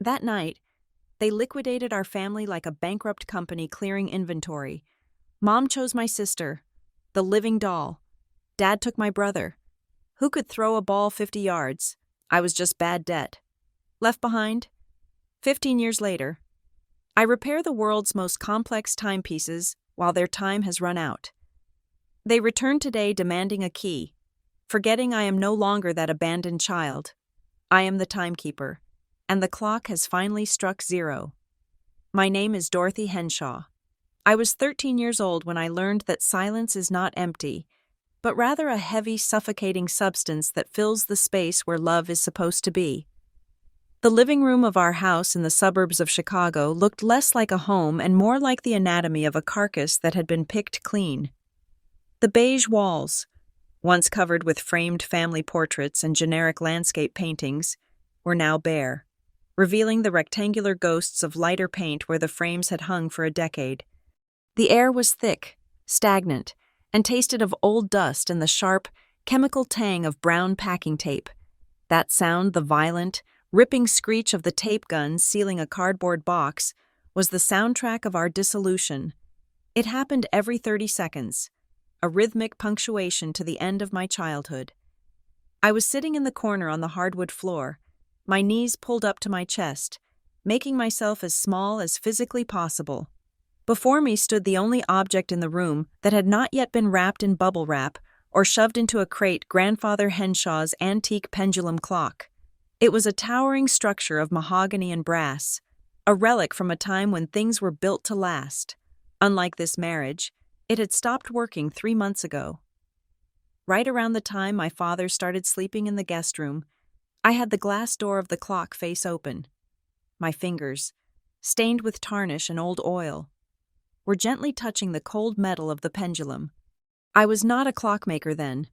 That night, they liquidated our family like a bankrupt company clearing inventory. Mom chose my sister, the living doll. Dad took my brother. Who could throw a ball 50 yards? I was just bad debt. Left behind? 15 years later. I repair the world's most complex timepieces while their time has run out. They return today demanding a key, forgetting I am no longer that abandoned child. I am the timekeeper, and the clock has finally struck 0. My name is Dorothy Henshaw. I was 13 years old when I learned that silence is not empty, but rather a heavy, suffocating substance that fills the space where love is supposed to be. The living room of our house in the suburbs of Chicago looked less like a home and more like the anatomy of a carcass that had been picked clean. The beige walls, once covered with framed family portraits and generic landscape paintings, were now bare, revealing the rectangular ghosts of lighter paint where the frames had hung for a decade. The air was thick, stagnant, and tasted of old dust and the sharp, chemical tang of brown packing tape. That sound, the violent, ripping screech of the tape gun sealing a cardboard box, was the soundtrack of our dissolution. It happened every 30 seconds, a rhythmic punctuation to the end of my childhood. I was sitting in the corner on the hardwood floor, my knees pulled up to my chest, making myself as small as physically possible. Before me stood the only object in the room that had not yet been wrapped in bubble wrap or shoved into a crate, Grandfather Henshaw's antique pendulum clock. It was a towering structure of mahogany and brass, a relic from a time when things were built to last. Unlike this marriage, it had stopped working 3 months ago. Right around the time my father started sleeping in the guest room, I had the glass door of the clock face open. My fingers, stained with tarnish and old oil, were gently touching the cold metal of the pendulum. I was not a clockmaker then,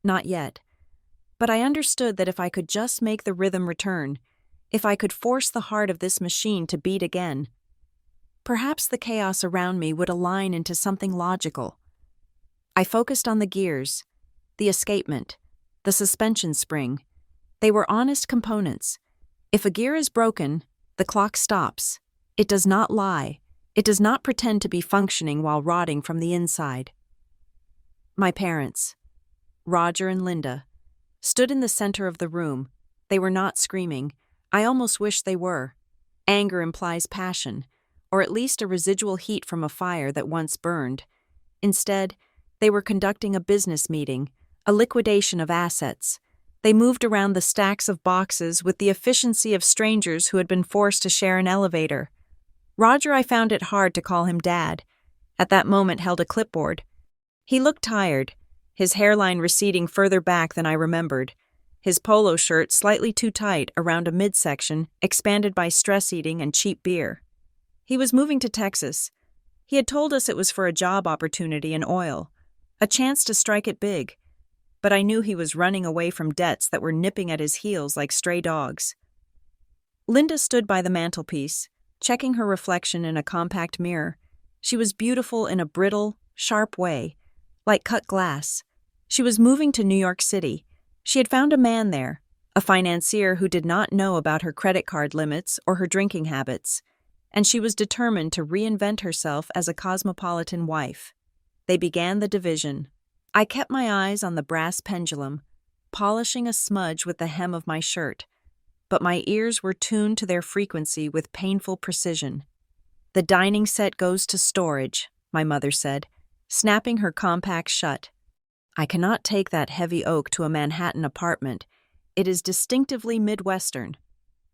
not yet, but I understood that if I could just make the rhythm return, if I could force the heart of this machine to beat again, perhaps the chaos around me would align into something logical. I focused on the gears, the escapement, the suspension spring. They were honest components. If a gear is broken, the clock stops. It does not lie. It does not pretend to be functioning while rotting from the inside. My parents, Roger and Linda, stood in the center of the room. They were not screaming. I almost wish they were. Anger implies passion, or at least a residual heat from a fire that once burned. Instead, they were conducting a business meeting, a liquidation of assets. They moved around the stacks of boxes with the efficiency of strangers who had been forced to share an elevator. Roger, I found it hard to call him Dad. At that moment held a clipboard. He looked tired, his hairline receding further back than I remembered, his polo shirt slightly too tight around a midsection expanded by stress eating and cheap beer. He was moving to Texas. He had told us it was for a job opportunity in oil, a chance to strike it big, but I knew he was running away from debts that were nipping at his heels like stray dogs. Linda stood by the mantelpiece, checking her reflection in a compact mirror. She was beautiful in a brittle, sharp way, like cut glass. She was moving to New York City. She had found a man there, a financier who did not know about her credit card limits or her drinking habits, and she was determined to reinvent herself as a cosmopolitan wife. They began the division. I kept my eyes on the brass pendulum, polishing a smudge with the hem of my shirt, but my ears were tuned to their frequency with painful precision. "The dining set goes to storage," my mother said, snapping her compact shut. "I cannot take that heavy oak to a Manhattan apartment. It is distinctively Midwestern."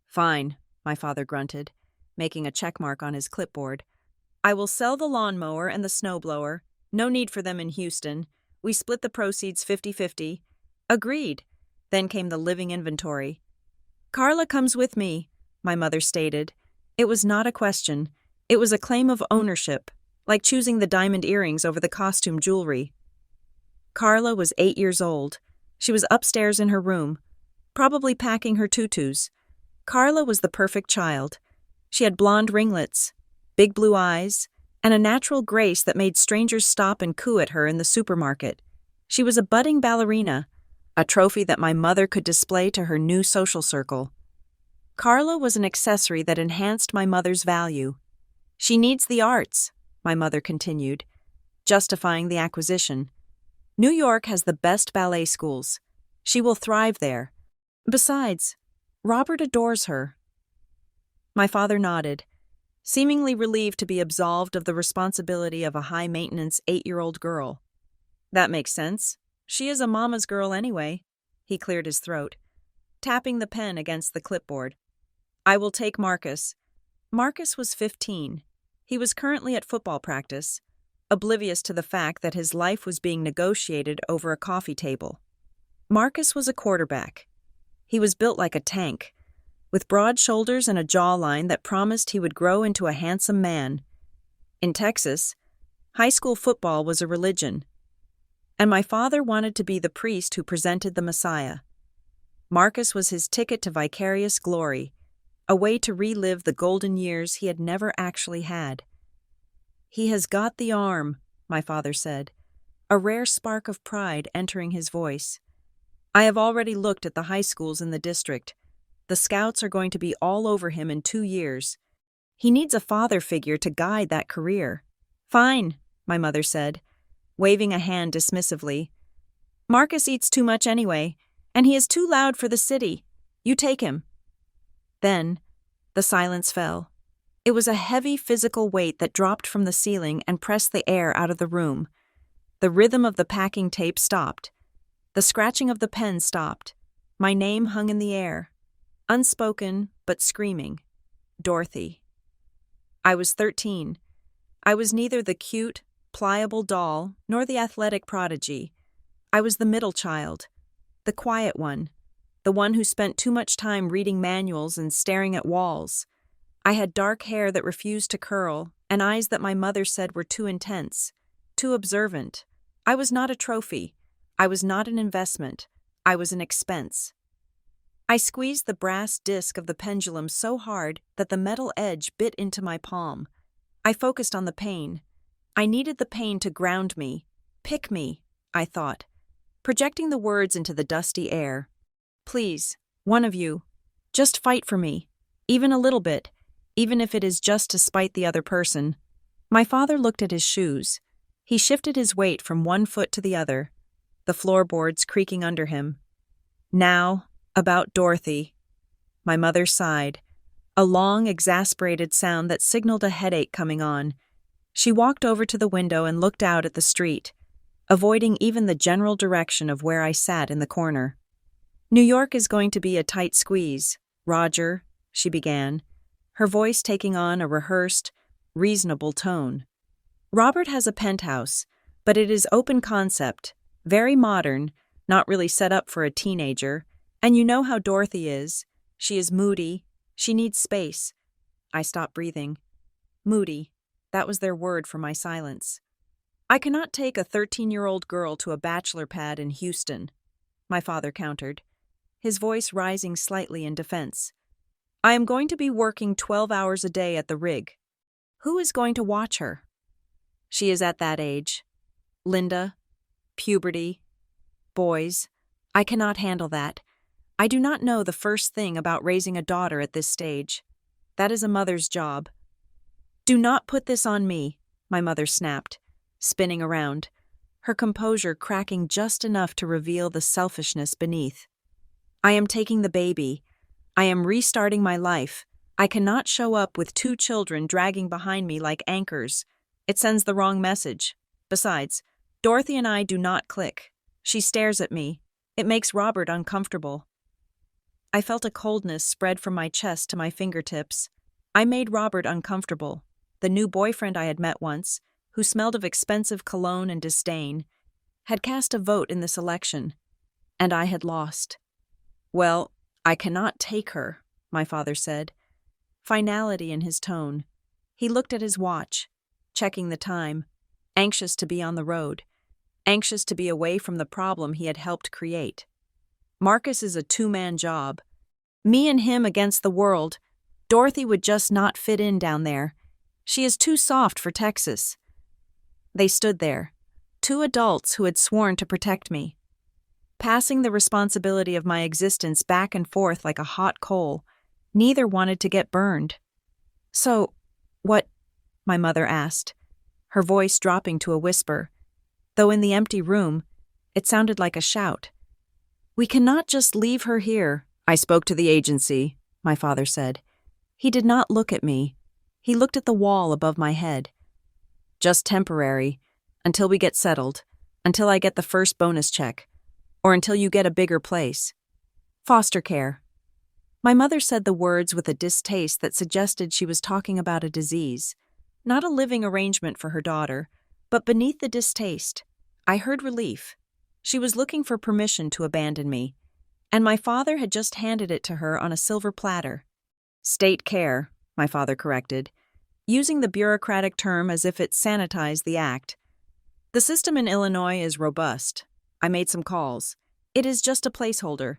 "Fine," my father grunted, making a checkmark on his clipboard. "I will sell the lawnmower and the snowblower. No need for them in Houston. We split the proceeds 50-50. "Agreed." Then came the living inventory. "Carla comes with me," my mother stated. It was not a question. It was a claim of ownership, like choosing the diamond earrings over the costume jewelry. Carla was 8 years old. She was upstairs in her room, probably packing her tutus. Carla was the perfect child. She had blonde ringlets, big blue eyes, and a natural grace that made strangers stop and coo at her in the supermarket. She was a budding ballerina, a trophy that my mother could display to her new social circle. Carla was an accessory that enhanced my mother's value. She needs the arts, my mother continued, justifying the acquisition. New York has the best ballet schools. She will thrive there. Besides, Robert adores her. My father nodded, seemingly relieved to be absolved of the responsibility of a high-maintenance 8-year-old girl. That makes sense. She is a mama's girl anyway. He cleared his throat, tapping the pen against the clipboard. I will take Marcus. Marcus was 15. He was currently at football practice, oblivious to the fact that his life was being negotiated over a coffee table. Marcus was a quarterback. He was built like a tank, with broad shoulders and a jawline that promised he would grow into a handsome man. In Texas, high school football was a religion, and my father wanted to be the priest who presented the Messiah. Marcus was his ticket to vicarious glory, a way to relive the golden years he had never actually had. He has got the arm, my father said, a rare spark of pride entering his voice. I have already looked at the high schools in the district. The scouts are going to be all over him in 2 years. He needs a father figure to guide that career. Fine, my mother said, waving a hand dismissively. Marcus eats too much anyway, and he is too loud for the city. You take him. Then, the silence fell. It was a heavy physical weight that dropped from the ceiling and pressed the air out of the room. The rhythm of the packing tape stopped. The scratching of the pen stopped. My name hung in the air, unspoken but screaming. Dorothy. I was 13. I was neither the cute, pliable doll nor the athletic prodigy. I was the middle child, the quiet one, the one who spent too much time reading manuals and staring at walls. I had dark hair that refused to curl and eyes that my mother said were too intense, too observant. I was not a trophy. I was not an investment. I was an expense. I squeezed the brass disc of the pendulum so hard that the metal edge bit into my palm. I focused on the pain. I needed the pain to ground me. Pick me, I thought, projecting the words into the dusty air. Please, one of you, just fight for me, even a little bit, even if it is just to spite the other person. My father looked at his shoes. He shifted his weight from one foot to the other, the floorboards creaking under him. Now, about Dorothy. My mother sighed, a long, exasperated sound that signaled a headache coming on. She walked over to the window and looked out at the street, avoiding even the general direction of where I sat in the corner. New York is going to be a tight squeeze, Roger, she began, her voice taking on a rehearsed, reasonable tone. Robert has a penthouse, but it is open concept, very modern, not really set up for a teenager, and you know how Dorothy is. She is moody. She needs space. I stopped breathing. Moody. That was their word for my silence. I cannot take a 13-year-old girl to a bachelor pad in Houston, my father countered, his voice rising slightly in defense. I am going to be working 12 hours a day at the rig. Who is going to watch her? She is at that age. Linda, puberty, boys. I cannot handle that. I do not know the first thing about raising a daughter at this stage. That is a mother's job. Do not put this on me, my mother snapped, spinning around, her composure cracking just enough to reveal the selfishness beneath. I am taking the baby. I am restarting my life. I cannot show up with 2 children dragging behind me like anchors. It sends the wrong message. Besides, Dorothy and I do not click. She stares at me. It makes Robert uncomfortable. I felt a coldness spread from my chest to my fingertips. I made Robert uncomfortable, the new boyfriend I had met once, who smelled of expensive cologne and disdain, had cast a vote in this election, and I had lost. Well, I cannot take her, my father said, finality in his tone. He looked at his watch, checking the time, anxious to be on the road, anxious to be away from the problem he had helped create. Marcus is a 2-man job. Me and him against the world. Dorothy would just not fit in down there. She is too soft for Texas. They stood there, 2 adults who had sworn to protect me, passing the responsibility of my existence back and forth like a hot coal, Neither wanted to get burned. So, what? My mother asked, her voice dropping to a whisper, though in the empty room, it sounded like a shout. We cannot just leave her here. I spoke to the agency, my father said. He did not look at me. He looked at the wall above my head. Just temporary, until we get settled, until I get the first bonus check, or until you get a bigger place. Foster care. My mother said the words with a distaste that suggested she was talking about a disease, not a living arrangement for her daughter, but beneath the distaste, I heard relief. She was looking for permission to abandon me, and my father had just handed it to her on a silver platter. State care, my father corrected, using the bureaucratic term as if it sanitized the act. The system in Illinois is robust. I made some calls. It is just a placeholder.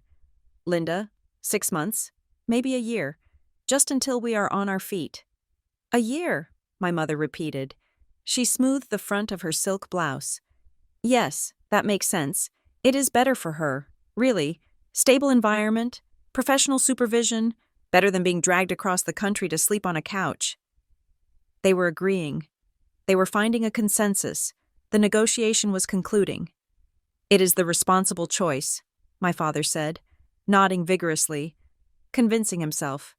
Linda, 6 months, maybe a year, just until we are on our feet. A year, my mother repeated. She smoothed the front of her silk blouse. Yes, that makes sense. It is better for her, really. Stable environment, professional supervision, better than being dragged across the country to sleep on a couch. They were agreeing. They were finding a consensus. The negotiation was concluding. It is the responsible choice, my father said, nodding vigorously, convincing himself.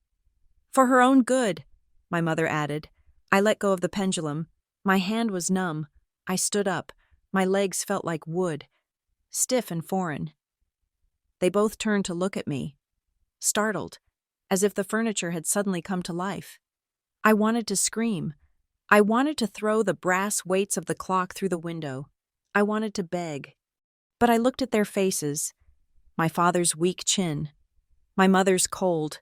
For her own good, my mother added. I let go of the pendulum. My hand was numb. I stood up. My legs felt like wood, stiff and foreign. They both turned to look at me, startled, as if the furniture had suddenly come to life. I wanted to scream. I wanted to throw the brass weights of the clock through the window. I wanted to beg. But I looked at their faces, my father's weak chin, my mother's cold,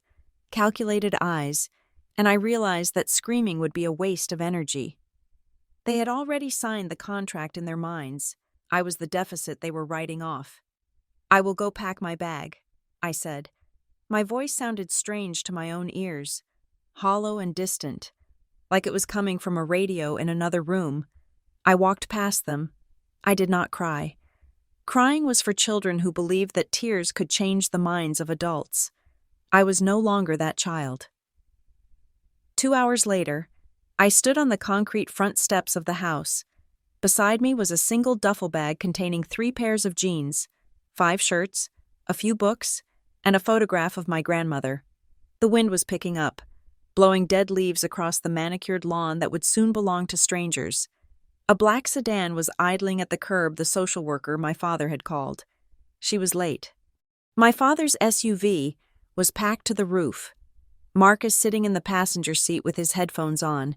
calculated eyes, and I realized that screaming would be a waste of energy. They had already signed the contract in their minds. I was the deficit they were writing off. I will go pack my bag, I said. My voice sounded strange to my own ears, hollow and distant, like it was coming from a radio in another room. I walked past them. I did not cry. Crying was for children who believed that tears could change the minds of adults. I was no longer that child. 2 hours later, I stood on the concrete front steps of the house. Beside me was a single duffel bag containing 3 pairs of jeans, 5 shirts, a few books, and a photograph of my grandmother. The wind was picking up, blowing dead leaves across the manicured lawn that would soon belong to strangers. A black sedan was idling at the curb the social worker my father had called. She was late. My father's SUV was packed to the roof. Marcus sitting in the passenger seat with his headphones on,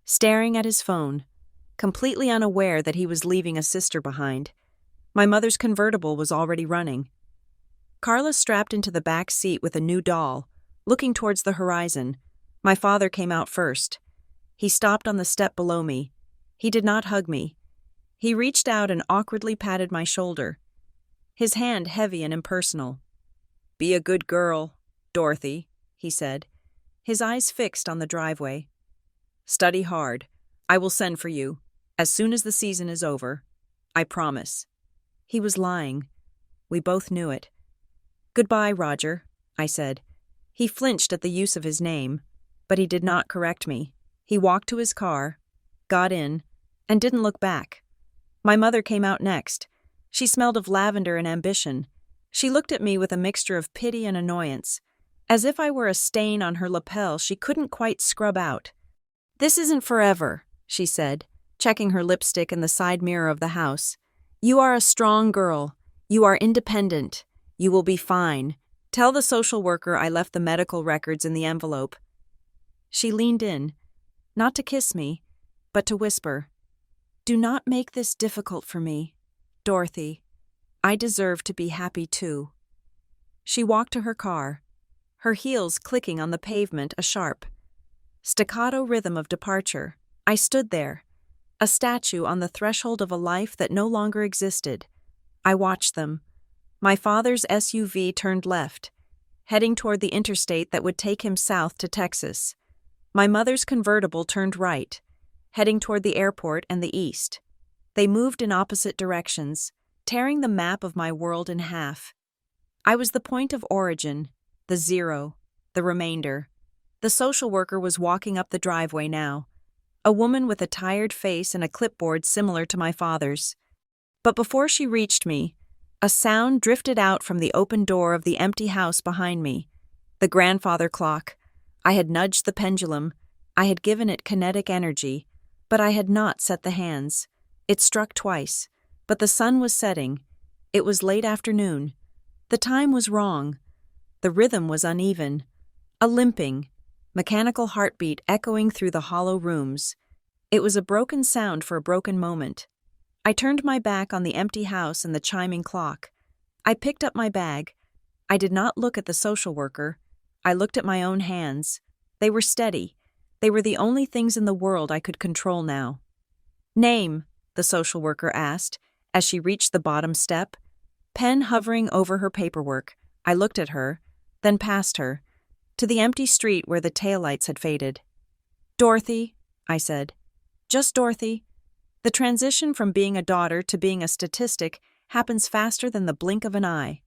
staring at his phone, completely unaware that he was leaving a sister behind. My mother's convertible was already running. Carla strapped into the back seat with a new doll, looking towards the horizon. My father came out first. He stopped on the step below me. He did not hug me. He reached out and awkwardly patted my shoulder, his hand heavy and impersonal. "Be a good girl, Dorothy," he said, his eyes fixed on the driveway. "Study hard. I will send for you, as soon as the season is over. I promise." He was lying. We both knew it. "Goodbye, Roger," I said. He flinched at the use of his name, but he did not correct me. He walked to his car, got in, and didn't look back. My mother came out next. She smelled of lavender and ambition. She looked at me with a mixture of pity and annoyance, as if I were a stain on her lapel she couldn't quite scrub out. "This isn't forever," she said, checking her lipstick in the side mirror of the house. "You are a strong girl. You are independent. You will be fine. Tell the social worker I left the medical records in the envelope." She leaned in, not to kiss me, but to whisper, "Do not make this difficult for me, Dorothy. I deserve to be happy too." She walked to her car, her heels clicking on the pavement a sharp, staccato rhythm of departure. I stood there, a statue on the threshold of a life that no longer existed. I watched them. My father's SUV turned left, heading toward the interstate that would take him south to Texas. My mother's convertible turned right, heading toward the airport and the east. They moved in opposite directions, tearing the map of my world in half. I was the point of origin, the zero, the remainder. The social worker was walking up the driveway now, a woman with a tired face and a clipboard similar to my father's. But before she reached me, a sound drifted out from the open door of the empty house behind me. The grandfather clock. I had nudged the pendulum. I had given it kinetic energy, but I had not set the hands. It struck twice, but the sun was setting. It was late afternoon. The time was wrong. The rhythm was uneven. A limping, mechanical heartbeat echoing through the hollow rooms. It was a broken sound for a broken moment. I turned my back on the empty house and the chiming clock. I picked up my bag. I did not look at the social worker. I looked at my own hands. They were steady. They were the only things in the world I could control now. "Name," the social worker asked, as she reached the bottom step. Pen hovering over her paperwork, I looked at her, then past her, to the empty street where the taillights had faded. "Dorothy," I said. "Just Dorothy." The transition from being a daughter to being a statistic happens faster than the blink of an eye.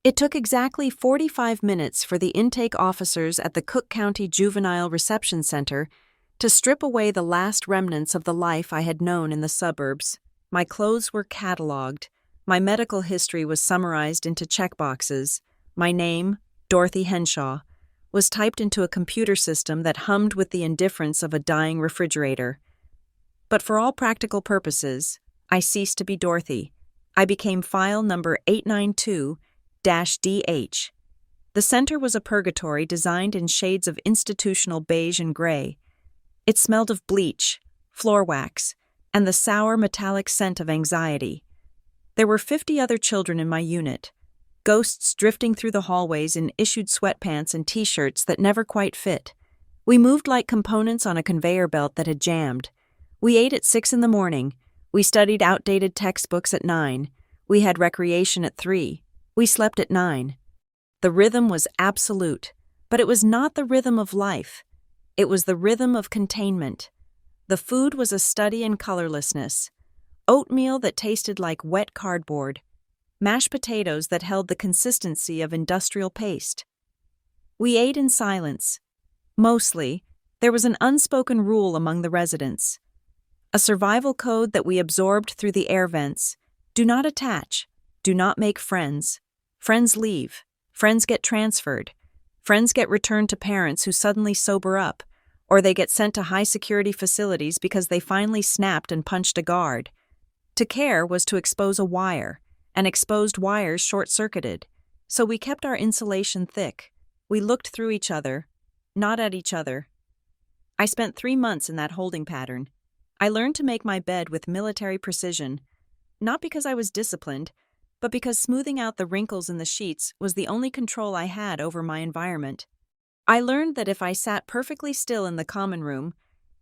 It took exactly 45 minutes for the intake officers at the Cook County Juvenile Reception Center to strip away the last remnants of the life I had known in the suburbs. My clothes were cataloged. My medical history was summarized into checkboxes. My name, Dorothy Henshaw, was typed into a computer system that hummed with the indifference of a dying refrigerator. But for all practical purposes, I ceased to be Dorothy. I became file number 892-DH. The center was a purgatory designed in shades of institutional beige and gray. It smelled of bleach, floor wax, and the sour metallic scent of anxiety. There were 50 other children in my unit, ghosts drifting through the hallways in issued sweatpants and t-shirts that never quite fit. We moved like components on a conveyor belt that had jammed. We ate at 6 a.m. We studied outdated textbooks at 9. We had recreation at 3. We slept at 9. The rhythm was absolute, but it was not the rhythm of life. It was the rhythm of containment. The food was a study in colorlessness. Oatmeal that tasted like wet cardboard. Mashed potatoes that held the consistency of industrial paste. We ate in silence. Mostly, there was an unspoken rule among the residents. A survival code that we absorbed through the air vents. Do not attach. Do not make friends. Friends leave. Friends get transferred. Friends get returned to parents who suddenly sober up, or they get sent to high-security facilities because they finally snapped and punched a guard. To care was to expose a wire, and exposed wires short-circuited, so we kept our insulation thick. We looked through each other, not at each other. I spent 3 months in that holding pattern. I learned to make my bed with military precision, not because I was disciplined, but because smoothing out the wrinkles in the sheets was the only control I had over my environment. I learned that if I sat perfectly still in the common room,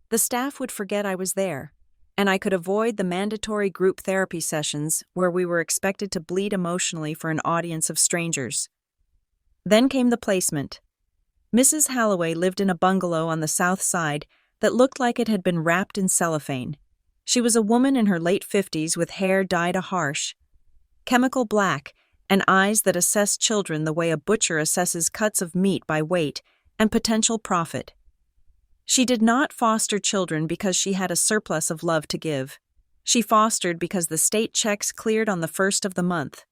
the staff would forget I was there, and I could avoid the mandatory group therapy sessions where we were expected to bleed emotionally for an audience of strangers. Then came the placement. Mrs. Halloway lived in a bungalow on the south side that looked like it had been wrapped in cellophane. She was a woman in her late 50s with hair dyed a harsh, chemical black, and eyes that assessed children the way a butcher assesses cuts of meat by weight and potential profit. She did not foster children because she had a surplus of love to give. She fostered because the state checks cleared on the first of the month.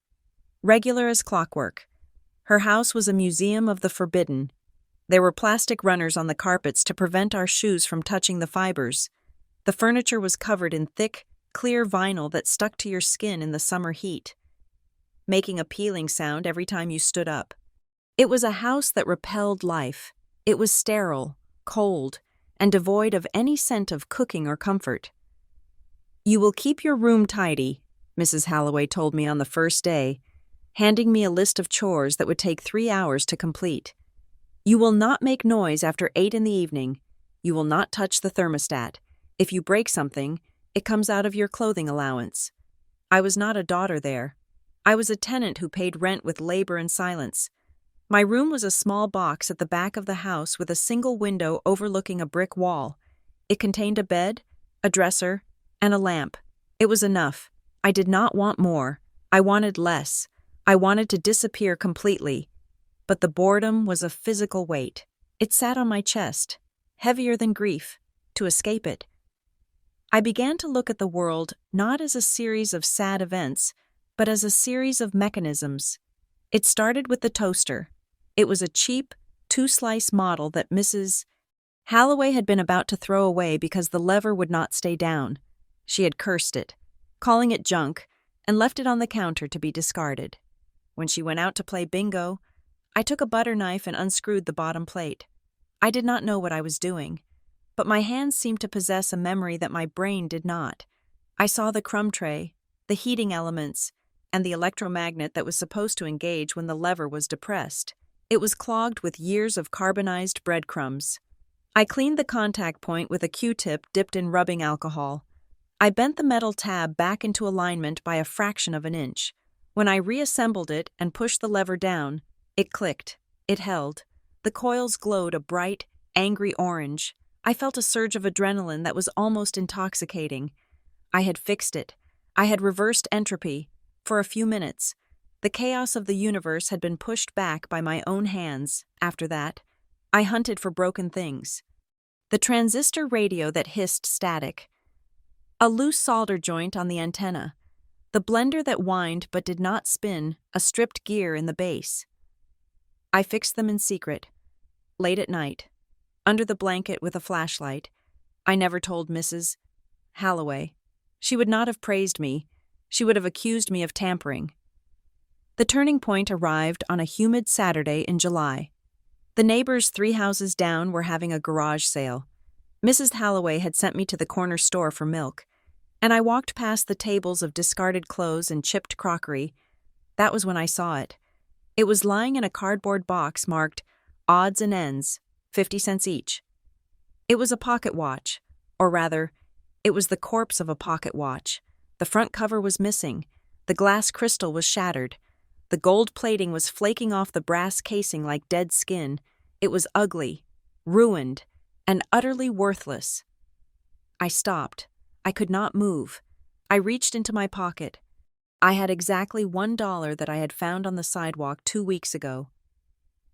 Regular as clockwork. Her house was a museum of the forbidden. There were plastic runners on the carpets to prevent our shoes from touching the fibers. The furniture was covered in thick, clear vinyl that stuck to your skin in the summer heat, making a peeling sound every time you stood up. It was a house that repelled life. It was sterile, cold, and devoid of any scent of cooking or comfort. "You will keep your room tidy," Mrs. Halloway told me on the first day, handing me a list of chores that would take 3 hours to complete. "You will not make noise after 8 in the evening. You will not touch the thermostat. If you break something, it comes out of your clothing allowance." I was not a daughter there. I was a tenant who paid rent with labor and silence. My room was a small box at the back of the house with a single window overlooking a brick wall. It contained a bed, a dresser, and a lamp. It was enough. I did not want more. I wanted less. I wanted to disappear completely. but the boredom was a physical weight. It sat on my chest, heavier than grief, to escape it. I began to look at the world not as a series of sad events, but as a series of mechanisms. It started with the toaster. It was a cheap, two-slice model that Mrs. Halloway had been about to throw away because the lever would not stay down. She had cursed it, calling it junk, and left it on the counter to be discarded. When she went out to play bingo, I took a butter knife and unscrewed the bottom plate. I did not know what I was doing, but my hands seemed to possess a memory that my brain did not. I saw the crumb tray, the heating elements, and the electromagnet that was supposed to engage when the lever was depressed. It was clogged with years of carbonized breadcrumbs. I cleaned the contact point with a Q-tip dipped in rubbing alcohol. I bent the metal tab back into alignment by a fraction of an inch. When I reassembled it and pushed the lever down, it clicked. It held. The coils glowed a bright, angry orange. I felt a surge of adrenaline that was almost intoxicating. I had fixed it. I had reversed entropy. For a few minutes, the chaos of the universe had been pushed back by my own hands. After that, I hunted for broken things. The transistor radio that hissed static. A loose solder joint on the antenna. The blender that whined but did not spin, a stripped gear in the base. I fixed them in secret, late at night, under the blanket with a flashlight. I never told Mrs. Halloway. She would not have praised me. She would have accused me of tampering. The turning point arrived on a humid Saturday in July. The neighbors 3 houses down were having a garage sale. Mrs. Halloway had sent me to the corner store for milk, and I walked past the tables of discarded clothes and chipped crockery. That was when I saw it. It was lying in a cardboard box marked odds and ends, 50 cents each. It was a pocket watch, or rather, it was the corpse of a pocket watch. The front cover was missing. The glass crystal was shattered. The gold plating was flaking off the brass casing like dead skin. It was ugly, ruined, and utterly worthless. I stopped. I could not move. I reached into my pocket. I had exactly $1 that I had found on the sidewalk 2 weeks ago.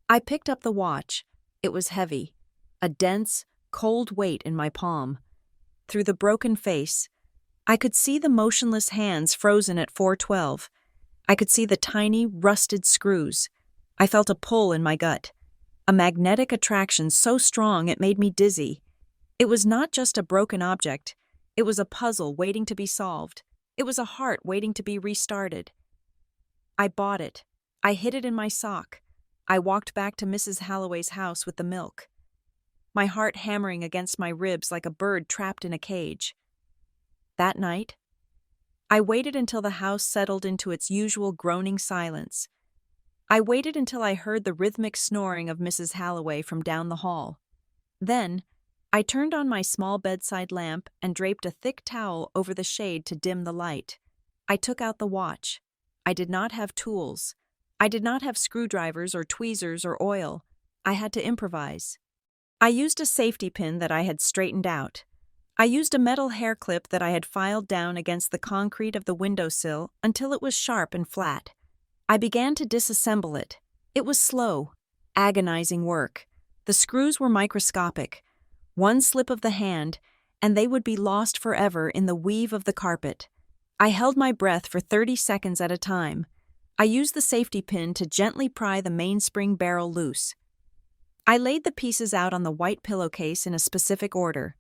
I picked up the watch. It was heavy, a dense, cold weight in my palm. Through the broken face, I could see the motionless hands frozen at 4:12. I could see the tiny, rusted screws. I felt a pull in my gut, a magnetic attraction so strong it made me dizzy. It was not just a broken object. It was a puzzle waiting to be solved. It was a heart waiting to be restarted. I bought it. I hid it in my sock. I walked back to Mrs. Halloway's house with the milk, my heart hammering against my ribs like a bird trapped in a cage. That night, I waited until the house settled into its usual groaning silence. I waited until I heard the rhythmic snoring of Mrs. Halloway from down the hall. Then, I turned on my small bedside lamp and draped a thick towel over the shade to dim the light. I took out the watch. I did not have tools. I did not have screwdrivers or tweezers or oil. I had to improvise. I used a safety pin that I had straightened out. I used a metal hair clip that I had filed down against the concrete of the windowsill until it was sharp and flat. I began to disassemble it. It was slow, agonizing work. The screws were microscopic. One slip of the hand, and they would be lost forever in the weave of the carpet. I held my breath for 30 seconds at a time. I used the safety pin to gently pry the mainspring barrel loose. I laid the pieces out on the white pillowcase in a specific order,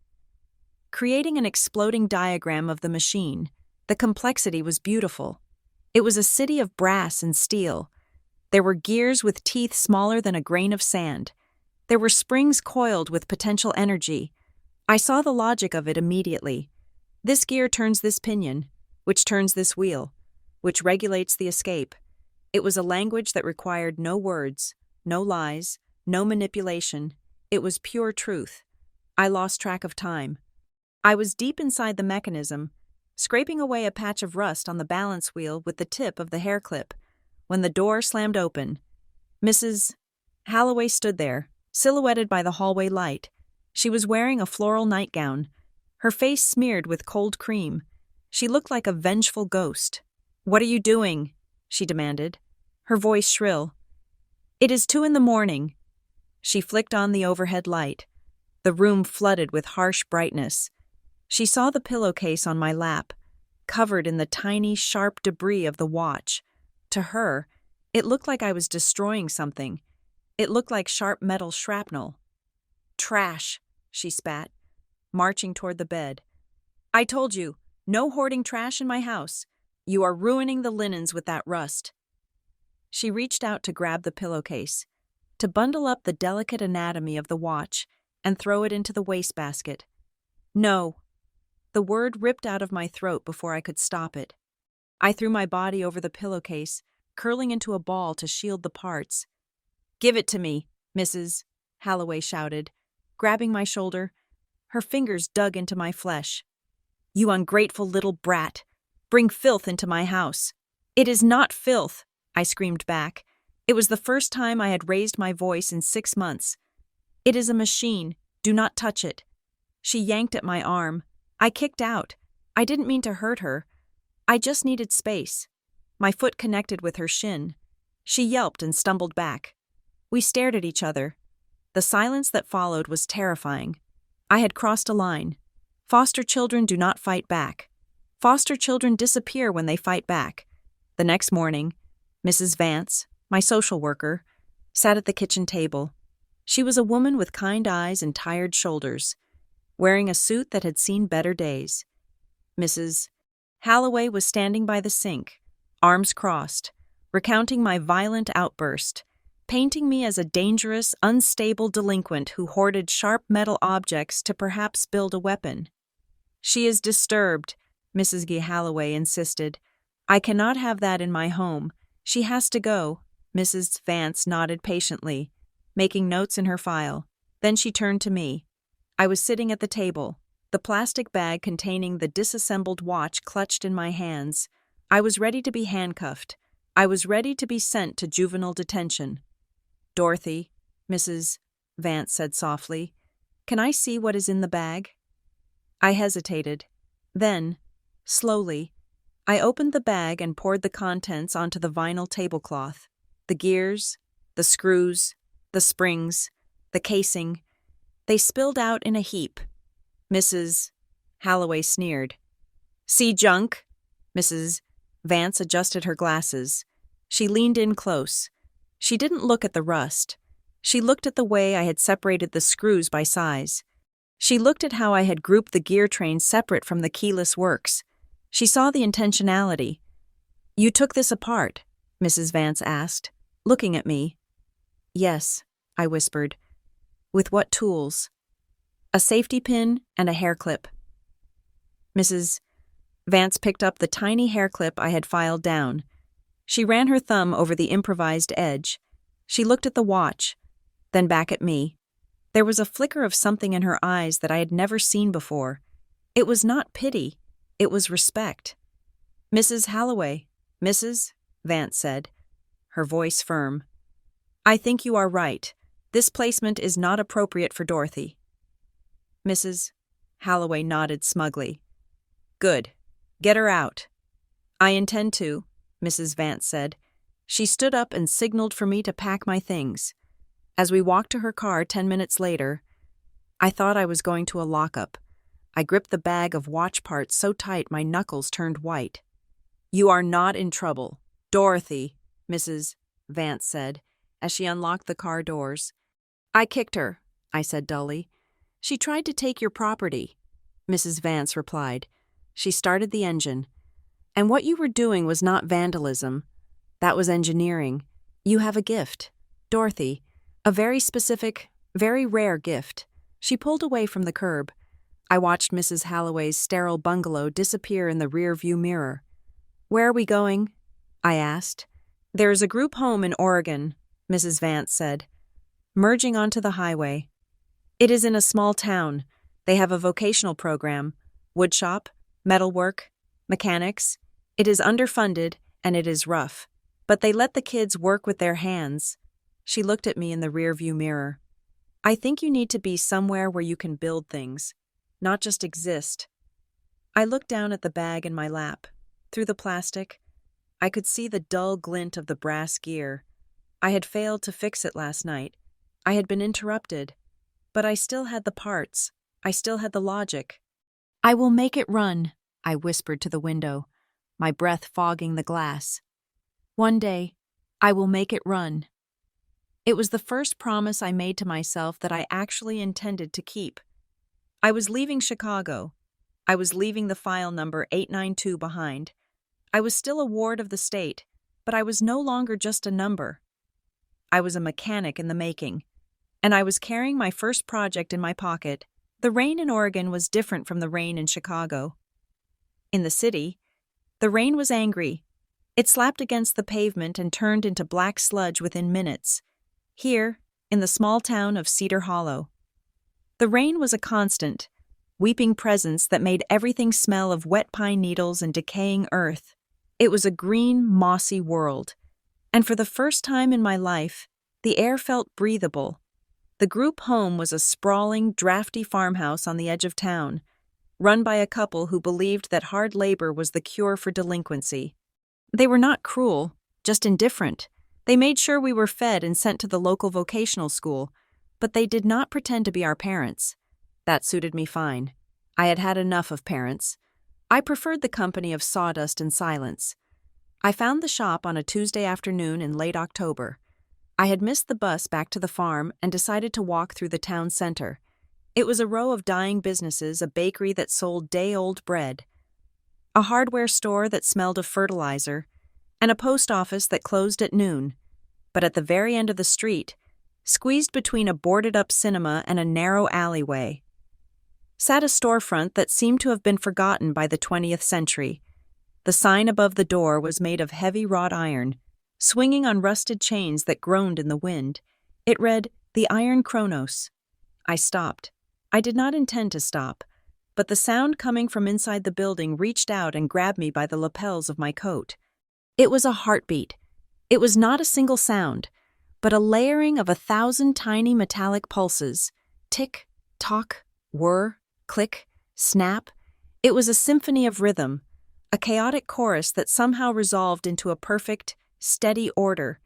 creating an exploding diagram of the machine. The complexity was beautiful. It was a city of brass and steel. There were gears with teeth smaller than a grain of sand. There were springs coiled with potential energy. I saw the logic of it immediately. This gear turns this pinion, which turns this wheel, which regulates the escape. It was a language that required no words, no lies, no manipulation. It was pure truth. I lost track of time. I was deep inside the mechanism, scraping away a patch of rust on the balance wheel with the tip of the hair clip, when the door slammed open. Mrs. Halloway stood there, silhouetted by the hallway light. She was wearing a floral nightgown, her face smeared with cold cream. She looked like a vengeful ghost. "What are you doing?" she demanded, her voice shrill. It is 2 in the morning. She flicked on the overhead light. The room flooded with harsh brightness. She saw the pillowcase on my lap, covered in the tiny, sharp debris of the watch. To her, it looked like I was destroying something. It looked like sharp metal shrapnel. "Trash," she spat, marching toward the bed. "I told you, no hoarding trash in my house. You are ruining the linens with that rust." She reached out to grab the pillowcase, to bundle up the delicate anatomy of the watch and throw it into the wastebasket. "No." The word ripped out of my throat before I could stop it. I threw my body over the pillowcase, curling into a ball to shield the parts. "Give it to me, Mrs." Holloway shouted, grabbing my shoulder. Her fingers dug into my flesh. "You ungrateful little brat! Bring filth into my house." "It is not filth," I screamed back. It was the first time I had raised my voice in 6 months. "It is a machine. Do not touch it." She yanked at my arm. I kicked out. I didn't mean to hurt her. I just needed space. My foot connected with her shin. She yelped and stumbled back. We stared at each other. The silence that followed was terrifying. I had crossed a line. Foster children do not fight back. Foster children disappear when they fight back. The next morning, Mrs. Vance, my social worker, sat at the kitchen table. She was a woman with kind eyes and tired shoulders, wearing a suit that had seen better days. Mrs. Holloway was standing by the sink, arms crossed, recounting my violent outburst, painting me as a dangerous, unstable delinquent who hoarded sharp metal objects to perhaps build a weapon. "She is disturbed," Mrs. G. Holloway insisted. "I cannot have that in my home. She has to go." Mrs. Vance nodded patiently, making notes in her file. Then she turned to me. I was sitting at the table, the plastic bag containing the disassembled watch clutched in my hands. I was ready to be handcuffed. I was ready to be sent to juvenile detention. "Dorothy," Mrs. Vance said softly, "can I see what is in the bag?" I hesitated. Then, slowly, I opened the bag and poured the contents onto the vinyl tablecloth. The gears, the screws, the springs, the casing. They spilled out in a heap. Mrs. Holloway sneered. "See junk?" Mrs. Vance adjusted her glasses. She leaned in close. She didn't look at the rust. She looked at the way I had separated the screws by size. She looked at how I had grouped the gear train separate from the keyless works. She saw the intentionality. "You took this apart?" Mrs. Vance asked, looking at me. "Yes," I whispered. "With what tools?" "A safety pin and a hair clip." Mrs. Vance picked up the tiny hair clip I had filed down. She ran her thumb over the improvised edge. She looked at the watch, then back at me. There was a flicker of something in her eyes that I had never seen before. It was not pity. It was respect. "Mrs. Holloway," Mrs. Vance said, her voice firm. "I think you are right. This placement is not appropriate for Dorothy." Mrs. Holloway nodded smugly. "Good. Get her out." "I intend to," Mrs. Vance said. She stood up and signaled for me to pack my things. As we walked to her car 10 minutes later, I thought I was going to a lockup. I gripped the bag of watch parts so tight my knuckles turned white. "You are not in trouble, Dorothy," Mrs. Vance said, as she unlocked the car doors. "I kicked her," I said dully. "She tried to take your property," Mrs. Vance replied. She started the engine. "And what you were doing was not vandalism. That was engineering. You have a gift, Dorothy, a very specific, very rare gift." She pulled away from the curb. I watched Mrs. Holloway's sterile bungalow disappear in the rear-view mirror. "Where are we going?" I asked. "There is a group home in Oregon," Mrs. Vance said, merging onto the highway. "It is in a small town. They have a vocational program, woodshop, metalwork, mechanics. It is underfunded and it is rough, but they let the kids work with their hands." She looked at me in the rear-view mirror. "I think you need to be somewhere where you can build things, not just exist." I looked down at the bag in my lap. Through the plastic, I could see the dull glint of the brass gear. I had failed to fix it last night. I had been interrupted. But I still had the parts. I still had the logic. "I will make it run," I whispered to the window, my breath fogging the glass. "One day, I will make it run." It was the first promise I made to myself that I actually intended to keep. I was leaving Chicago. I was leaving the file number 892 behind. I was still a ward of the state, but I was no longer just a number. I was a mechanic in the making, and I was carrying my first project in my pocket. The rain in Oregon was different from the rain in Chicago. In the city, the rain was angry. It slapped against the pavement and turned into black sludge within minutes. Here, in the small town of Cedar Hollow, the rain was a constant, weeping presence that made everything smell of wet pine needles and decaying earth. It was a green, mossy world, and for the first time in my life, the air felt breathable. The group home was a sprawling, drafty farmhouse on the edge of town, run by a couple who believed that hard labor was the cure for delinquency. They were not cruel, just indifferent. They made sure we were fed and sent to the local vocational school, but they did not pretend to be our parents. That suited me fine. I had had enough of parents. I preferred the company of sawdust and silence. I found the shop on a Tuesday afternoon in late October. I had missed the bus back to the farm and decided to walk through the town center. It was a row of dying businesses, a bakery that sold day-old bread, a hardware store that smelled of fertilizer, and a post office that closed at noon. But at the very end of the street, squeezed between a boarded-up cinema and a narrow alleyway, sat a storefront that seemed to have been forgotten by the 20th century. The sign above the door was made of heavy wrought iron, swinging on rusted chains that groaned in the wind. It read, "The Iron Chronos." I stopped. I did not intend to stop, but the sound coming from inside the building reached out and grabbed me by the lapels of my coat. It was a heartbeat. It was not a single sound, but a layering of 1,000 tiny metallic pulses. Tick, tock, whir, click, snap. It was a symphony of rhythm, a chaotic chorus that somehow resolved into a perfect, steady order.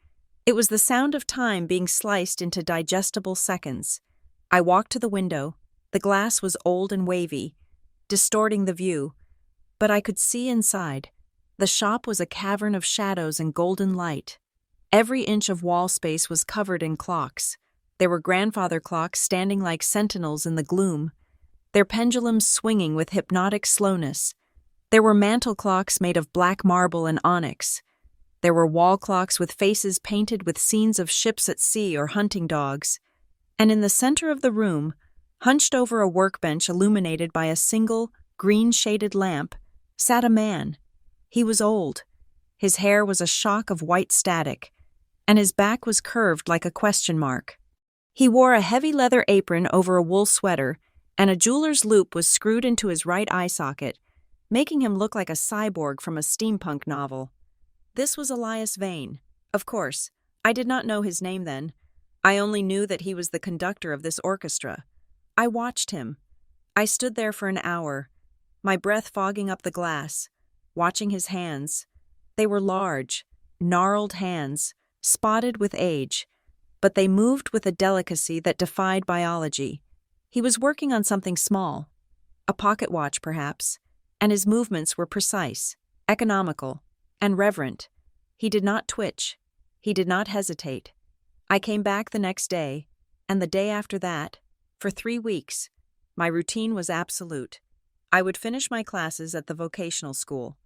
It was the sound of time being sliced into digestible seconds. I walked to the window. The glass was old and wavy, distorting the view, but I could see inside. The shop was a cavern of shadows and golden light. Every inch of wall space was covered in clocks. There were grandfather clocks standing like sentinels in the gloom, their pendulums swinging with hypnotic slowness. There were mantel clocks made of black marble and onyx. There were wall clocks with faces painted with scenes of ships at sea or hunting dogs. And in the center of the room, hunched over a workbench illuminated by a single, green-shaded lamp, sat a man. He was old. His hair was a shock of white static, and his back was curved like a question mark. He wore a heavy leather apron over a wool sweater, and a jeweler's loop was screwed into his right eye socket, making him look like a cyborg from a steampunk novel. This was Elias Vane. Of course, I did not know his name then. I only knew that he was the conductor of this orchestra. I watched him. I stood there for an hour, my breath fogging up the glass, watching his hands. They were large, gnarled hands, spotted with age, but they moved with a delicacy that defied biology. He was working on something small, a pocket watch perhaps, and his movements were precise, economical, and reverent. He did not twitch. He did not hesitate. I came back the next day, and the day after that, for 3 weeks. My routine was absolute. I would finish my classes at the vocational school,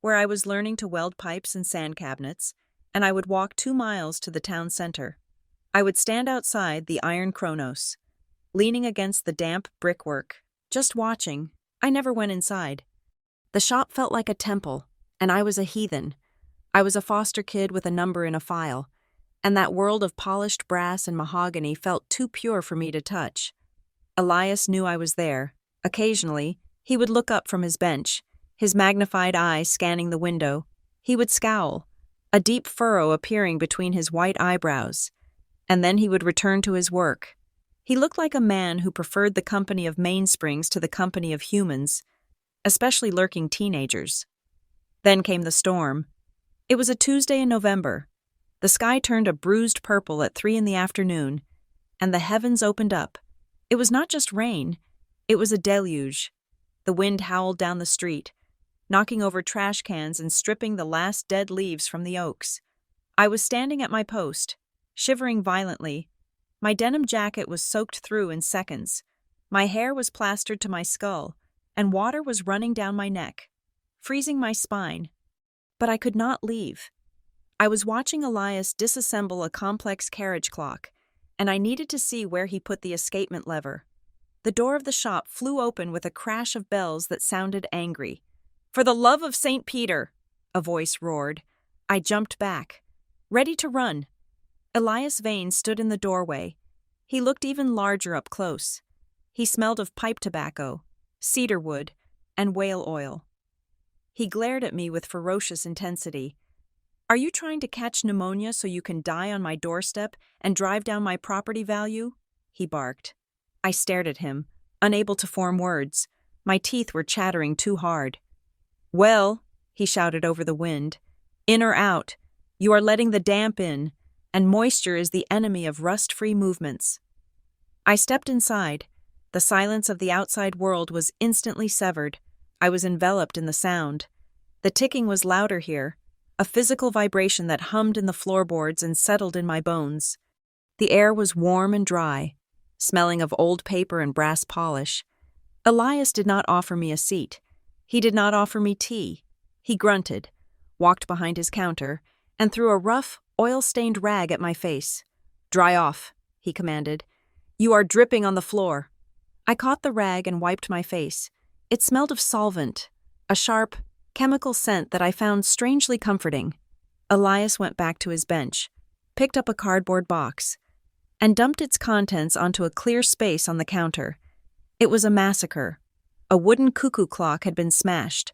where I was learning to weld pipes and sand cabinets, and I would walk 2 miles to the town center. I would stand outside the Iron Chronos, leaning against the damp brickwork, just watching. I never went inside. The shop felt like a temple, and I was a heathen. I was a foster kid with a number in a file, and that world of polished brass and mahogany felt too pure for me to touch. Elias knew I was there. Occasionally, he would look up from his bench, his magnified eye scanning the window. He would scowl, a deep furrow appearing between his white eyebrows, and then he would return to his work. He looked like a man who preferred the company of mainsprings to the company of humans, especially lurking teenagers. Then came the storm. It was a Tuesday in November. The sky turned a bruised purple at 3 in the afternoon, and the heavens opened up. It was not just rain, it was a deluge. The wind howled down the street, knocking over trash cans and stripping the last dead leaves from the oaks. I was standing at my post, shivering violently. My denim jacket was soaked through in seconds. My hair was plastered to my skull, and water was running down my neck, freezing my spine. But I could not leave. I was watching Elias disassemble a complex carriage clock, and I needed to see where he put the escapement lever. The door of the shop flew open with a crash of bells that sounded angry. "For the love of St. Peter!" a voice roared. I jumped back, ready to run. Elias Vane stood in the doorway. He looked even larger up close. He smelled of pipe tobacco, cedar wood, and whale oil. He glared at me with ferocious intensity. "Are you trying to catch pneumonia so you can die on my doorstep and drive down my property value?" he barked. I stared at him, unable to form words. My teeth were chattering too hard. "Well," he shouted over the wind, "in or out, you are letting the damp in, and moisture is the enemy of rust-free movements." I stepped inside. The silence of the outside world was instantly severed. I was enveloped in the sound. The ticking was louder here, a physical vibration that hummed in the floorboards and settled in my bones. The air was warm and dry, smelling of old paper and brass polish. Elias did not offer me a seat. He did not offer me tea. He grunted, walked behind his counter, and threw a rough, oil-stained rag at my face. "Dry off," he commanded. "You are dripping on the floor." I caught the rag and wiped my face. It smelled of solvent, a sharp, chemical scent that I found strangely comforting. Elias went back to his bench, picked up a cardboard box, and dumped its contents onto a clear space on the counter. It was a massacre. A wooden cuckoo clock had been smashed.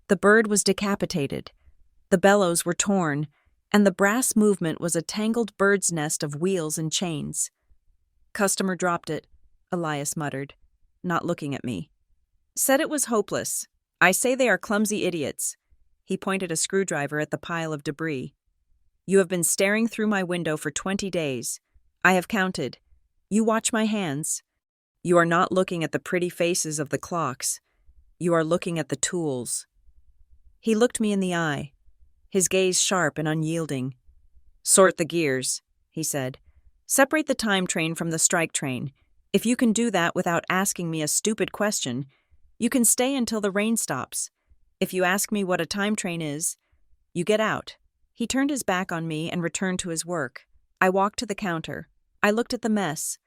The bird was decapitated. The bellows were torn, and the brass movement was a tangled bird's nest of wheels and chains. "Customer dropped it," Elias muttered, not looking at me. "Said it was hopeless. I say they are clumsy idiots." He pointed a screwdriver at the pile of debris. "You have been staring through my window for 20 days. I have counted. You watch my hands. You are not looking at the pretty faces of the clocks. You are looking at the tools." He looked me in the eye, his gaze sharp and unyielding. "Sort the gears," he said. "Separate the time train from the strike train. If you can do that without asking me a stupid question, you can stay until the rain stops. If you ask me what a time train is, you get out." He turned his back on me and returned to his work. I walked to the counter. I looked at the mess.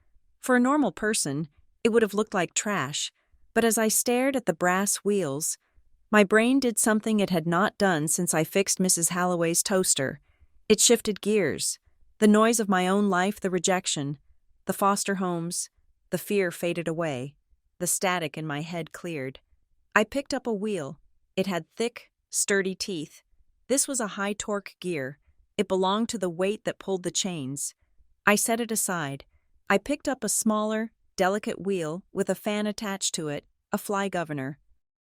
For a normal person, it would have looked like trash, but as I stared at the brass wheels, my brain did something it had not done since I fixed Mrs. Halloway's toaster. It shifted gears. The noise of my own life, the rejection, the foster homes, the fear faded away. The static in my head cleared. I picked up a wheel. It had thick, sturdy teeth. This was a high-torque gear. It belonged to the weight that pulled the chains. I set it aside. I picked up a smaller, delicate wheel with a fan attached to it, a fly governor.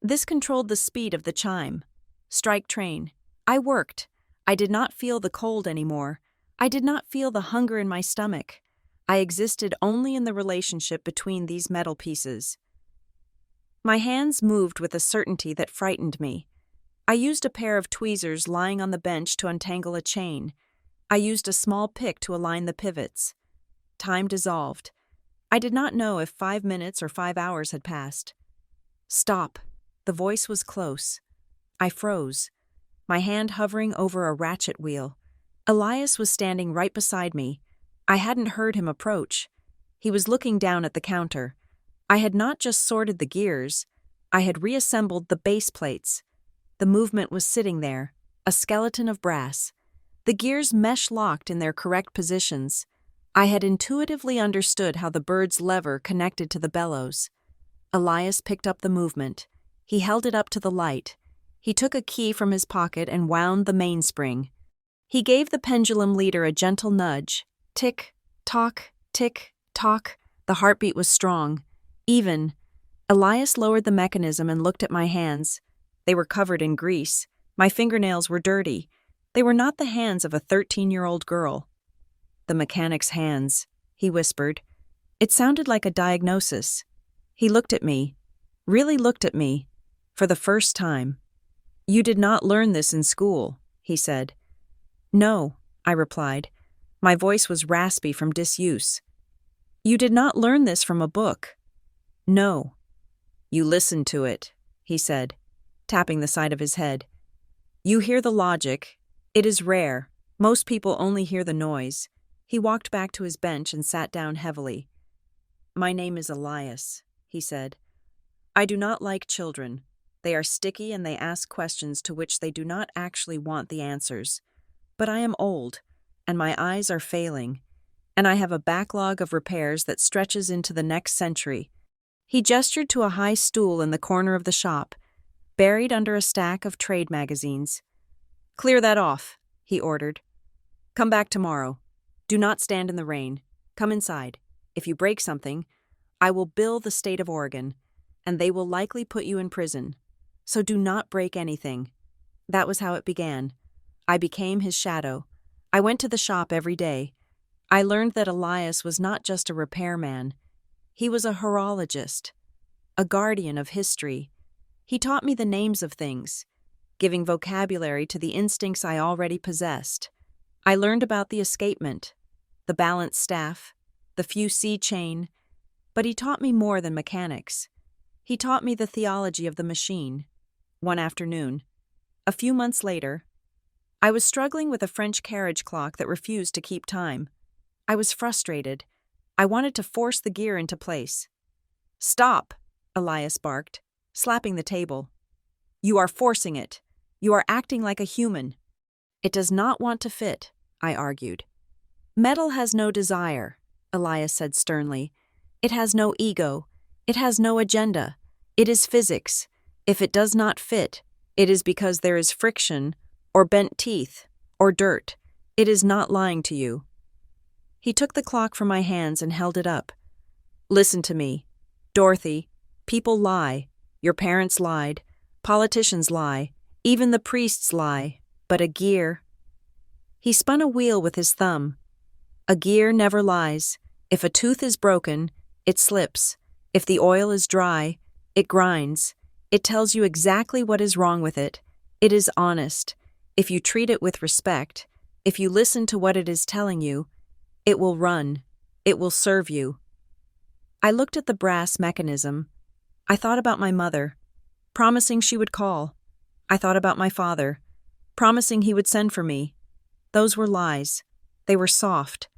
This controlled the speed of the chime. Strike train. I worked. I did not feel the cold anymore. I did not feel the hunger in my stomach. I existed only in the relationship between these metal pieces. My hands moved with a certainty that frightened me. I used a pair of tweezers lying on the bench to untangle a chain. I used a small pick to align the pivots. Time dissolved. I did not know if 5 minutes or 5 hours had passed. "Stop." The voice was close. I froze, my hand hovering over a ratchet wheel. Elias was standing right beside me. I hadn't heard him approach. He was looking down at the counter. I had not just sorted the gears, I had reassembled the base plates. The movement was sitting there, a skeleton of brass. The gears mesh-locked in their correct positions. I had intuitively understood how the bird's lever connected to the bellows. Elias picked up the movement. He held it up to the light. He took a key from his pocket and wound the mainspring. He gave the pendulum leader a gentle nudge. Tick, tock, tick, tock. The heartbeat was strong, even. Elias lowered the mechanism and looked at my hands. They were covered in grease. My fingernails were dirty. They were not the hands of a 13-year-old girl. "The mechanic's hands," he whispered. It sounded like a diagnosis. He looked at me, really looked at me, for the first time. "You did not learn this in school," he said. "No," I replied. My voice was raspy from disuse. "You did not learn this from a book." "No." "You listened to it," he said, tapping the side of his head. "You hear the logic. It is rare. Most people only hear the noise." He walked back to his bench and sat down heavily. "My name is Elias," he said. "I do not like children. They are sticky and they ask questions to which they do not actually want the answers. But I am old, and my eyes are failing, and I have a backlog of repairs that stretches into the next century." He gestured to a high stool in the corner of the shop, buried under a stack of trade magazines. "Clear that off," he ordered. "Come back tomorrow. Do not stand in the rain. Come inside. If you break something, I will bill the state of Oregon, and they will likely put you in prison. So do not break anything." That was how it began. I became his shadow. I went to the shop every day. I learned that Elias was not just a repairman. He was a horologist, a guardian of history. He taught me the names of things, giving vocabulary to the instincts I already possessed. I learned about the escapement, the balance staff, the few-C chain, but he taught me more than mechanics. He taught me the theology of the machine. One afternoon, a few months later, I was struggling with a French carriage clock that refused to keep time. I was frustrated. I wanted to force the gear into place. "Stop!" Elias barked, slapping the table. "You are forcing it. You are acting like a human." "It does not want to fit," I argued. "Metal has no desire," Elias said sternly. "It has no ego. It has no agenda. It is physics. If it does not fit, it is because there is friction, or bent teeth, or dirt. It is not lying to you." He took the clock from my hands and held it up. "Listen to me. Dorothy, people lie. Your parents lied. Politicians lie. Even the priests lie. But a gear—" He spun a wheel with his thumb. "A gear never lies. If a tooth is broken, it slips. If the oil is dry, it grinds. It tells you exactly what is wrong with it. It is honest. If you treat it with respect, if you listen to what it is telling you, it will run. It will serve you." I looked at the brass mechanism. I thought about my mother, promising she would call. I thought about my father, promising he would send for me. Those were lies. They were soft,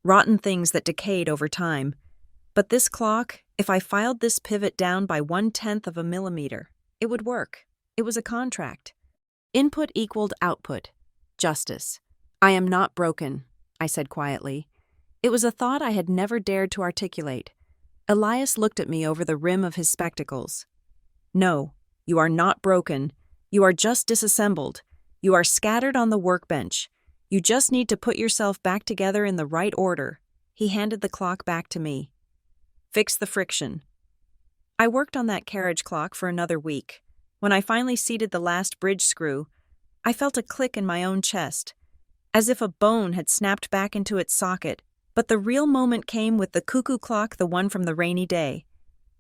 rotten things that decayed over time. But this clock, if I filed this pivot down by 1/10 of a millimeter, it would work. It was a contract. Input equaled output. Justice. "I am not broken," I said quietly. It was a thought I had never dared to articulate. Elias looked at me over the rim of his spectacles. "No, you are not broken. You are just disassembled. You are scattered on the workbench. You just need to put yourself back together in the right order." He handed the clock back to me. "Fix the friction." I worked on that carriage clock for another week. When I finally seated the last bridge screw, I felt a click in my own chest, as if a bone had snapped back into its socket. But the real moment came with the cuckoo clock, the one from the rainy day.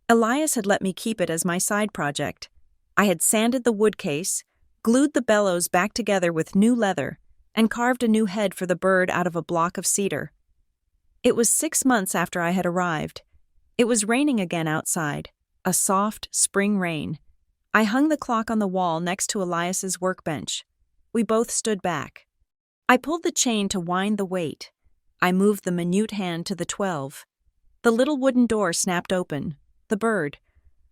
Elias had let me keep it as my side project. I had sanded the wood case, glued the bellows back together with new leather, and carved a new head for the bird out of a block of cedar. It was 6 months after I had arrived. It was raining again outside, a soft spring rain. I hung the clock on the wall next to Elias's workbench. We both stood back. I pulled the chain to wind the weight. I moved the minute hand to the 12. The little wooden door snapped open. The bird,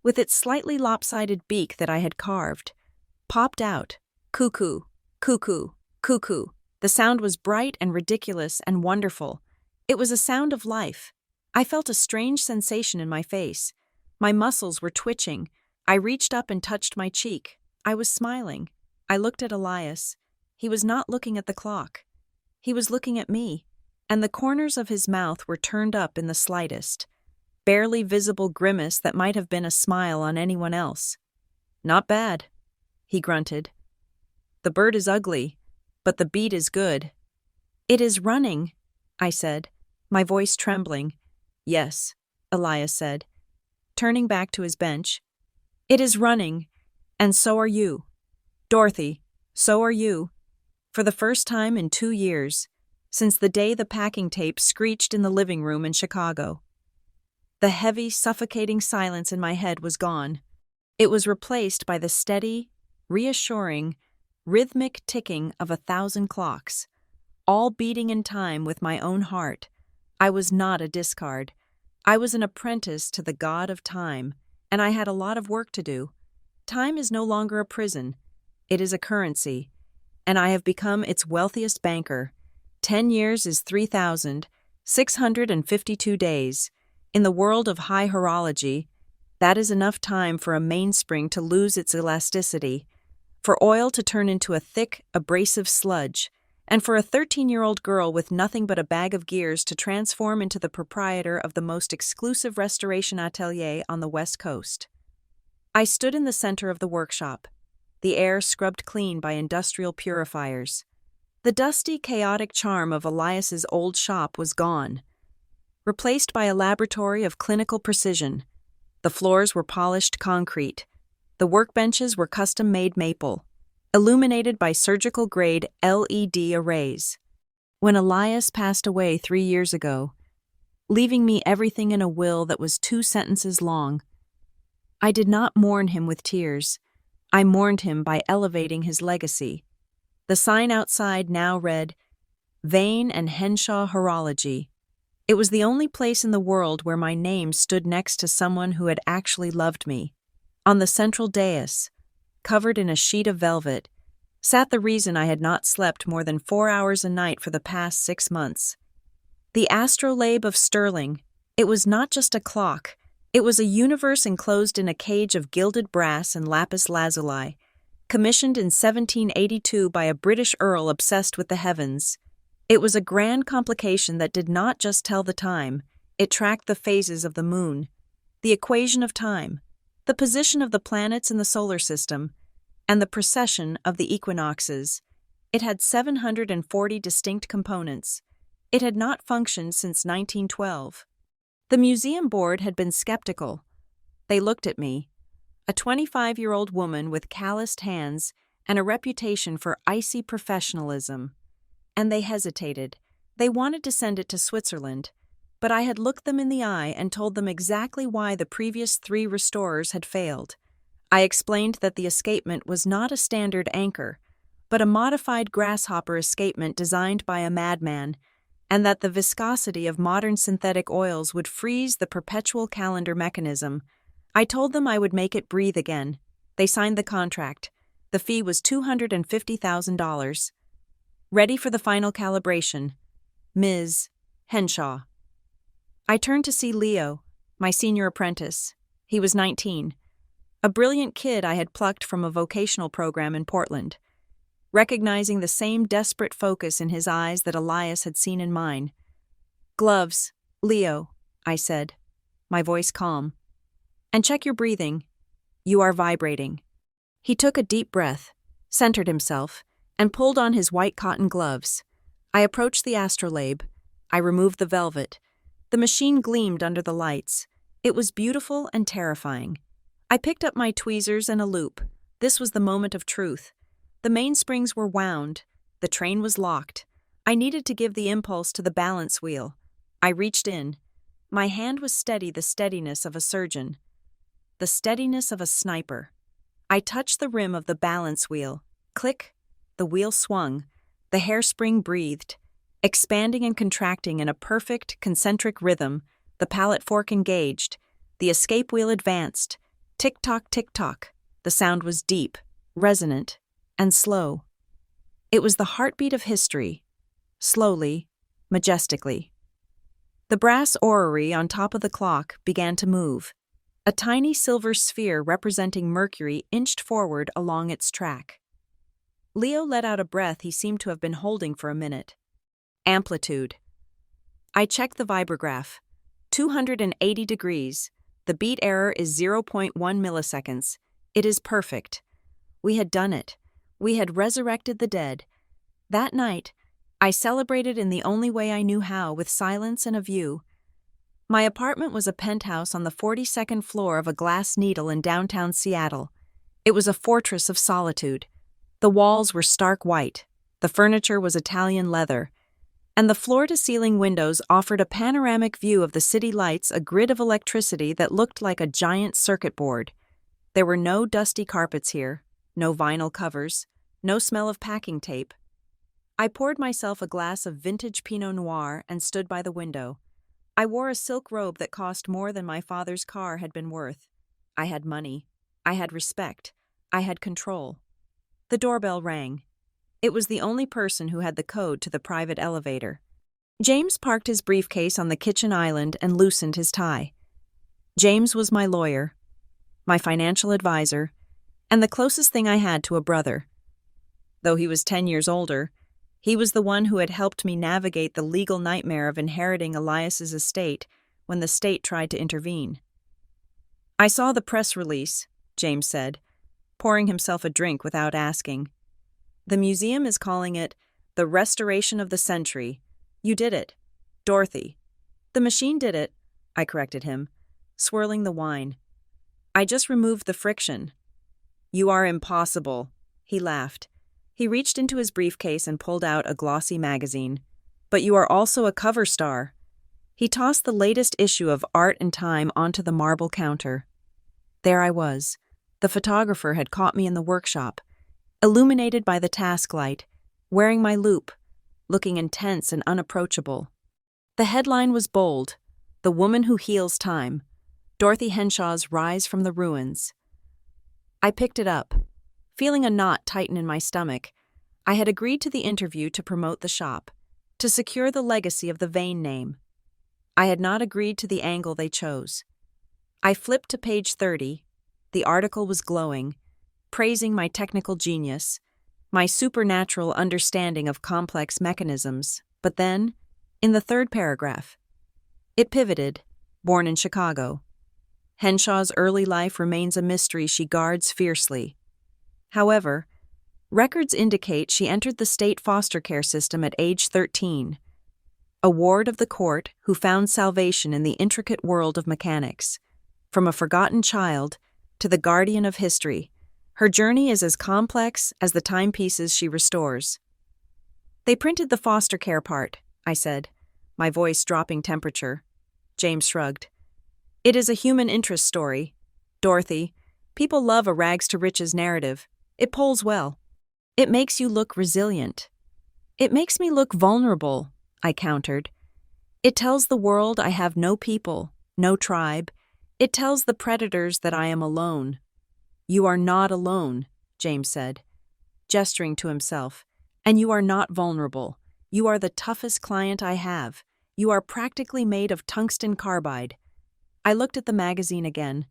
with its slightly lopsided beak that I had carved, popped out. Cuckoo, cuckoo, cuckoo. The sound was bright and ridiculous and wonderful. It was a sound of life. I felt a strange sensation in my face. My muscles were twitching. I reached up and touched my cheek. I was smiling. I looked at Elias. He was not looking at the clock. He was looking at me, and the corners of his mouth were turned up in the slightest, barely visible grimace that might have been a smile on anyone else. "Not bad," he grunted. "The bird is ugly, but the beat is good. It is running, I said, my voice trembling. Yes, Elias said, turning back to his bench. It is running, and so are you. Dorothy, so are you. For the first time in 2 years, since the day the packing tape screeched in the living room in Chicago. The heavy, suffocating silence in my head was gone. It was replaced by the steady, reassuring, rhythmic ticking of 1,000 clocks, all beating in time with my own heart. I was not a discard. I was an apprentice to the god of time, and I had a lot of work to do. Time is no longer a prison. It is a currency, and I have become its wealthiest banker. 10 years is 3,652 days. In the world of high horology, that is enough time for a mainspring to lose its elasticity, for oil to turn into a thick, abrasive sludge, and for a 13-year-old girl with nothing but a bag of gears to transform into the proprietor of the most exclusive restoration atelier on the West Coast. I stood in the center of the workshop, the air scrubbed clean by industrial purifiers. The dusty, chaotic charm of Elias's old shop was gone, replaced by a laboratory of clinical precision. The floors were polished concrete. The workbenches were custom-made maple, illuminated by surgical-grade LED arrays. When Elias passed away 3 years ago, leaving me everything in a will that was 2 sentences long, I did not mourn him with tears. I mourned him by elevating his legacy. The sign outside now read, Vane and Henshaw Horology. It was the only place in the world where my name stood next to someone who had actually loved me. On the central dais, covered in a sheet of velvet, sat the reason I had not slept more than 4 hours a night for the past 6 months. The astrolabe of sterling. It was not just a clock. It was a universe enclosed in a cage of gilded brass and lapis lazuli, commissioned in 1782 by a British earl obsessed with the heavens. It was a grand complication that did not just tell the time, it tracked the phases of the moon, the equation of time, the position of the planets in the solar system, and the precession of the equinoxes. It had 740 distinct components. It had not functioned since 1912. The museum board had been skeptical. They looked at me, a 25-year-old woman with calloused hands and a reputation for icy professionalism. And they hesitated. They wanted to send it to Switzerland, but I had looked them in the eye and told them exactly why the previous 3 restorers had failed. I explained that the escapement was not a standard anchor, but a modified grasshopper escapement designed by a madman, and that the viscosity of modern synthetic oils would freeze the perpetual calendar mechanism. I told them I would make it breathe again. They signed the contract. The fee was $250,000. Ready for the final calibration. Ms. Henshaw. I turned to see Leo, my senior apprentice. He was 19. A brilliant kid I had plucked from a vocational program in Portland. Recognizing the same desperate focus in his eyes that Elias had seen in mine. Gloves, Leo, I said, my voice calm. And check your breathing. You are vibrating. He took a deep breath, centered himself, and pulled on his white cotton gloves. I approached the astrolabe. I removed the velvet. The machine gleamed under the lights. It was beautiful and terrifying. I picked up my tweezers and a loop. This was the moment of truth. The mainsprings were wound. The train was locked. I needed to give the impulse to the balance wheel. I reached in. My hand was steady, the steadiness of a surgeon. The steadiness of a sniper. I touched the rim of the balance wheel. Click. The wheel swung. The hairspring breathed, expanding and contracting in a perfect, concentric rhythm. The pallet fork engaged. The escape wheel advanced. Tick-tock, tick-tock. The sound was deep, resonant, and slow. It was the heartbeat of history. Slowly, majestically. The brass orrery on top of the clock began to move. A tiny silver sphere representing Mercury inched forward along its track. Leo let out a breath he seemed to have been holding for a minute. Amplitude. I checked the vibrograph. 280 degrees. The beat error is 0.1 milliseconds. It is perfect. We had done it. We had resurrected the dead. That night, I celebrated in the only way I knew how, with silence and a view. My apartment was a penthouse on the 42nd floor of a Glass Needle in downtown Seattle. It was a fortress of solitude. The walls were stark white, the furniture was Italian leather, and the floor-to-ceiling windows offered a panoramic view of the city lights, a grid of electricity that looked like a giant circuit board. There were no dusty carpets here, no vinyl covers, no smell of packing tape. I poured myself a glass of vintage Pinot Noir and stood by the window. I wore a silk robe that cost more than my father's car had been worth. I had money. I had respect. I had control. The doorbell rang. It was the only person who had the code to the private elevator. James parked his briefcase on the kitchen island and loosened his tie. James was my lawyer, my financial advisor, and the closest thing I had to a brother. Though he was 10 years older, he was the one who had helped me navigate the legal nightmare of inheriting Elias's estate when the state tried to intervene. "I saw the press release," James said, pouring himself a drink without asking. "The museum is calling it the Restoration of the Century. You did it. Dorothy." "The machine did it," I corrected him, swirling the wine. "I just removed the friction." "You are impossible," he laughed. He reached into his briefcase and pulled out a glossy magazine. "But you are also a cover star." He tossed the latest issue of Art and Time onto the marble counter. There I was. The photographer had caught me in the workshop, illuminated by the task light, wearing my loupe, looking intense and unapproachable. The headline was bold: "The Woman Who Heals Time, Dorothy Henshaw's Rise from the Ruins." I picked it up, feeling a knot tighten in my stomach. I had agreed to the interview to promote the shop, to secure the legacy of the Vane name. I had not agreed to the angle they chose. I flipped to page 30. The article was glowing, praising my technical genius, my supernatural understanding of complex mechanisms. But then, in the third paragraph, it pivoted: "Born in Chicago. Henshaw's early life remains a mystery she guards fiercely. However, records indicate she entered the state foster care system at age 13, a ward of the court who found salvation in the intricate world of mechanics. From a forgotten child to the guardian of history, her journey is as complex as the timepieces she restores." "They printed the foster care part," I said, my voice dropping temperature. James shrugged. "It is a human interest story. Dorothy, people love a rags-to-riches narrative. It polls well. It makes you look resilient." "It makes me look vulnerable," I countered. "It tells the world I have no people, no tribe. It tells the predators that I am alone." "You are not alone," James said, gesturing to himself. "And you are not vulnerable. You are the toughest client I have. You are practically made of tungsten carbide." I looked at the magazine again.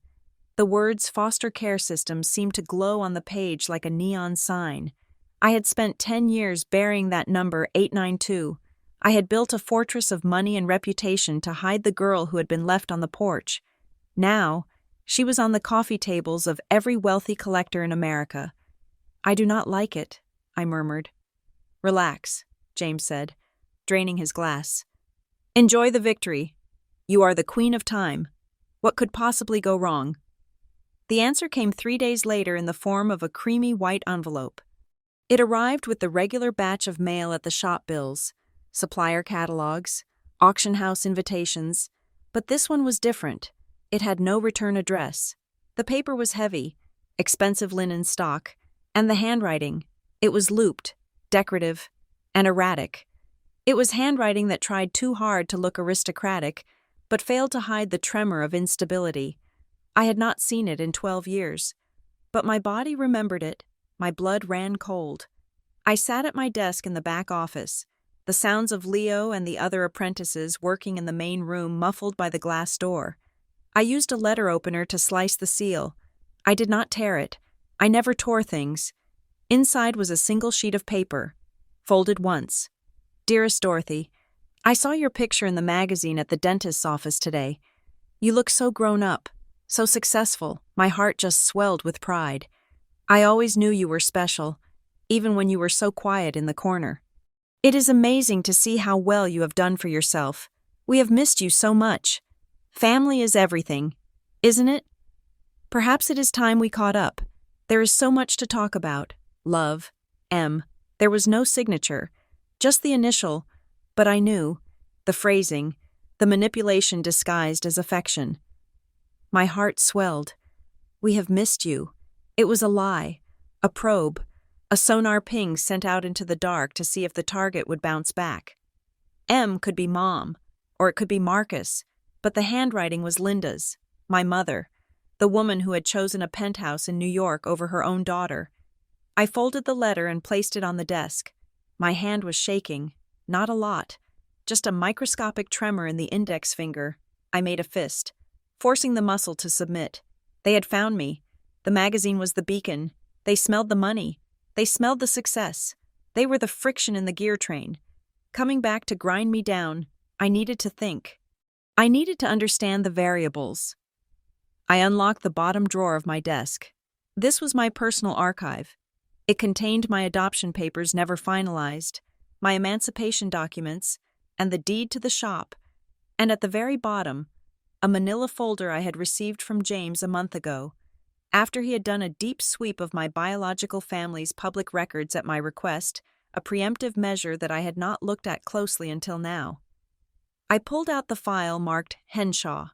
The words foster care system seemed to glow on the page like a neon sign. I had spent 10 years burying that number 892. I had built a fortress of money and reputation to hide the girl who had been left on the porch. Now, she was on the coffee tables of every wealthy collector in America. "I do not like it," I murmured. "Relax," James said, draining his glass. "Enjoy the victory. You are the queen of time. What could possibly go wrong?" The answer came 3 days later in the form of a creamy white envelope. It arrived with the regular batch of mail at the shop bills, supplier catalogs, auction house invitations, but this one was different. It had no return address. The paper was heavy, expensive linen stock, and the handwriting, it was looped, decorative, and erratic. It was handwriting that tried too hard to look aristocratic, but failed to hide the tremor of instability. I had not seen it in 12 years, but my body remembered it. My blood ran cold. I sat at my desk in the back office, the sounds of Leo and the other apprentices working in the main room muffled by the glass door. I used a letter opener to slice the seal. I did not tear it. I never tore things. Inside was a single sheet of paper, folded once. "Dearest Dorothy, I saw your picture in the magazine at the dentist's office today. You look so grown up, so successful. My heart just swelled with pride. I always knew you were special, even when you were so quiet in the corner. It is amazing to see how well you have done for yourself. We have missed you so much. Family is everything, isn't it? Perhaps it is time we caught up. There is so much to talk about. Love, M. There was no signature, just the initial, but I knew. The phrasing, the manipulation disguised as affection. My heart swelled. We have missed you. It was a lie, a probe, a sonar ping sent out into the dark to see if the target would bounce back. M could be Mom, or it could be Marcus, but the handwriting was Linda's, my mother, the woman who had chosen a penthouse in New York over her own daughter. I folded the letter and placed it on the desk. My hand was shaking, not a lot, just a microscopic tremor in the index finger. I made a fist, forcing the muscle to submit. They had found me. The magazine was the beacon. They smelled the money. They smelled the success. They were the friction in the gear train. Coming back to grind me down, I needed to think. I needed to understand the variables. I unlocked the bottom drawer of my desk. This was my personal archive. It contained my adoption papers never finalized, my emancipation documents, and the deed to the shop, and at the very bottom, a manila folder I had received from James a month ago, after he had done a deep sweep of my biological family's public records at my request, a preemptive measure that I had not looked at closely until now. I pulled out the file marked Henshaw.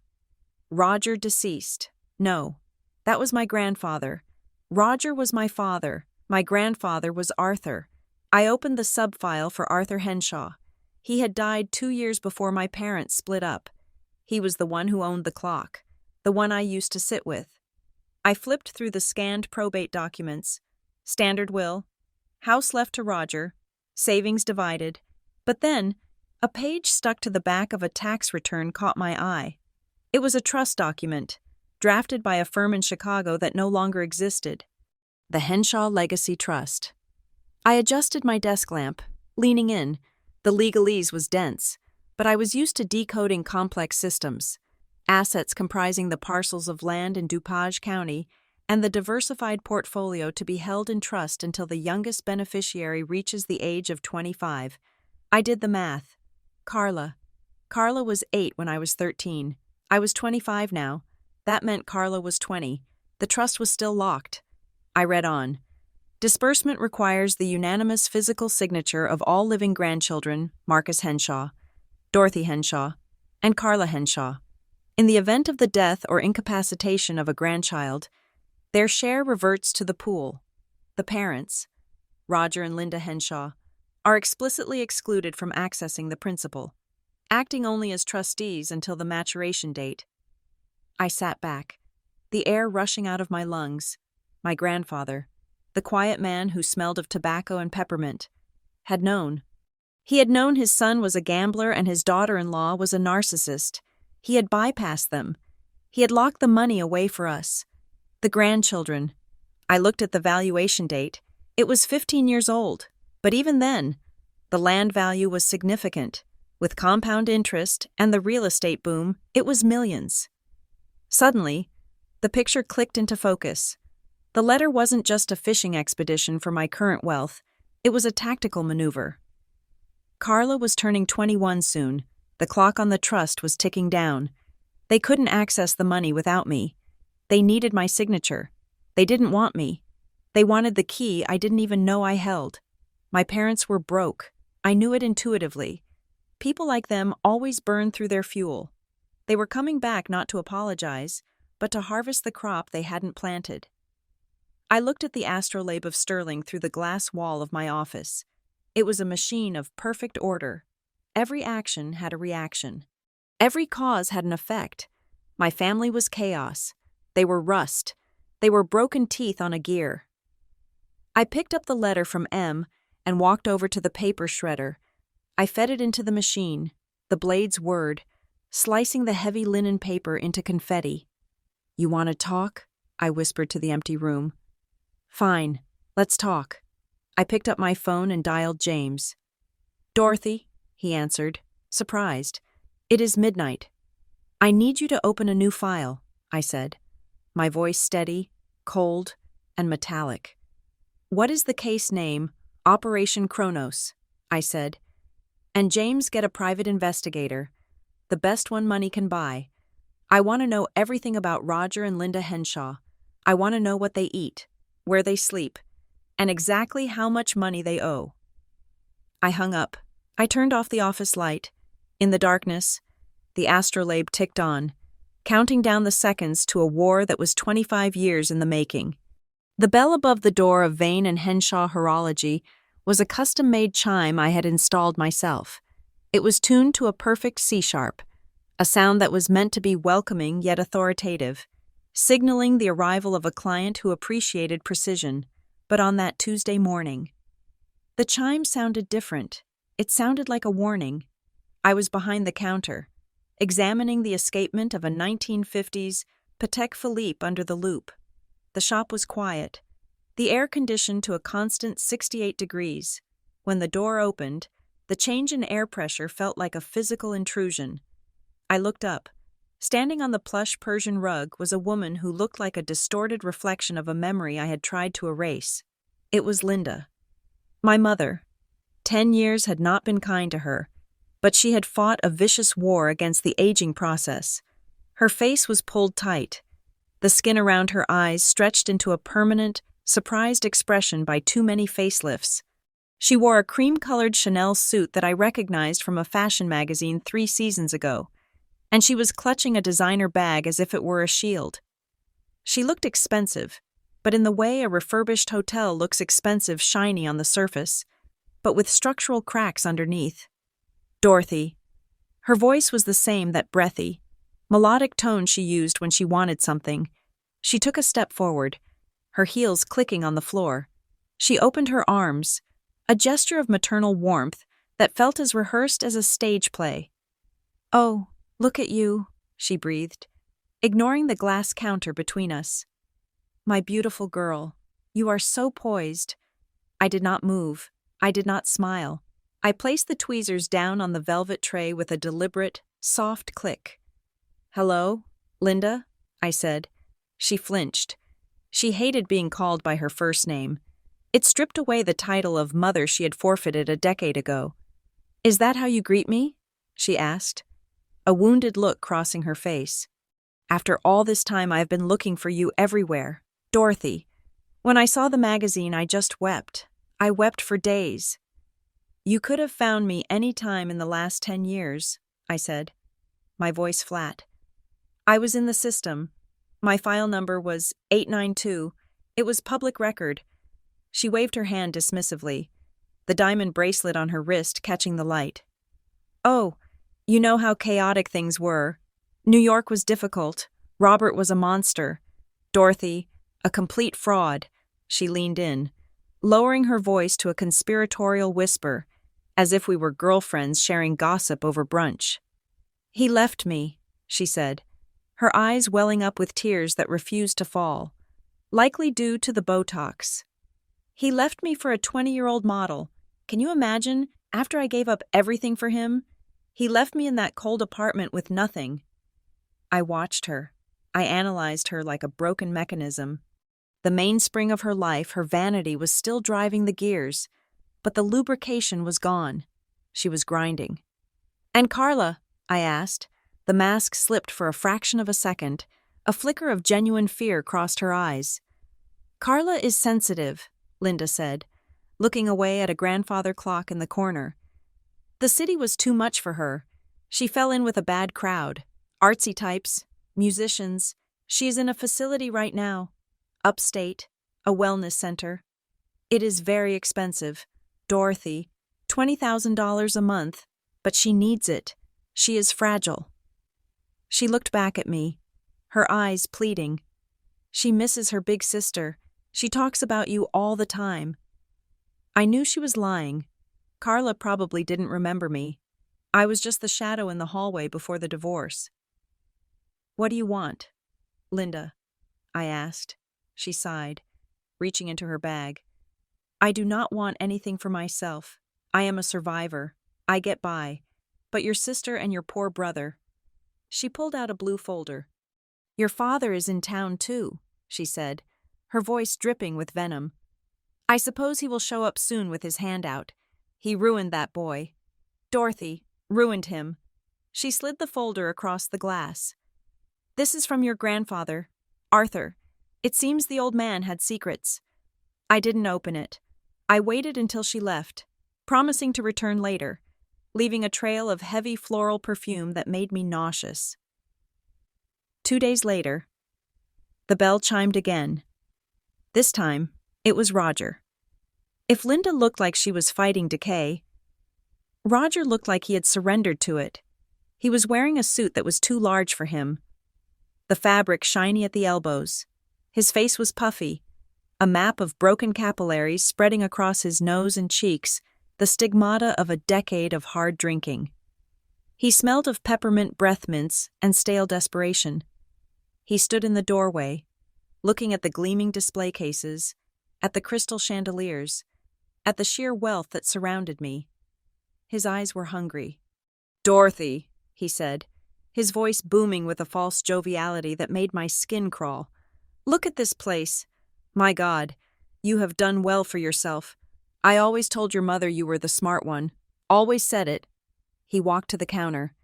Roger deceased. No, that was my grandfather. Roger was my father. My grandfather was Arthur. I opened the sub-file for Arthur Henshaw. He had died 2 years before my parents split up. He was the one who owned the clock, the one I used to sit with. I flipped through the scanned probate documents. Standard will, house left to Roger, savings divided. But then, a page stuck to the back of a tax return caught my eye. It was a trust document, drafted by a firm in Chicago that no longer existed. The Henshaw Legacy Trust. I adjusted my desk lamp, leaning in. The legalese was dense, but I was used to decoding complex systems. Assets comprising the parcels of land in DuPage County and the diversified portfolio to be held in trust until the youngest beneficiary reaches the age of 25. I did the math. Carla. Carla was 8 when I was 13. I was 25 now. That meant Carla was 20. The trust was still locked. I read on. Disbursement requires the unanimous physical signature of all living grandchildren, Marcus Henshaw, Dorothy Henshaw, and Carla Henshaw. In the event of the death or incapacitation of a grandchild, their share reverts to the pool. The parents, Roger and Linda Henshaw, are explicitly excluded from accessing the principal, acting only as trustees until the maturation date. I sat back, the air rushing out of my lungs. My grandfather, the quiet man who smelled of tobacco and peppermint, had known. He had known his son was a gambler and his daughter-in-law was a narcissist. He had bypassed them. He had locked the money away for us. The grandchildren. I looked at the valuation date. It was 15 years old, but even then, the land value was significant. With compound interest and the real estate boom, it was millions. Suddenly, the picture clicked into focus. The letter wasn't just a fishing expedition for my current wealth, it was a tactical maneuver. Carla was turning 21 soon. The clock on the trust was ticking down. They couldn't access the money without me. They needed my signature. They didn't want me. They wanted the key I didn't even know I held. My parents were broke. I knew it intuitively. People like them always burn through their fuel. They were coming back not to apologize, but to harvest the crop they hadn't planted. I looked at the astrolabe of sterling through the glass wall of my office. It was a machine of perfect order. Every action had a reaction. Every cause had an effect. My family was chaos. They were rust. They were broken teeth on a gear. I picked up the letter from M and walked over to the paper shredder. I fed it into the machine, the blades whirred, slicing the heavy linen paper into confetti. "You want to talk?" I whispered to the empty room. "Fine, let's talk." I picked up my phone and dialed James. "Dorothy," he answered, surprised. "It is midnight." "I need you to open a new file," I said, my voice steady, cold, and metallic. "What is the case name? Operation Kronos." I said. And James, get a private investigator. The best one money can buy. I want to know everything about Roger and Linda Henshaw. I want to know what they eat, where they sleep, and exactly how much money they owe. I hung up. I turned off the office light. In the darkness, the astrolabe ticked on, counting down the seconds to a war that was 25 years in the making. The bell above the door of Vane and Henshaw Horology was a custom-made chime I had installed myself. It was tuned to a perfect C-sharp, a sound that was meant to be welcoming yet authoritative, signaling the arrival of a client who appreciated precision. But on that Tuesday morning, the chime sounded different. It sounded like a warning. I was behind the counter, examining the escapement of a 1950s Patek Philippe under the loupe. The shop was quiet, the air conditioned to a constant 68 degrees. When the door opened, the change in air pressure felt like a physical intrusion. I looked up. Standing on the plush Persian rug was a woman who looked like a distorted reflection of a memory I had tried to erase. It was Linda. My mother. 10 years had not been kind to her, but she had fought a vicious war against the aging process. Her face was pulled tight, the skin around her eyes stretched into a permanent, surprised expression by too many facelifts. She wore a cream-colored Chanel suit that I recognized from a fashion magazine 3 seasons ago, and she was clutching a designer bag as if it were a shield. She looked expensive, but in the way a refurbished hotel looks expensive shiny on the surface, but with structural cracks underneath. Dorothy. Her voice was the same, that breathy, melodic tone she used when she wanted something. She took a step forward, her heels clicking on the floor. She opened her arms, a gesture of maternal warmth that felt as rehearsed as a stage play. "Oh, look at you," she breathed, ignoring the glass counter between us. "My beautiful girl, you are so poised." I did not move. I did not smile. I placed the tweezers down on the velvet tray with a deliberate, soft click. "Hello, Linda?" I said. She flinched. She hated being called by her first name. It stripped away the title of mother she had forfeited a decade ago. "Is that how you greet me?" she asked, a wounded look crossing her face. "After all this time I have been looking for you everywhere. Dorothy. When I saw the magazine, I just wept. I wept for days." "You could have found me any time in the last 10 years, I said, my voice flat. "I was in the system. My file number was 892. It was public record." She waved her hand dismissively, the diamond bracelet on her wrist catching the light. "Oh, you know how chaotic things were. New York was difficult. Robert was a monster. Dorothy, a complete fraud." She leaned in, lowering her voice to a conspiratorial whisper, as if we were girlfriends sharing gossip over brunch. "He left me," she said, her eyes welling up with tears that refused to fall, likely due to the Botox. "He left me for a 20-year-old model. Can you imagine, after I gave up everything for him? He left me in that cold apartment with nothing." I watched her. I analyzed her like a broken mechanism. The mainspring of her life, her vanity, was still driving the gears, but the lubrication was gone. She was grinding. "And Carla?" I asked. The mask slipped for a fraction of a second. A flicker of genuine fear crossed her eyes. "Carla is sensitive," Linda said, looking away at a grandfather clock in the corner. "The city was too much for her. She fell in with a bad crowd. Artsy types, musicians. She is in a facility right now. Upstate, a wellness center. It is very expensive. Dorothy, $20,000 a month, but she needs it. She is fragile." She looked back at me, her eyes pleading. "She misses her big sister. She talks about you all the time." I knew she was lying. Carla probably didn't remember me. I was just the shadow in the hallway before the divorce. "What do you want, Linda?" I asked. She sighed, reaching into her bag. "I do not want anything for myself. I am a survivor. I get by. But your sister and your poor brother." She pulled out a blue folder. "Your father is in town too," she said, her voice dripping with venom. "I suppose he will show up soon with his hand out. He ruined that boy. Dorothy ruined him. She slid the folder across the glass. This is from your grandfather, Arthur. It seems the old man had secrets. I didn't open it. I waited until she left, promising to return later, leaving a trail of heavy floral perfume that made me nauseous. 2 days later, the bell chimed again. This time, it was Roger. If Linda looked like she was fighting decay, Roger looked like he had surrendered to it. He was wearing a suit that was too large for him, the fabric shiny at the elbows. His face was puffy, a map of broken capillaries spreading across his nose and cheeks, the stigmata of a decade of hard drinking. He smelled of peppermint breath mints and stale desperation. He stood in the doorway, looking at the gleaming display cases, at the crystal chandeliers, at the sheer wealth that surrounded me. His eyes were hungry. "Dorothy," he said, his voice booming with a false joviality that made my skin crawl. "Look at this place. My God, you have done well for yourself. I always told your mother you were the smart one. Always said it." He walked to the counter,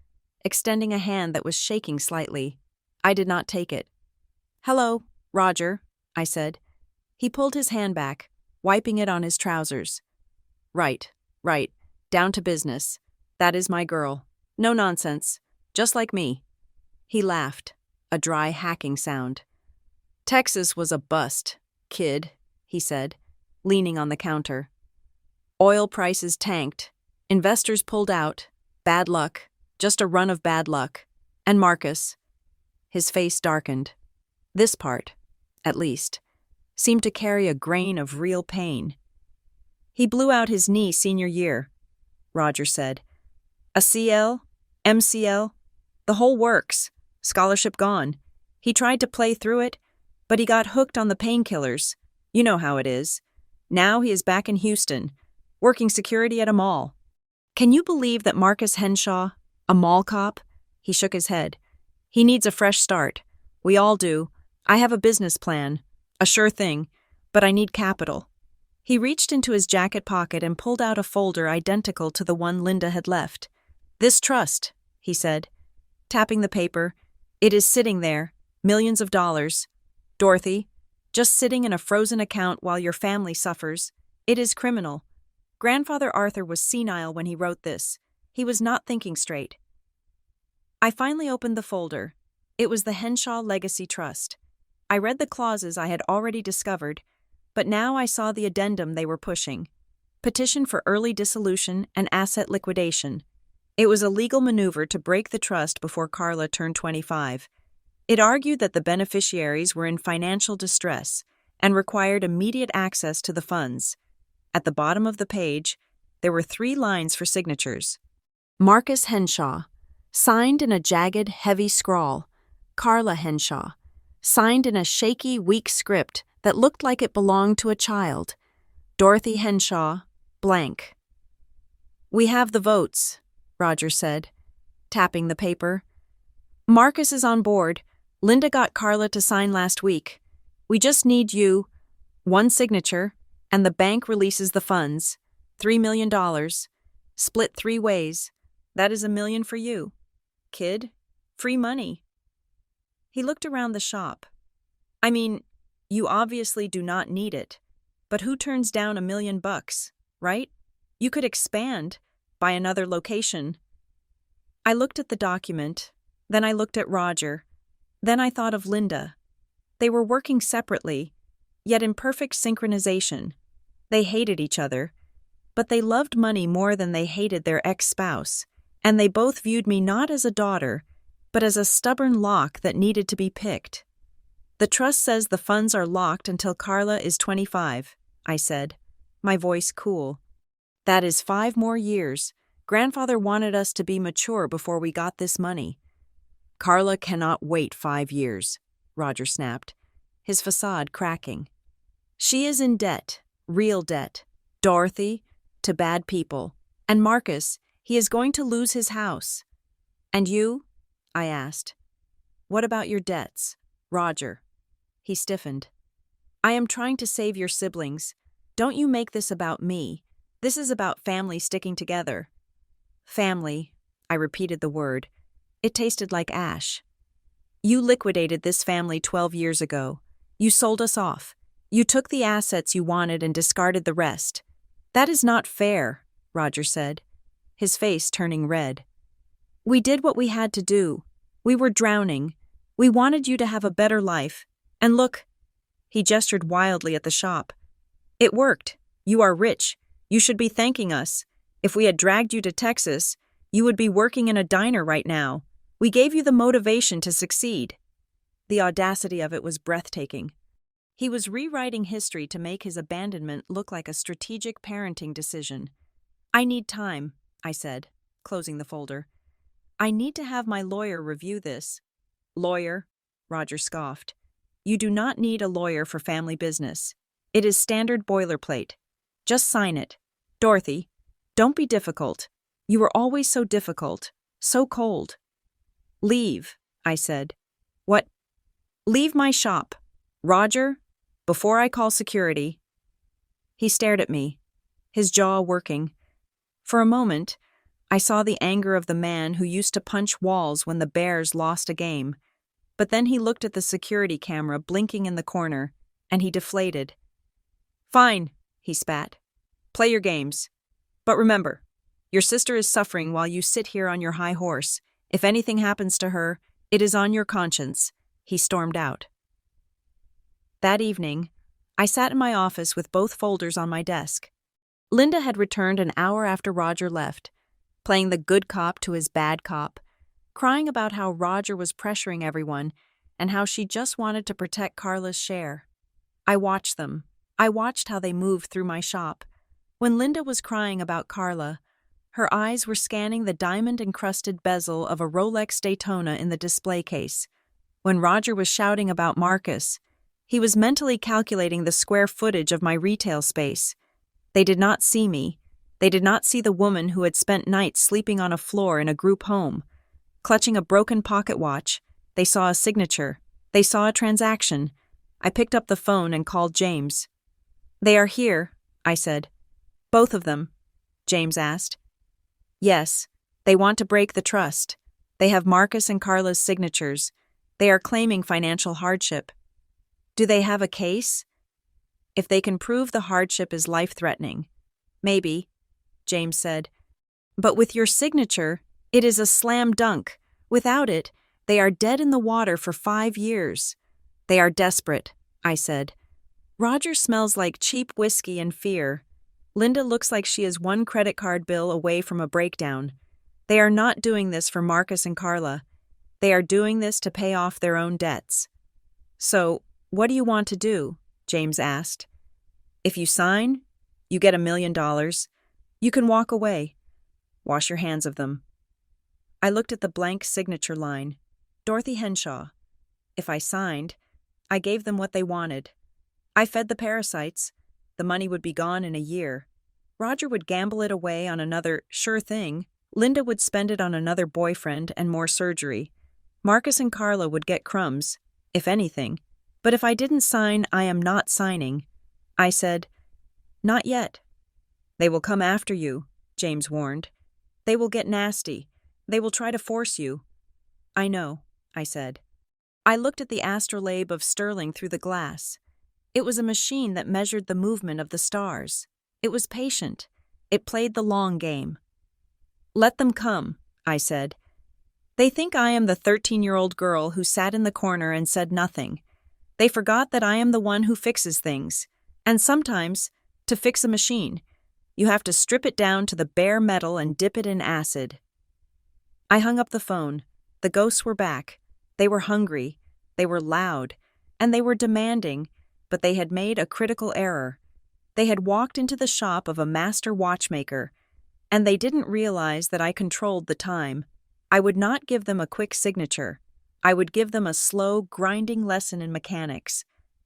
extending a hand that was shaking slightly. I did not take it. "Hello, Roger," I said. He pulled his hand back, wiping it on his trousers. Right. Down to business. That is my girl. No nonsense. Just like me." He laughed, a dry hacking sound. "Texas was a bust, kid," he said, leaning on the counter. "Oil prices tanked. Investors pulled out. Bad luck. Just a run of bad luck. And Marcus." His face darkened. This part, at least, seemed to carry a grain of real pain. "He blew out his knee senior year," Roger said. "A CL, MCL, the whole works. Scholarship gone. He tried to play through it, but he got hooked on the painkillers. You know how it is. Now he is back in Houston, working security at a mall. Can you believe that Marcus Henshaw, a mall cop?" He shook his head. "He needs a fresh start. We all do. I have a business plan. A sure thing. But I need capital." He reached into his jacket pocket and pulled out a folder identical to the one Linda had left. "This trust," he said, tapping the paper. "It is sitting there, millions of dollars. Dorothy, just sitting in a frozen account while your family suffers. It is criminal. Grandfather Arthur was senile when he wrote this. He was not thinking straight." I finally opened the folder. It was the Henshaw Legacy Trust. I read the clauses I had already discovered, but now I saw the addendum they were pushing. Petition for early dissolution and asset liquidation. It was a legal maneuver to break the trust before Carla turned 25. It argued that the beneficiaries were in financial distress and required immediate access to the funds. At the bottom of the page, there were 3 lines for signatures. Marcus Henshaw, signed in a jagged, heavy scrawl. Carla Henshaw, signed in a shaky, weak script that looked like it belonged to a child. Dorothy Henshaw, blank. "We have the votes," Roger said, tapping the paper. "Marcus is on board. Linda got Carla to sign last week. We just need you, 1 signature, and the bank releases the funds. $3 million. Split 3 ways. That is $1 million for you. Kid, free money." He looked around the shop. "I mean, you obviously do not need it. But who turns down $1 million, right? You could expand, buy another location." I looked at the document, then I looked at Roger, then I thought of Linda. They were working separately, yet in perfect synchronization. They hated each other, but they loved money more than they hated their ex-spouse, and they both viewed me not as a daughter, but as a stubborn lock that needed to be picked. "The trust says the funds are locked until Carla is 25, I said, my voice cool. "That is 5 more years. Grandfather wanted us to be mature before we got this money." "Carla cannot wait 5 years, Roger snapped, his facade cracking. "She is in debt, real debt. Dorothy, to bad people. And Marcus, he is going to lose his house." "And you?" I asked. "What about your debts, Roger?" He stiffened. "I am trying to save your siblings. Don't you make this about me. This is about family sticking together. Family, I repeated the word. It tasted like ash. You liquidated this family 12 years ago. You sold us off. You took the assets you wanted and discarded the rest. That is not fair, Roger said, his face turning red. We did what we had to do. We were drowning. We wanted you to have a better life. And look, he gestured wildly at the shop. It worked. You are rich. You should be thanking us. If we had dragged you to Texas, you would be working in a diner right now. We gave you the motivation to succeed. The audacity of it was breathtaking. He was rewriting history to make his abandonment look like a strategic parenting decision. I need time, I said, closing the folder. I need to have my lawyer review this. Lawyer? Roger scoffed. You do not need a lawyer for family business. It is standard boilerplate. Just sign it. Dorothy, don't be difficult. You were always so difficult, so cold. Leave, I said. What? Leave my shop. Roger, before I call security. He stared at me, his jaw working. For a moment, I saw the anger of the man who used to punch walls when the Bears lost a game. But then he looked at the security camera blinking in the corner, and he deflated. Fine, he spat. Play your games. But remember, your sister is suffering while you sit here on your high horse. If anything happens to her, it is on your conscience. He stormed out. That evening, I sat in my office with both folders on my desk. Linda had returned an hour after Roger left, playing the good cop to his bad cop, crying about how Roger was pressuring everyone and how she just wanted to protect Carla's share. I watched them. I watched how they moved through my shop. When Linda was crying about Carla, her eyes were scanning the diamond-encrusted bezel of a Rolex Daytona in the display case. When Roger was shouting about Marcus, he was mentally calculating the square footage of my retail space. They did not see me. They did not see the woman who had spent nights sleeping on a floor in a group home. Clutching a broken pocket watch, they saw a signature. They saw a transaction. I picked up the phone and called James. They are here, I said. Both of them, James asked. Yes, they want to break the trust. They have Marcus and Carla's signatures. They are claiming financial hardship. Do they have a case? If they can prove the hardship is life-threatening. Maybe, James said. But with your signature, it is a slam dunk. Without it, they are dead in the water for 5 years. They are desperate, I said. Roger smells like cheap whiskey and fear. Linda looks like she is one credit card bill away from a breakdown. They are not doing this for Marcus and Carla. They are doing this to pay off their own debts. So, what do you want to do? James asked. If you sign, you get $1 million. You can walk away. Wash your hands of them. I looked at the blank signature line. Dorothy Henshaw. If I signed, I gave them what they wanted. I fed the parasites. The money would be gone in a year. Roger would gamble it away on another sure thing. Linda would spend it on another boyfriend and more surgery. Marcus and Carla would get crumbs, if anything. But if I didn't sign, I am not signing. I said, Not yet. They will come after you, James warned. They will get nasty. They will try to force you. I know, I said. I looked at the astrolabe of Sterling through the glass. It was a machine that measured the movement of the stars. It was patient. It played the long game. Let them come, I said. They think I am the 13-year-old girl who sat in the corner and said nothing. They forgot that I am the one who fixes things. And sometimes, to fix a machine, you have to strip it down to the bare metal and dip it in acid. I hung up the phone. The ghosts were back. They were hungry. They were loud. And they were demanding. But they had made a critical error. They had walked into the shop of a master watchmaker, and they didn't realize that I controlled the time. I would not give them a quick signature. I would give them a slow, grinding lesson in mechanics.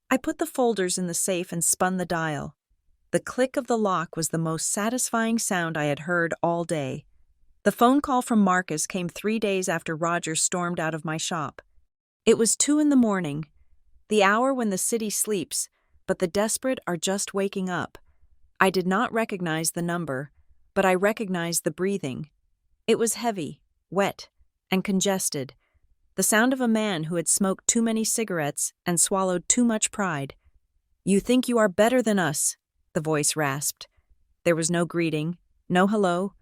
I put the folders in the safe and spun the dial. The click of the lock was the most satisfying sound I had heard all day. The phone call from Marcus came 3 days after Roger stormed out of my shop. It was 2 a.m, the hour when the city sleeps, but the desperate are just waking up. I did not recognize the number, but I recognized the breathing. It was heavy, wet, and congested, the sound of a man who had smoked too many cigarettes and swallowed too much pride. "You think you are better than us," the voice rasped. There was no greeting, no hello,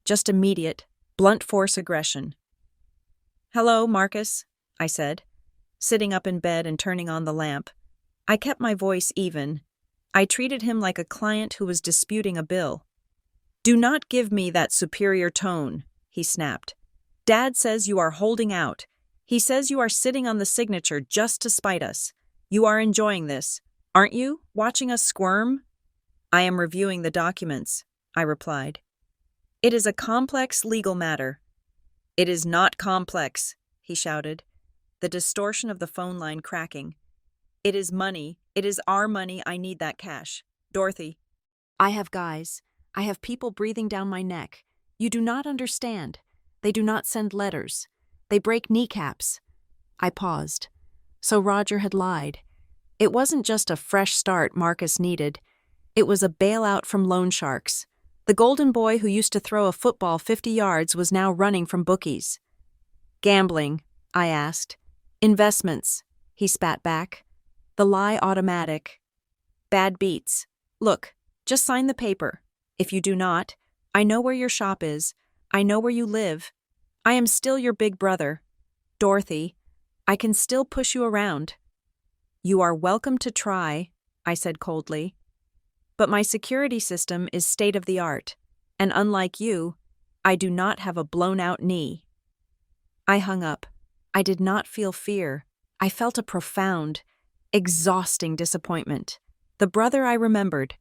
just immediate, blunt force aggression. "Hello, Marcus," I said, sitting up in bed and turning on the lamp. I kept my voice even. I treated him like a client who was disputing a bill. "Do not give me that superior tone," he snapped. "Dad says you are holding out. He says you are sitting on the signature just to spite us. You are enjoying this, aren't you, watching us squirm?" "I am reviewing the documents," I replied. "It is a complex legal matter." "It is not complex," he shouted, the distortion of the phone line cracking. "It is money. It is our money. I need that cash. Dorothy." "I have guys. I have people breathing down my neck. You do not understand. They do not send letters. They break kneecaps." I paused. So Roger had lied. It wasn't just a fresh start Marcus needed. It was a bailout from loan sharks. The golden boy who used to throw a football 50 yards was now running from bookies. "Gambling?" I asked. "Investments," he spat back. The lie automatic. "Bad beats. Look, just sign the paper. If you do not, I know where your shop is. I know where you live. I am still your big brother. Dorothy, I can still push you around." "You are welcome to try," I said coldly. "But my security system is state-of-the-art, and unlike you, I do not have a blown-out knee." I hung up. I did not feel fear. I felt a profound, exhausting disappointment. The brother I remembered,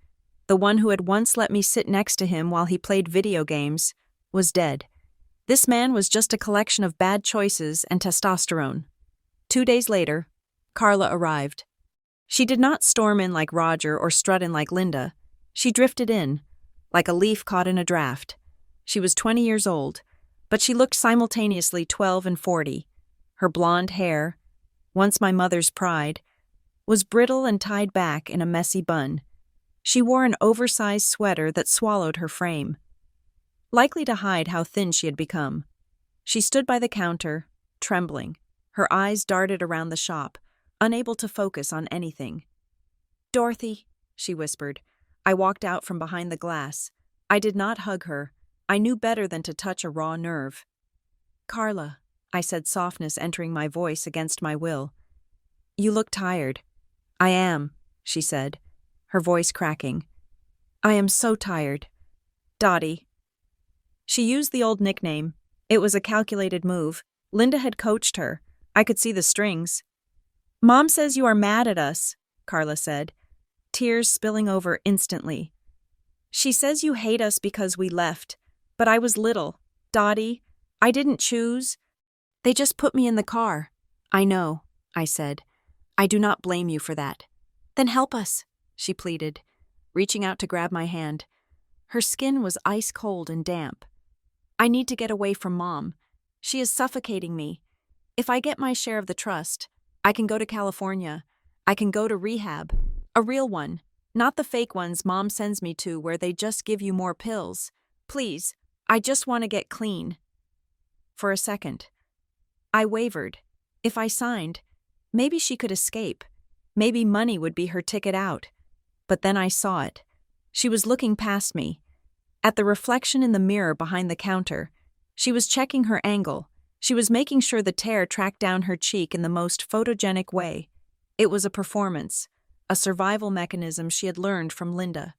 the one who had once let me sit next to him while he played video games, was dead. This man was just a collection of bad choices and testosterone. 2 days later, Carla arrived. She did not storm in like Roger or strut in like Linda. She drifted in, like a leaf caught in a draft. She was 20 years old, but she looked simultaneously 12 and 40. Her blonde hair, once my mother's pride, was brittle and tied back in a messy bun. She wore an oversized sweater that swallowed her frame, likely to hide how thin she had become. She stood by the counter, trembling. Her eyes darted around the shop, unable to focus on anything. "Dorothy," she whispered. I walked out from behind the glass. I did not hug her. I knew better than to touch a raw nerve. "Carla," I said, softness entering my voice against my will. "You look tired." "I am," she said, her voice cracking. "I am so tired. Dottie." She used the old nickname. It was a calculated move. Linda had coached her. I could see the strings. "Mom says you are mad at us," Carla said, tears spilling over instantly. "She says you hate us because we left. But I was little. Dottie, I didn't choose. They just put me in the car." "I know," I said. "I do not blame you for that." "Then help us," she pleaded, reaching out to grab my hand. Her skin was ice cold and damp. "I need to get away from Mom. She is suffocating me. If I get my share of the trust, I can go to California. I can go to rehab. A real one, not the fake ones Mom sends me to where they just give you more pills. Please, I just want to get clean." For a second, I wavered. If I signed, maybe she could escape. Maybe money would be her ticket out. But then I saw it. She was looking past me. At the reflection in the mirror behind the counter, she was checking her angle. She was making sure the tear tracked down her cheek in the most photogenic way. It was a performance, a survival mechanism she had learned from Linda.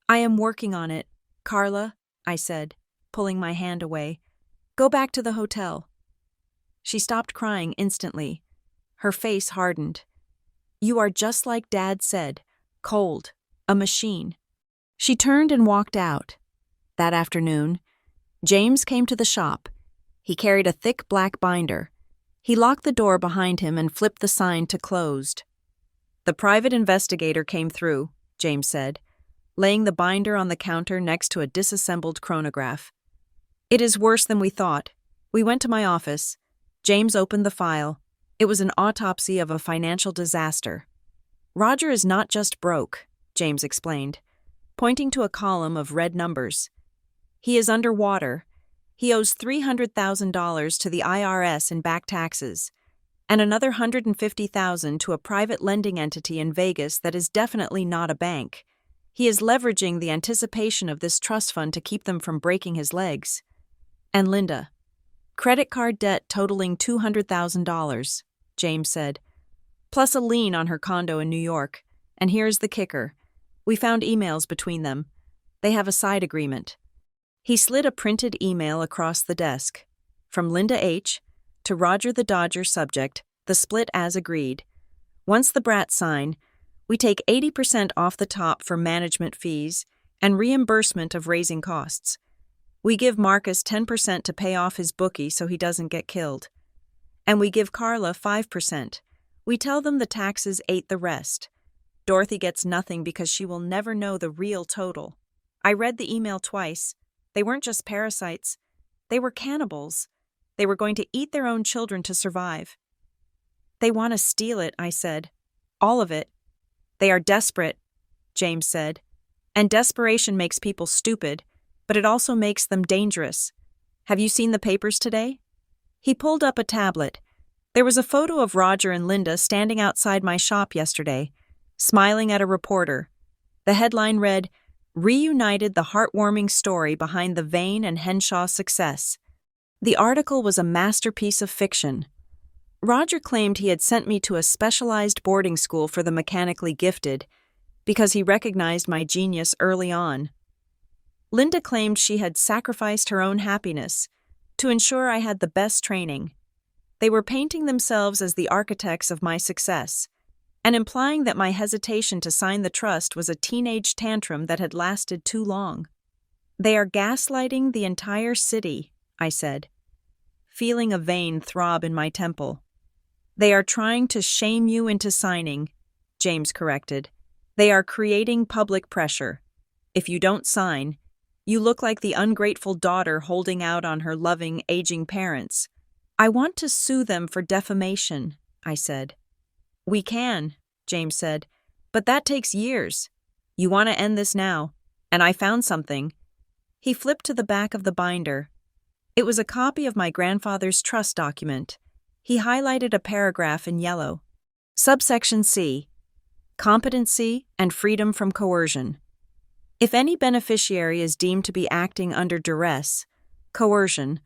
"I am working on it, Carla," I said, pulling my hand away. "Go back to the hotel." She stopped crying instantly. Her face hardened. "You are just like Dad said, cold, a machine." She turned and walked out. That afternoon, James came to the shop. He carried a thick black binder. He locked the door behind him and flipped the sign to closed. "The private investigator came through," James said, laying the binder on the counter next to a disassembled chronograph. "It is worse than we thought. We went to my office. James opened the file. It was an autopsy of a financial disaster. Roger is not just broke," James explained. pointing to a column of red numbers. He is underwater. He owes $300,000 to the IRS in back taxes, and another $150,000 to a private lending entity in Vegas that is definitely not a bank. He is leveraging the anticipation of this trust fund to keep them from breaking his legs. And Linda. Credit card debt totaling $200,000, James said, plus a lien on her condo in New York. And here's the kicker. We found emails between them. They have a side agreement. He slid a printed email across the desk. From Linda H. to Roger the Dodger subject, the split as agreed. Once the brats sign, we take 80% off the top for management fees and reimbursement of raising costs. We give Marcus 10% to pay off his bookie so he doesn't get killed. And we give Carla 5%. We tell them the taxes ate the rest. Dorothy gets nothing because she will never know the real total. I read the email twice. They weren't just parasites. They were cannibals. They were going to eat their own children to survive. They want to steal it, I said. All of it. They are desperate, James said. And desperation makes people stupid, but it also makes them dangerous. Have you seen the papers today? He pulled up a tablet. There was a photo of Roger and Linda standing outside my shop yesterday, smiling at a reporter. The headline read, "Reunited the heartwarming story behind the Vane and Henshaw success." The article was a masterpiece of fiction. Roger claimed he had sent me to a specialized boarding school for the mechanically gifted because he recognized my genius early on. Linda claimed she had sacrificed her own happiness to ensure I had the best training. They were painting themselves as the architects of my success and implying that my hesitation to sign the trust was a teenage tantrum that had lasted too long. They are gaslighting the entire city, I said, feeling a vein throb in my temple. They are trying to shame you into signing, James corrected. They are creating public pressure. If you don't sign, you look like the ungrateful daughter holding out on her loving, aging parents. I want to sue them for defamation, I said. We can, James said, but that takes years. You want to end this now, and I found something. He flipped to the back of the binder. It was a copy of my grandfather's trust document. He highlighted a paragraph in yellow. Subsection C. Competency and freedom from coercion. If any beneficiary is deemed to be acting under duress, coercion,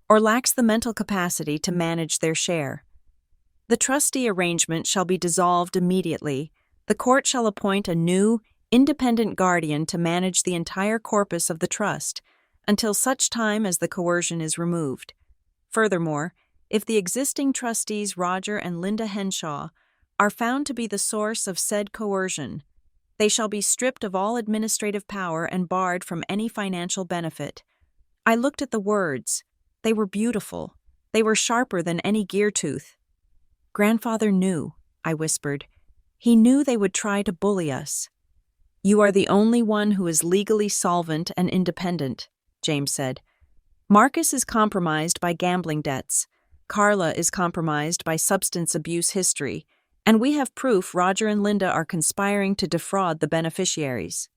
or lacks the mental capacity to manage their share, the trustee arrangement shall be dissolved immediately. The court shall appoint a new, independent guardian to manage the entire corpus of the trust until such time as the coercion is removed. Furthermore, if the existing trustees Roger and Linda Henshaw are found to be the source of said coercion, they shall be stripped of all administrative power and barred from any financial benefit. I looked at the words. They were beautiful. They were sharper than any gear tooth. Grandfather knew, I whispered. He knew they would try to bully us. You are the only one who is legally solvent and independent, James said. Marcus is compromised by gambling debts. Carla is compromised by substance abuse history, and we have proof Roger and Linda are conspiring to defraud the beneficiaries.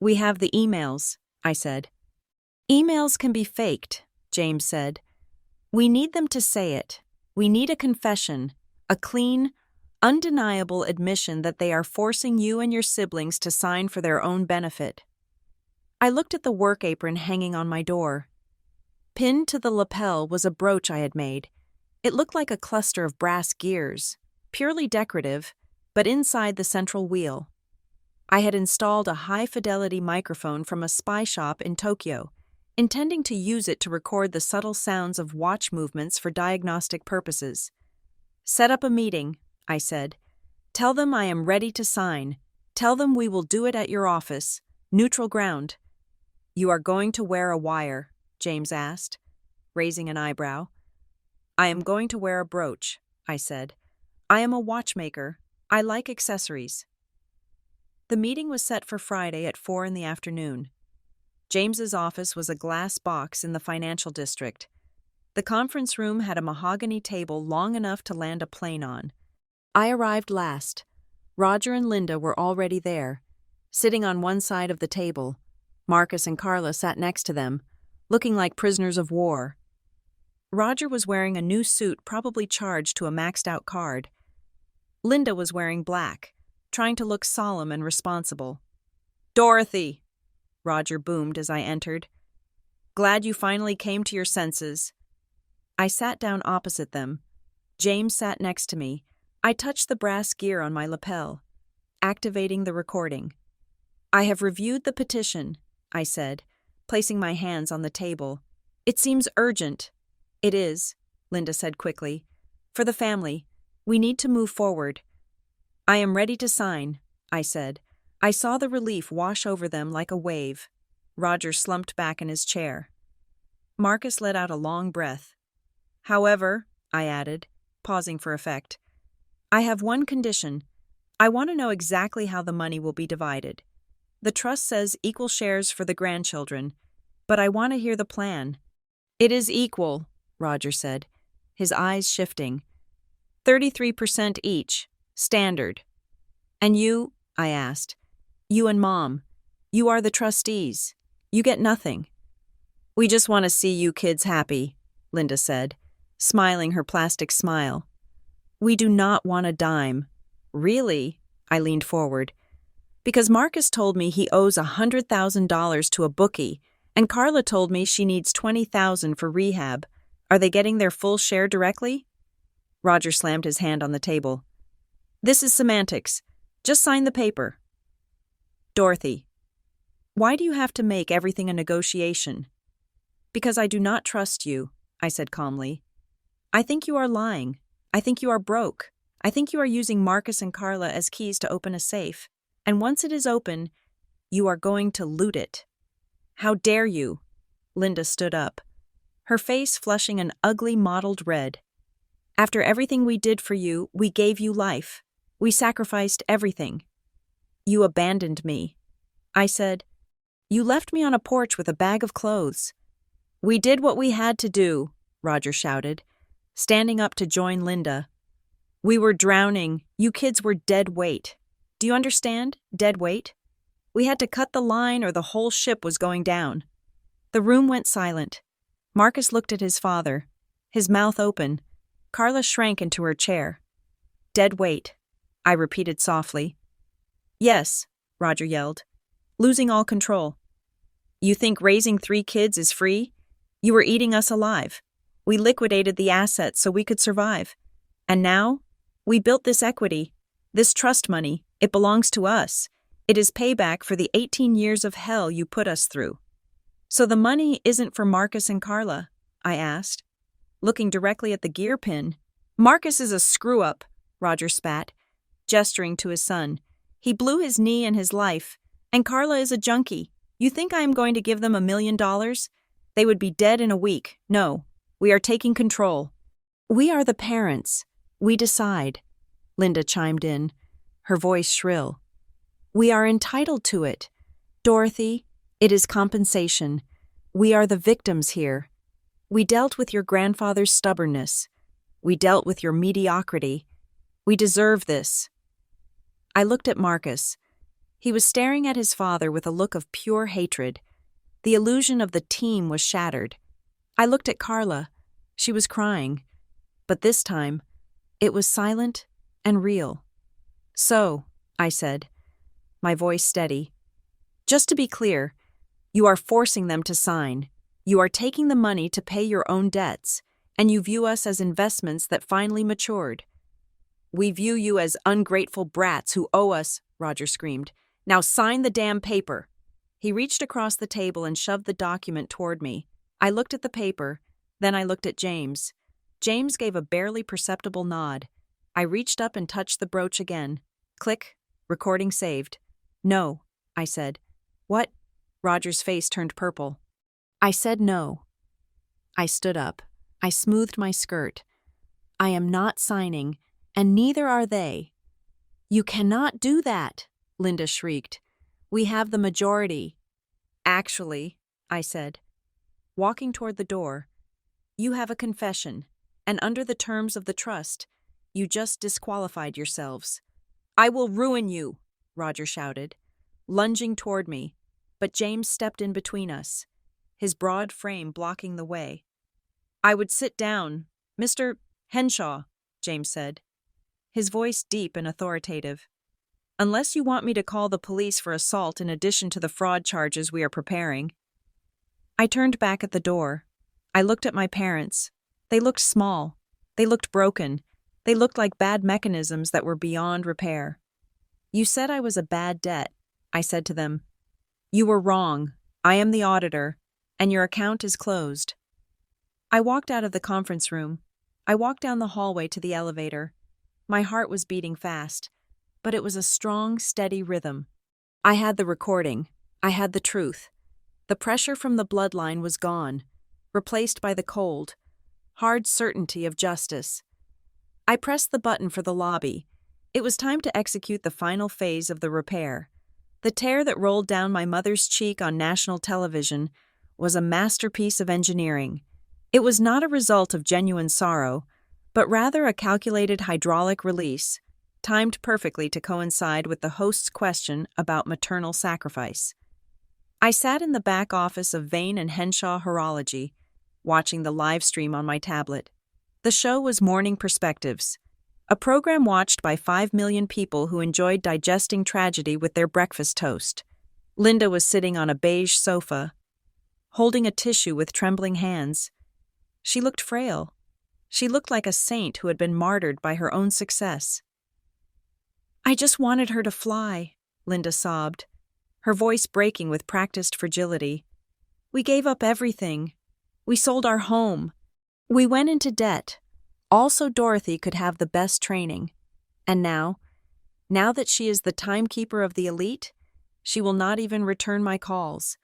We have the emails, I said. Emails can be faked, James said. We need them to say it. We need a confession, a clean, undeniable admission that they are forcing you and your siblings to sign for their own benefit. I looked at the work apron hanging on my door. Pinned to the lapel was a brooch I had made. It looked like a cluster of brass gears, purely decorative, but inside the central wheel. I had installed a high-fidelity microphone from a spy shop in Tokyo, intending to use it to record the subtle sounds of watch movements for diagnostic purposes. Set up a meeting, I said. Tell them I am ready to sign. Tell them we will do it at your office. Neutral ground. You are going to wear a wire, James asked, raising an eyebrow. I am going to wear a brooch, I said. I am a watchmaker. I like accessories. The meeting was set for Friday at 4 p.m. James's office was a glass box in the financial district. The conference room had a mahogany table long enough to land a plane on. I arrived last. Roger and Linda were already there. sitting on one side of the table. Marcus and Carla sat next to them, looking like prisoners of war. Roger was wearing a new suit, probably charged to a maxed-out card. Linda was wearing black, trying to look solemn and responsible. "Dorothy!" Roger boomed as I entered. "Glad you finally came to your senses." I sat down opposite them. James sat next to me. I touched the brass gear on my lapel, activating the recording. "I have reviewed the petition," I said, placing my hands on the table. "It seems urgent." "It is," Linda said quickly. "For the family, we need to move forward." "I am ready to sign," I said. I saw the relief wash over them like a wave. Roger slumped back in his chair. Marcus let out a long breath. "However," I added, pausing for effect, "I have one condition. I want to know exactly how the money will be divided. The trust says equal shares for the grandchildren, but I want to hear the plan." "It is equal," Roger said, his eyes shifting. 33% each, standard. "And you?" I asked. "You and Mom. You are the trustees. You get nothing." "We just want to see you kids happy," Linda said, smiling her plastic smile. "We do not want a dime." "Really?" I leaned forward. "Because Marcus told me he owes $100,000 to a bookie, and Carla told me she needs $20,000 for rehab. Are they getting their full share directly?" Roger slammed his hand on the table. "This is semantics. Just sign the paper." "Dorothy, why do you have to make everything a negotiation?" "Because I do not trust you," I said calmly. "I think you are lying. I think you are broke. I think you are using Marcus and Carla as keys to open a safe. And once it is open, you are going to loot it." "How dare you?" Linda stood up, her face flushing an ugly mottled red. "After everything we did for you, we gave you life. We sacrificed everything. You abandoned me." I said, "You left me on a porch with a bag of clothes." "We did what we had to do," Roger shouted, standing up to join Linda. "We were drowning. You kids were dead weight. Do you understand? Dead weight. We had to cut the line or the whole ship was going down." The room went silent. Marcus looked at his father, his mouth open. Carla shrank into her chair. "Dead weight," I repeated softly. "Yes," Roger yelled, losing all control. "You think raising 3 kids is free? You were eating us alive. We liquidated the assets so we could survive. And now, we built this equity, this trust money. It belongs to us. It is payback for the 18 years of hell you put us through." "So the money isn't for Marcus and Carla?" I asked, looking directly at the gear pin. "Marcus is a screw-up," Roger spat, gesturing to his son. "He blew his knee in his life, and Carla is a junkie. You think I am going to give them $1 million? They would be dead in a week. No, we are taking control." "We are the parents. We decide," Linda chimed in, her voice shrill. "We are entitled to it. Dorothy, it is compensation. We are the victims here. We dealt with your grandfather's stubbornness. We dealt with your mediocrity. We deserve this." I looked at Marcus. He was staring at his father with a look of pure hatred. The illusion of the team was shattered. I looked at Carla. She was crying. But this time, it was silent and real. "So," I said, my voice steady, "just to be clear, you are forcing them to sign. You are taking the money to pay your own debts, and you view us as investments that finally matured." "We view you as ungrateful brats who owe us," Roger screamed. "Now sign the damn paper." He reached across the table and shoved the document toward me. I looked at the paper, then I looked at James. James gave a barely perceptible nod. I reached up and touched the brooch again. Click, recording saved. "No," I said. "What?" Roger's face turned purple. I said no. I stood up. I smoothed my skirt. "I am not signing, and neither are they." "You cannot do that," Linda shrieked. "We have the majority." "Actually," I said, walking toward the door, "you have a confession, and under the terms of the trust, you just disqualified yourselves." "I will ruin you," Roger shouted. lunging toward me, but James stepped in between us, his broad frame blocking the way. "I would sit down, Mr. Henshaw," James said, his voice deep and authoritative. "Unless you want me to call the police for assault in addition to the fraud charges we are preparing." I turned back at the door. I looked at my parents. They looked small. They looked broken. They looked like bad mechanisms that were beyond repair. "You said I was a bad debt," I said to them. "You were wrong. I am the auditor, and your account is closed." I walked out of the conference room. I walked down the hallway to the elevator. My heart was beating fast, but it was a strong, steady rhythm. I had the recording. I had the truth. The pressure from the bloodline was gone, replaced by the cold, hard certainty of justice. I pressed the button for the lobby. It was time to execute the final phase of the repair. The tear that rolled down my mother's cheek on national television was a masterpiece of engineering. It was not a result of genuine sorrow, but rather a calculated hydraulic release, timed perfectly to coincide with the host's question about maternal sacrifice. I sat in the back office of Vane and Henshaw Horology, watching the live stream on my tablet. The show was Morning Perspectives, a program watched by 5 million people who enjoyed digesting tragedy with their breakfast toast. Linda was sitting on a beige sofa, holding a tissue with trembling hands. She looked frail. She looked like a saint who had been martyred by her own success. "I just wanted her to fly," Linda sobbed, her voice breaking with practiced fragility. "We gave up everything. We sold our home. We went into debt, all so Dorothy could have the best training. And now that she is the timekeeper of the elite, she will not even return my calls.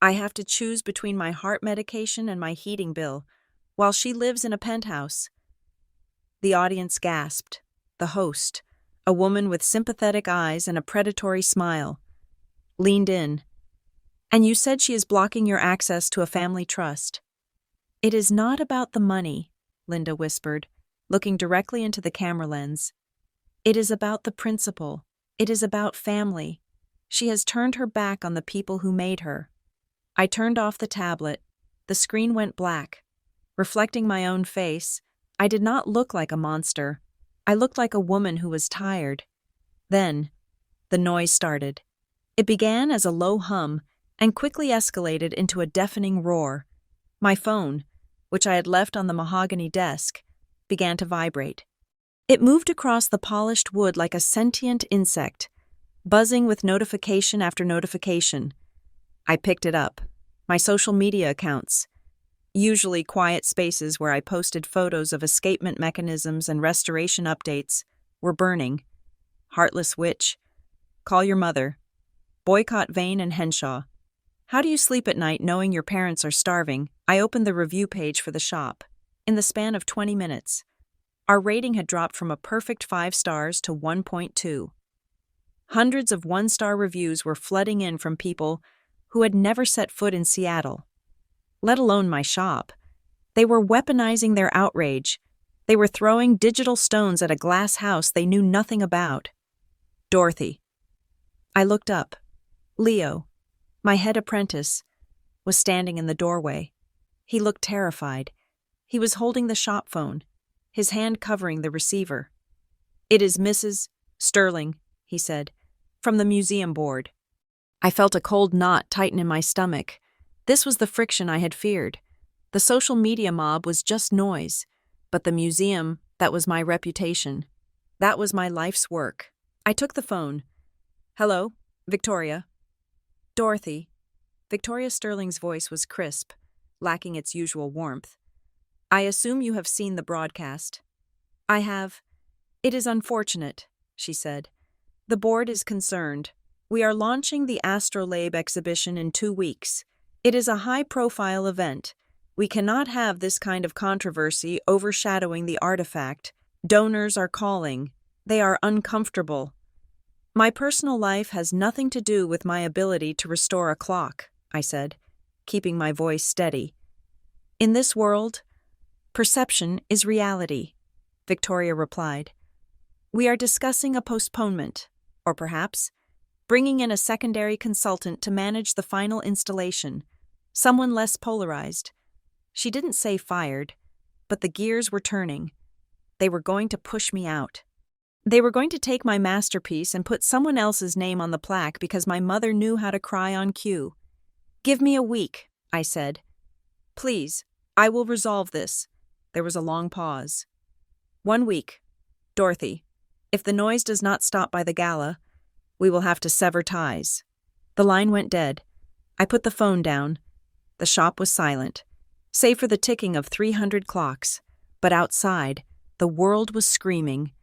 I have to choose between my heart medication and my heating bill, while she lives in a penthouse." The audience gasped. The host, a woman with sympathetic eyes and a predatory smile, leaned in. "And you said she is blocking your access to a family trust." "It is not about the money," Linda whispered, looking directly into the camera lens. "It is about the principle. It is about family. She has turned her back on the people who made her." I turned off the tablet. The screen went black. Reflecting my own face, I did not look like a monster. I looked like a woman who was tired. Then, the noise started. It began as a low hum and quickly escalated into a deafening roar. My phone, which I had left on the mahogany desk, began to vibrate. It moved across the polished wood like a sentient insect, buzzing with notification after notification. I picked it up. My social media accounts, usually quiet spaces where I posted photos of escapement mechanisms and restoration updates, were burning. "Heartless witch. Call your mother. Boycott Vane and Henshaw. How do you sleep at night knowing your parents are starving?" I opened the review page for the shop. In the span of 20 minutes, our rating had dropped from a perfect 5 stars to 1.2. Hundreds of one-star reviews were flooding in from people who had never set foot in Seattle, let alone my shop. They were weaponizing their outrage. They were throwing digital stones at a glass house they knew nothing about. Dorothy. I looked up. Leo, my head apprentice, was standing in the doorway. He looked terrified. He was holding the shop phone, his hand covering the receiver. "It is Mrs. Sterling," he said, "from the museum board." I felt a cold knot tighten in my stomach. This was the friction I had feared. The social media mob was just noise, but the museum, that was my reputation. That was my life's work. I took the phone. "Hello, Victoria." "Dorothy." Victoria Sterling's voice was crisp, lacking its usual warmth. "I assume you have seen the broadcast." "I have." "It is unfortunate," she said. "The board is concerned. We are launching the Astrolabe exhibition in 2 weeks. It is a high-profile event. We cannot have this kind of controversy overshadowing the artifact. Donors are calling. They are uncomfortable. My personal life has nothing to do with my ability to restore a clock," I said, keeping my voice steady. "In this world, perception is reality," Victoria replied. "We are discussing a postponement, or perhaps bringing in a secondary consultant to manage the final installation, someone less polarized. She didn't say fired, but the gears were turning. They were going to push me out. They were going to take my masterpiece and put someone else's name on the plaque because my mother knew how to cry on cue. "Give me a week," I said. "Please, I will resolve this." There was a long pause. "1 week. Dorothy, if the noise does not stop by the gala, we will have to sever ties." The line went dead. I put the phone down. The shop was silent, save for the ticking of 300 clocks. But outside, the world was screaming.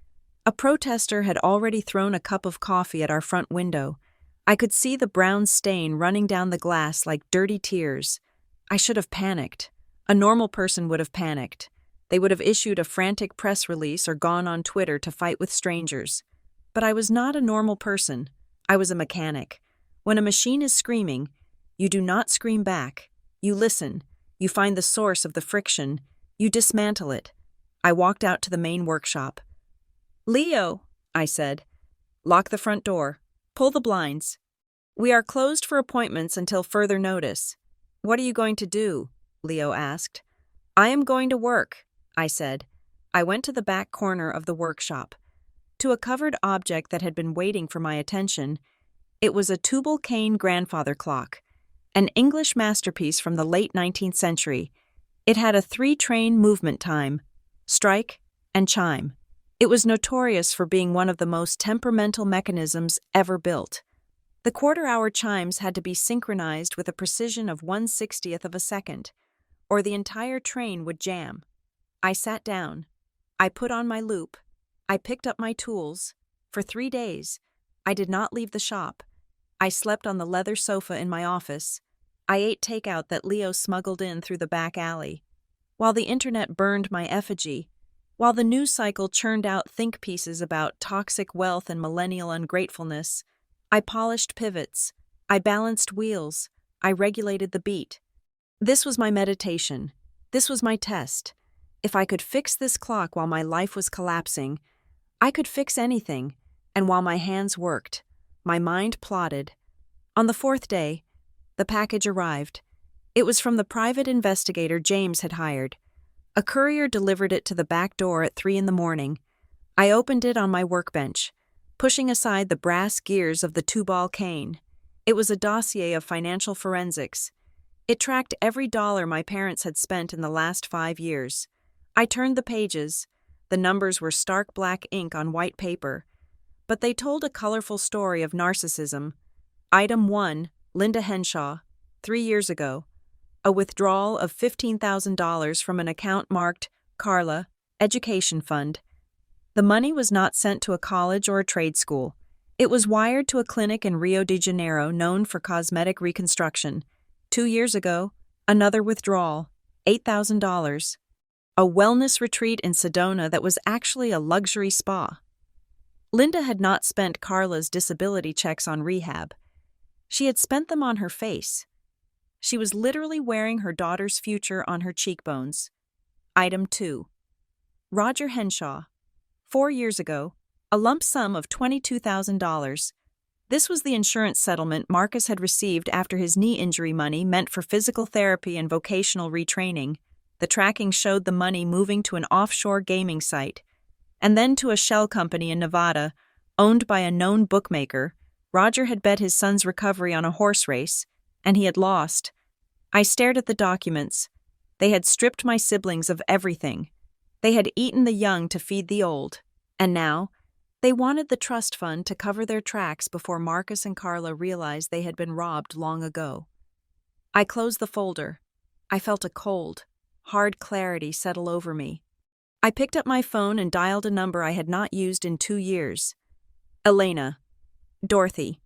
A protester had already thrown a cup of coffee at our front window. I could see the brown stain running down the glass like dirty tears. I should have panicked. A normal person would have panicked. They would have issued a frantic press release or gone on Twitter to fight with strangers. But I was not a normal person. I was a mechanic. When a machine is screaming, you do not scream back. You listen. You find the source of the friction. You dismantle it. I walked out to the main workshop. "Leo," I said, "lock the front door. Pull the blinds. We are closed for appointments until further notice." "What are you going to do?" Leo asked. "I am going to work," I said. I went to the back corner of the workshop. To a covered object that had been waiting for my attention. It was a Tubal-Cain grandfather clock, an English masterpiece from the late 19th century. It had a 3-train movement time, strike, and chime. It was notorious for being one of the most temperamental mechanisms ever built. The quarter-hour chimes had to be synchronized with a precision of 1/60th of a second, or the entire train would jam. I sat down. I put on my loop. I picked up my tools. For 3 days, I did not leave the shop. I slept on the leather sofa in my office. I ate takeout that Leo smuggled in through the back alley. While the internet burned my effigy, while the news cycle churned out think pieces about toxic wealth and millennial ungratefulness, I polished pivots. I balanced wheels. I regulated the beat. This was my meditation. This was my test. If I could fix this clock while my life was collapsing, I could fix anything, and while my hands worked, my mind plotted. On the 4th day, the package arrived. It was from the private investigator James had hired. A courier delivered it to the back door at 3 a.m. I opened it on my workbench, pushing aside the brass gears of the Tubal-Cain. It was a dossier of financial forensics. It tracked every dollar my parents had spent in the last 5 years. I turned the pages. The numbers were stark black ink on white paper, but they told a colorful story of narcissism. Item 1, Linda Henshaw, 3 years ago. A withdrawal of $15,000 from an account marked Carla, Education Fund. The money was not sent to a college or a trade school. It was wired to a clinic in Rio de Janeiro known for cosmetic reconstruction. 2 years ago, another withdrawal, $8,000. A wellness retreat in Sedona that was actually a luxury spa. Linda had not spent Carla's disability checks on rehab. She had spent them on her face. She was literally wearing her daughter's future on her cheekbones. Item 2. Roger Henshaw. 4 years ago, a lump sum of $22,000. This was the insurance settlement Marcus had received after his knee injury money meant for physical therapy and vocational retraining. The tracking showed the money moving to an offshore gaming site, and then to a shell company in Nevada, owned by a known bookmaker. Roger had bet his son's recovery on a horse race, and he had lost. I stared at the documents. They had stripped my siblings of everything. They had eaten the young to feed the old. And now, they wanted the trust fund to cover their tracks before Marcus and Carla realized they had been robbed long ago. I closed the folder. I felt a cold, hard clarity settle over me. I picked up my phone and dialed a number I had not used in 2 years. Elena. Dorothy.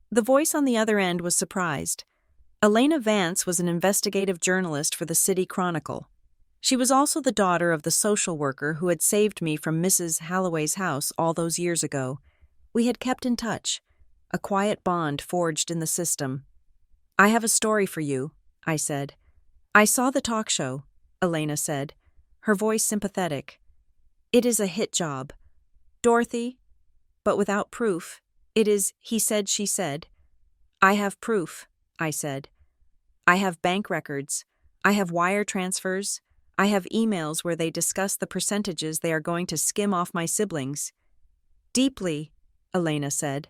The voice on the other end was surprised. Elena Vance was an investigative journalist for the City Chronicle. She was also the daughter of the social worker who had saved me from Mrs. Halloway's house all those years ago. We had kept in touch, a quiet bond forged in the system. "I have a story for you," I said. "I saw the talk show," Elena said, her voice sympathetic. "It is a hit job. Dorothy, but without proof, It is, he said, she said. I have proof, I said. I have bank records. I have wire transfers. I have emails where they discuss the percentages they are going to skim off my siblings. Deeply, Elena said,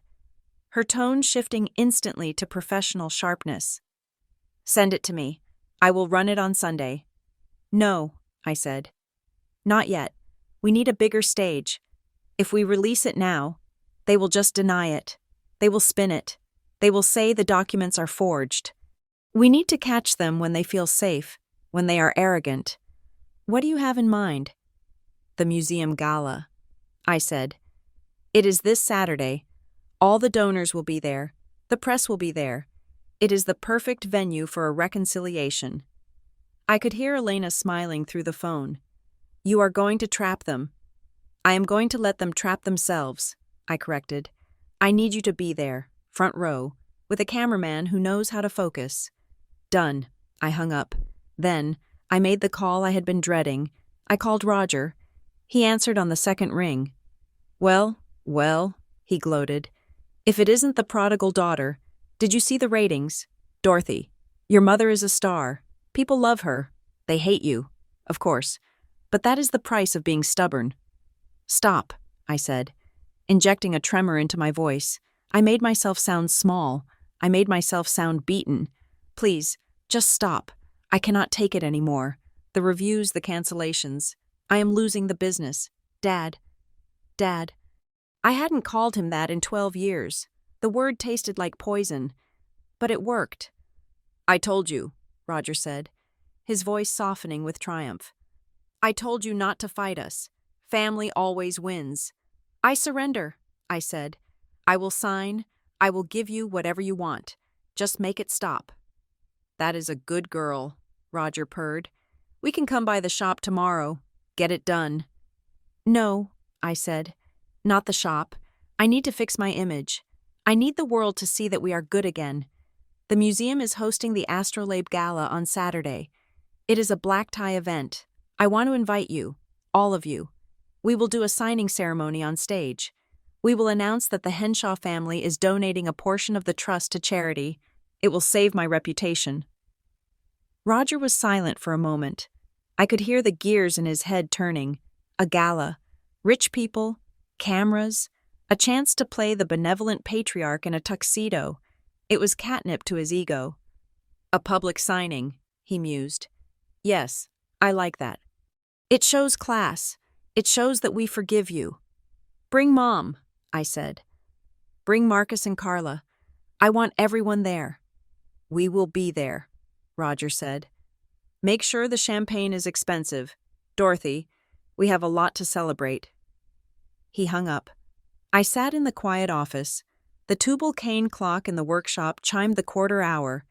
her tone shifting instantly to professional sharpness. Send it to me. I will run it on Sunday. No, I said. Not yet. We need a bigger stage. If we release it now, they will just deny it. They will spin it. They will say the documents are forged. We need to catch them when they feel safe, when they are arrogant. What do you have in mind? The museum gala, I said. It is this Saturday. All the donors will be there. The press will be there. It is the perfect venue for a reconciliation. I could hear Elena smiling through the phone. You are going to trap them. I am going to let them trap themselves, I corrected. I need you to be there, front row, with a cameraman who knows how to focus. Done. I hung up. Then, I made the call I had been dreading. I called Roger. He answered on the second ring. Well, he gloated. If it isn't the prodigal daughter, did you see the ratings? Dorothy, your mother is a star. People love her. They hate you, of course. But that is the price of being stubborn. Stop, I said, injecting a tremor into my voice. I made myself sound small. I made myself sound beaten. Please, just stop. I cannot take it anymore. The reviews, the cancellations. I am losing the business. Dad. I hadn't called him that in 12 years. The word tasted like poison. But it worked. I told you, Roger said, his voice softening with triumph. I told you not to fight us. Family always wins. I surrender, I said. I will sign. I will give you whatever you want. Just make it stop. That is a good girl, Roger purred. We can come by the shop tomorrow. Get it done. No, I said. Not the shop. I need to fix my image. I need the world to see that we are good again. The museum is hosting the Astrolabe Gala on Saturday. It is a black tie event. I want to invite you, all of you. We will do a signing ceremony on stage. We will announce that the Henshaw family is donating a portion of the trust to charity. It will save my reputation. Roger was silent for a moment. I could hear the gears in his head turning. A gala. Rich people. Cameras. A chance to play the benevolent patriarch in a tuxedo. It was catnip to his ego. A public signing, he mused. Yes, I like that. It shows class. It shows that we forgive you. Bring Mom, I said. Bring Marcus and Carla. I want everyone there. We will be there, Roger said. Make sure the champagne is expensive. Dorothy, we have a lot to celebrate. He hung up. I sat in the quiet office. The Tubal Cain clock in the workshop chimed the quarter hour.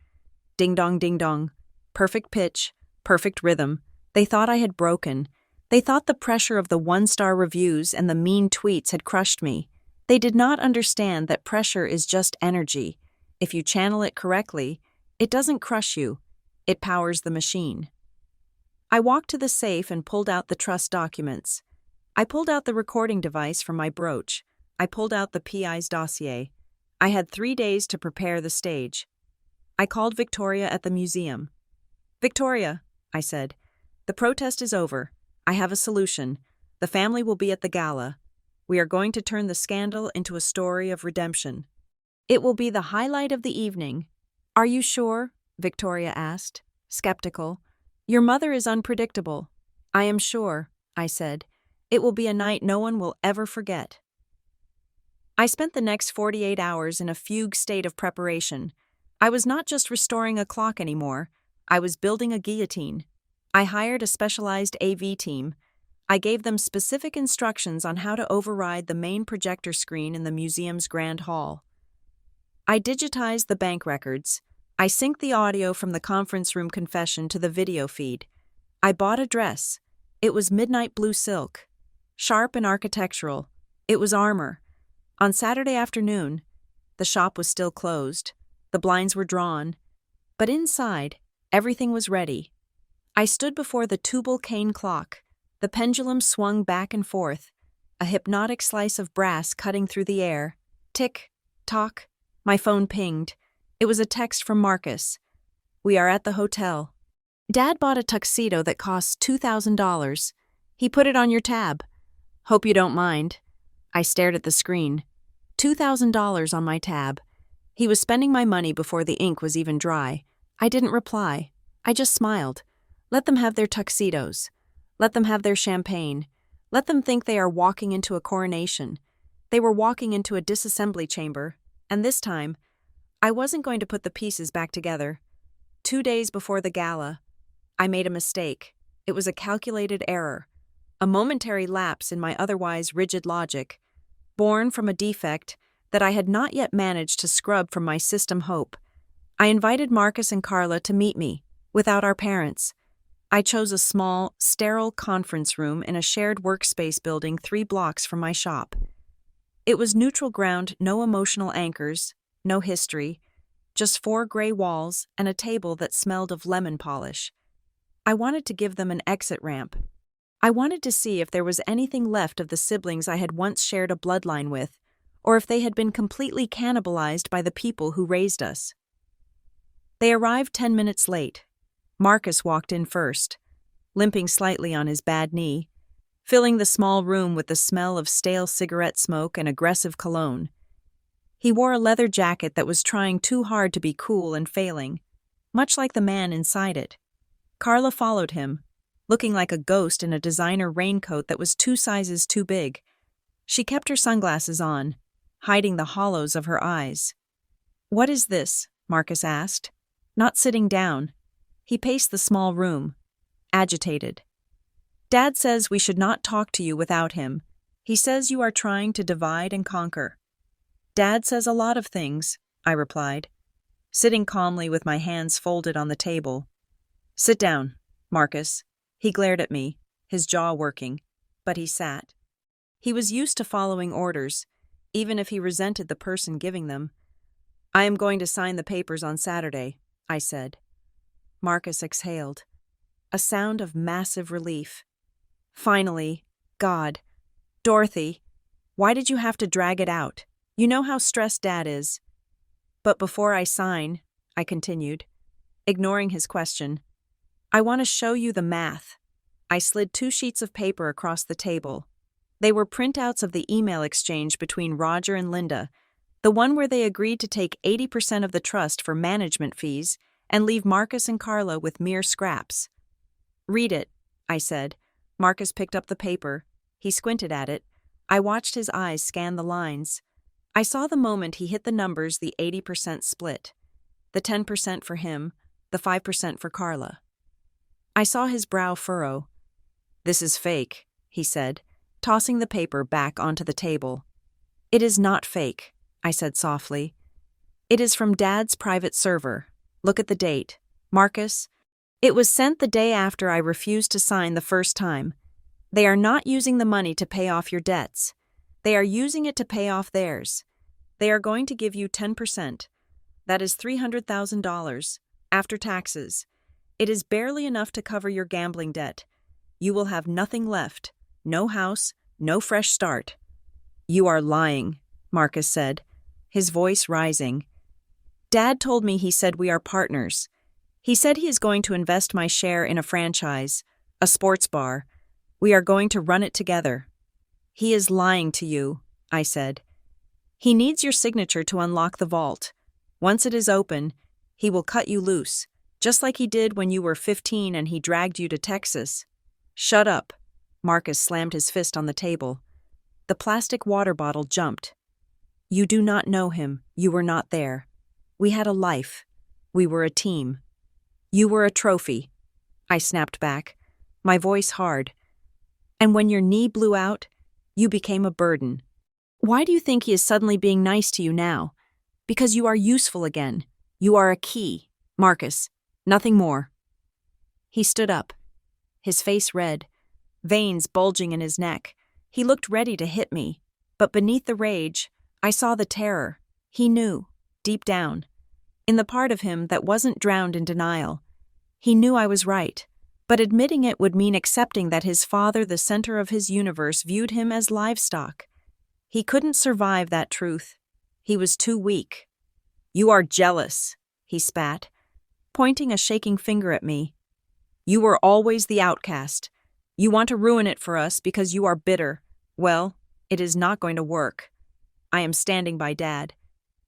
Ding dong, ding dong. Perfect pitch, perfect rhythm. They thought I had broken. They thought the pressure of the one-star reviews and the mean tweets had crushed me. They did not understand that pressure is just energy. If you channel it correctly, it doesn't crush you. It powers the machine. I walked to the safe and pulled out the trust documents. I pulled out the recording device from my brooch. I pulled out the PI's dossier. I had 3 days to prepare the stage. I called Victoria at the museum. Victoria, I said, the protest is over. I have a solution. The family will be at the gala. We are going to turn the scandal into a story of redemption. It will be the highlight of the evening. Are you sure? Victoria asked, skeptical. Your mother is unpredictable. I am sure, I said. It will be a night no one will ever forget. I spent the next 48 hours in a fugue state of preparation. I was not just restoring a clock anymore. I was building a guillotine. I hired a specialized AV team. I gave them specific instructions on how to override the main projector screen in the museum's grand hall. I digitized the bank records. I synced the audio from the conference room confession to the video feed. I bought a dress. It was midnight blue silk. Sharp and architectural. It was armor. On Saturday afternoon, the shop was still closed. The blinds were drawn. But inside, everything was ready. I stood before the Tubal Cain clock. The pendulum swung back and forth, a hypnotic slice of brass cutting through the air. Tick, Talk. My phone pinged. It was a text from Marcus. We are at the hotel. Dad bought a tuxedo that costs $2,000. He put it on your tab. Hope you don't mind. I stared at the screen. $2,000 on my tab. He was spending my money before the ink was even dry. I didn't reply. I just smiled. Let them have their tuxedos. Let them have their champagne. Let them think they are walking into a coronation. They were walking into a disassembly chamber, and this time, I wasn't going to put the pieces back together. 2 days before the gala, I made a mistake. It was a calculated error, a momentary lapse in my otherwise rigid logic, born from a defect that I had not yet managed to scrub from my system hope. I invited Marcus and Carla to meet me, without our parents. I chose a small, sterile conference room in a shared workspace building 3 blocks from my shop. It was neutral ground, no emotional anchors, no history, just 4 gray walls and a table that smelled of lemon polish. I wanted to give them an exit ramp. I wanted to see if there was anything left of the siblings I had once shared a bloodline with, or if they had been completely cannibalized by the people who raised us. They arrived 10 minutes late. Marcus walked in first, limping slightly on his bad knee, filling the small room with the smell of stale cigarette smoke and aggressive cologne. He wore a leather jacket that was trying too hard to be cool and failing, much like the man inside it. Carla followed him, looking like a ghost in a designer raincoat that was 2 sizes too big. She kept her sunglasses on, hiding the hollows of her eyes. "What is this?" Marcus asked, not sitting down. He paced the small room, agitated. "Dad says we should not talk to you without him. He says you are trying to divide and conquer." "Dad says a lot of things," I replied, sitting calmly with my hands folded on the table. "Sit down, Marcus." He glared at me, his jaw working, but he sat. He was used to following orders, even if he resented the person giving them. "I am going to sign the papers on Saturday," I said. Marcus exhaled, a sound of massive relief. "Finally, God. Dorothy, why did you have to drag it out? You know how stressed Dad is." "But before I sign," I continued, ignoring his question, "I want to show you the math." I slid 2 sheets of paper across the table. They were printouts of the email exchange between Roger and Linda, the one where they agreed to take 80% of the trust for management fees and leave Marcus and Carla with mere scraps. "Read it," I said. Marcus picked up the paper. He squinted at it. I watched his eyes scan the lines. I saw the moment he hit the numbers the 80% split. The 10% for him, the 5% for Carla. I saw his brow furrow. "This is fake," he said, tossing the paper back onto the table. "It is not fake," I said softly. "It is from Dad's private server. Look at the date. Marcus, it was sent the day after I refused to sign the first time. They are not using the money to pay off your debts. They are using it to pay off theirs. They are going to give you 10%. That is $300,000, after taxes. It is barely enough to cover your gambling debt. You will have nothing left, no house, no fresh start." "You are lying," Marcus said, his voice rising. "Dad told me he said we are partners. He said he is going to invest my share in a franchise, a sports bar. We are going to run it together." "He is lying to you," I said. "He needs your signature to unlock the vault. Once it is open, he will cut you loose, just like he did when you were 15 and he dragged you to Texas." "Shut up." Marcus slammed his fist on the table. The plastic water bottle jumped. "You do not know him. You were not there. We had a life. We were a team. You were a trophy." I snapped back, my voice hard. "And when your knee blew out, you became a burden. Why do you think he is suddenly being nice to you now? Because you are useful again. You are a key, Marcus. Nothing more." He stood up, his face red, veins bulging in his neck. He looked ready to hit me, but beneath the rage, I saw the terror. He knew, deep down, in the part of him that wasn't drowned in denial. He knew I was right, but admitting it would mean accepting that his father, the center of his universe, viewed him as livestock. He couldn't survive that truth. He was too weak. "You are jealous," he spat, pointing a shaking finger at me. "You were always the outcast. You want to ruin it for us because you are bitter. Well, it is not going to work. I am standing by Dad."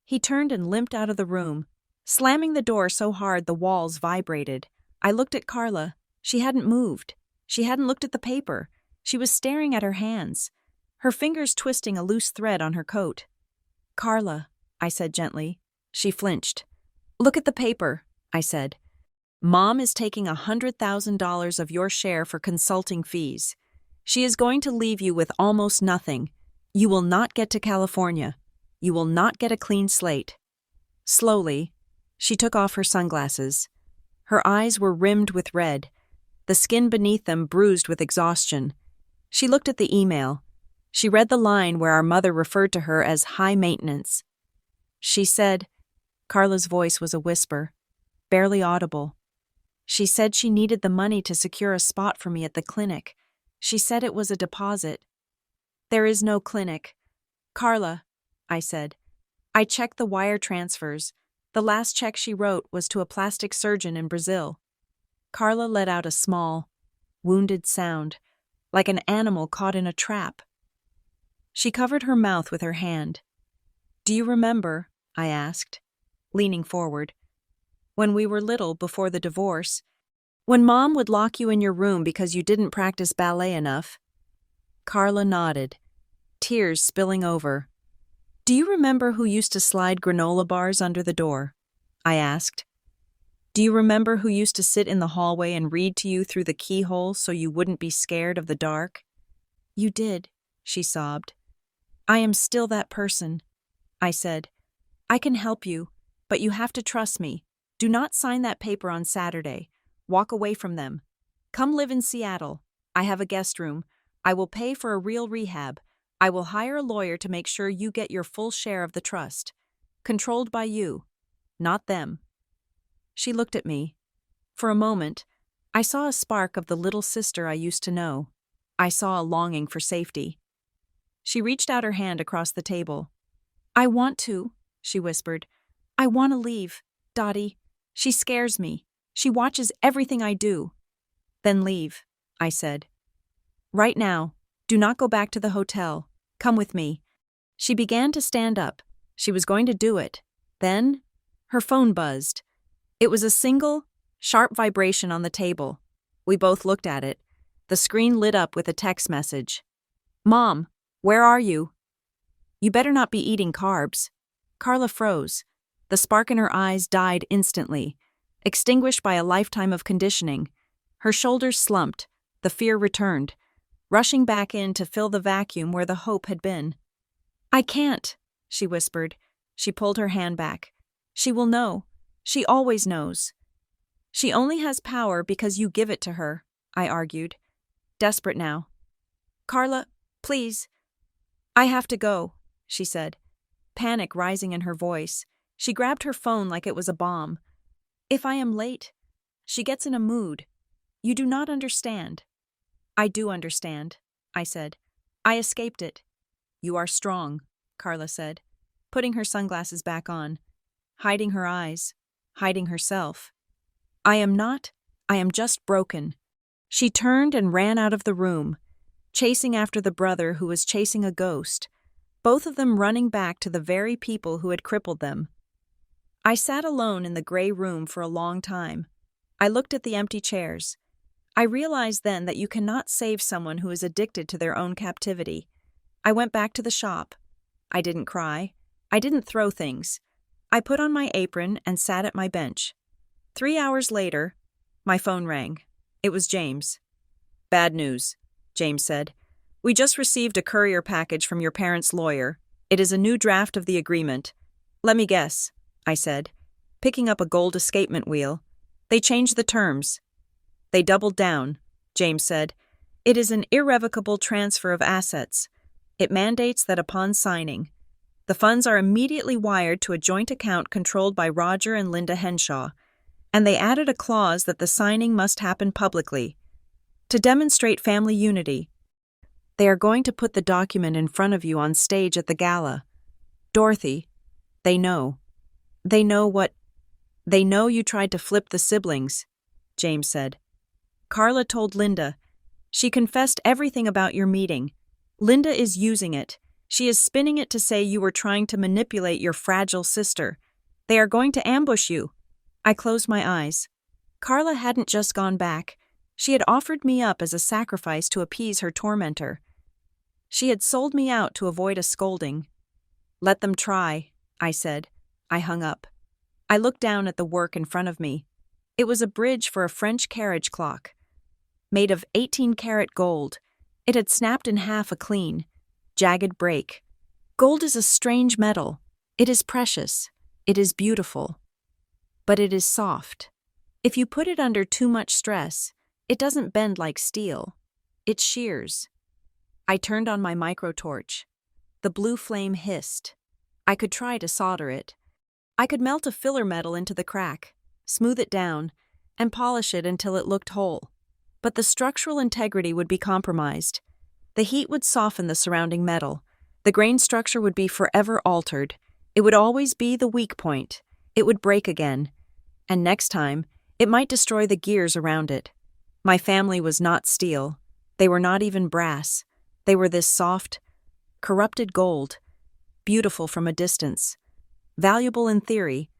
He turned and limped out of the room, slamming the door so hard the walls vibrated. I looked at Carla. She hadn't moved. She hadn't looked at the paper. She was staring at her hands, her fingers twisting a loose thread on her coat. "Carla," I said gently. She flinched. "Look at the paper," I said. "Mom is taking $100,000 of your share for consulting fees. She is going to leave you with almost nothing. You will not get to California. You will not get a clean slate." Slowly, she took off her sunglasses. Her eyes were rimmed with red, the skin beneath them bruised with exhaustion. She looked at the email. She read the line where our mother referred to her as high maintenance. She said, Carla's voice was a whisper, barely audible. She said she needed the money to secure a spot for me at the clinic. She said it was a deposit. "There is no clinic." "Carla," I said. "I checked the wire transfers. The last check she wrote was to a plastic surgeon in Brazil." Carla let out a small, wounded sound, like an animal caught in a trap. She covered her mouth with her hand. "Do you remember," I asked, leaning forward, "when we were little before the divorce, when Mom would lock you in your room because you didn't practice ballet enough?" Carla nodded, tears spilling over. "Do you remember who used to slide granola bars under the door?" I asked. "Do you remember who used to sit in the hallway and read to you through the keyhole so you wouldn't be scared of the dark?" "You did," she sobbed. "I am still that person," I said. "I can help you, but you have to trust me. Do not sign that paper on Saturday. Walk away from them. Come live in Seattle. I have a guest room. I will pay for a real rehab. I will hire a lawyer to make sure you get your full share of the trust. Controlled by you, not them." She looked at me. For a moment, I saw a spark of the little sister I used to know. I saw a longing for safety. She reached out her hand across the table. "I want to," she whispered. "I want to leave, Dottie. She scares me. She watches everything I do." "Then leave," I said. "Right now. Do not go back to the hotel. Come with me." She began to stand up. She was going to do it. Then, her phone buzzed. It was a single, sharp vibration on the table. We both looked at it. The screen lit up with a text message. "Mom, where are you?" "You better not be eating carbs." Carla froze. The spark in her eyes died instantly, extinguished by a lifetime of conditioning. Her shoulders slumped. The fear returned, rushing back in to fill the vacuum where the hope had been. "I can't," she whispered. She pulled her hand back. "She will know. She always knows." "She only has power because you give it to her," I argued, desperate now. "Carla, please." "I have to go," she said, panic rising in her voice. She grabbed her phone like it was a bomb. "If I am late." She gets in a mood. "You do not understand." "I do understand," I said. "I escaped it." "You are strong," Carla said, putting her sunglasses back on, hiding her eyes, hiding herself. "I am not. I am just broken." She turned and ran out of the room, chasing after the brother who was chasing a ghost, both of them running back to the very people who had crippled them. I sat alone in the gray room for a long time. I looked at the empty chairs. I realized then that you cannot save someone who is addicted to their own captivity. I went back to the shop. I didn't cry. I didn't throw things. I put on my apron and sat at my bench. 3 hours later, my phone rang. It was James. "Bad news," James said. "We just received a courier package from your parents' lawyer. It is a new draft of the agreement." "Let me guess," I said, picking up a gold escapement wheel. "They changed the terms." "They doubled down," James said. "It is an irrevocable transfer of assets. It mandates that upon signing, the funds are immediately wired to a joint account controlled by Roger and Linda Henshaw, and they added a clause that the signing must happen publicly. To demonstrate family unity, they are going to put the document in front of you on stage at the gala. Dorothy, They know. They know what? They know you tried to flip the siblings, James said. Carla told Linda. She confessed everything about your meeting. Linda is using it. She is spinning it to say you were trying to manipulate your fragile sister. They are going to ambush you. I closed my eyes. Carla hadn't just gone back. She had offered me up as a sacrifice to appease her tormentor. She had sold me out to avoid a scolding. Let them try, I said. I hung up. I looked down at the work in front of me. It was a bridge for a French carriage clock. Made of 18-karat gold, it had snapped in half a clean, jagged break. Gold is a strange metal. It is precious. It is beautiful. But it is soft. If you put it under too much stress, it doesn't bend like steel. It shears. I turned on my microtorch. The blue flame hissed. I could try to solder it. I could melt a filler metal into the crack, smooth it down, and polish it until it looked whole. But the structural integrity would be compromised. The heat would soften the surrounding metal. The grain structure would be forever altered. It would always be the weak point. It would break again. And next time, it might destroy the gears around it. My family was not steel. They were not even brass. They were this soft, corrupted gold, beautiful from a distance, valuable in theory,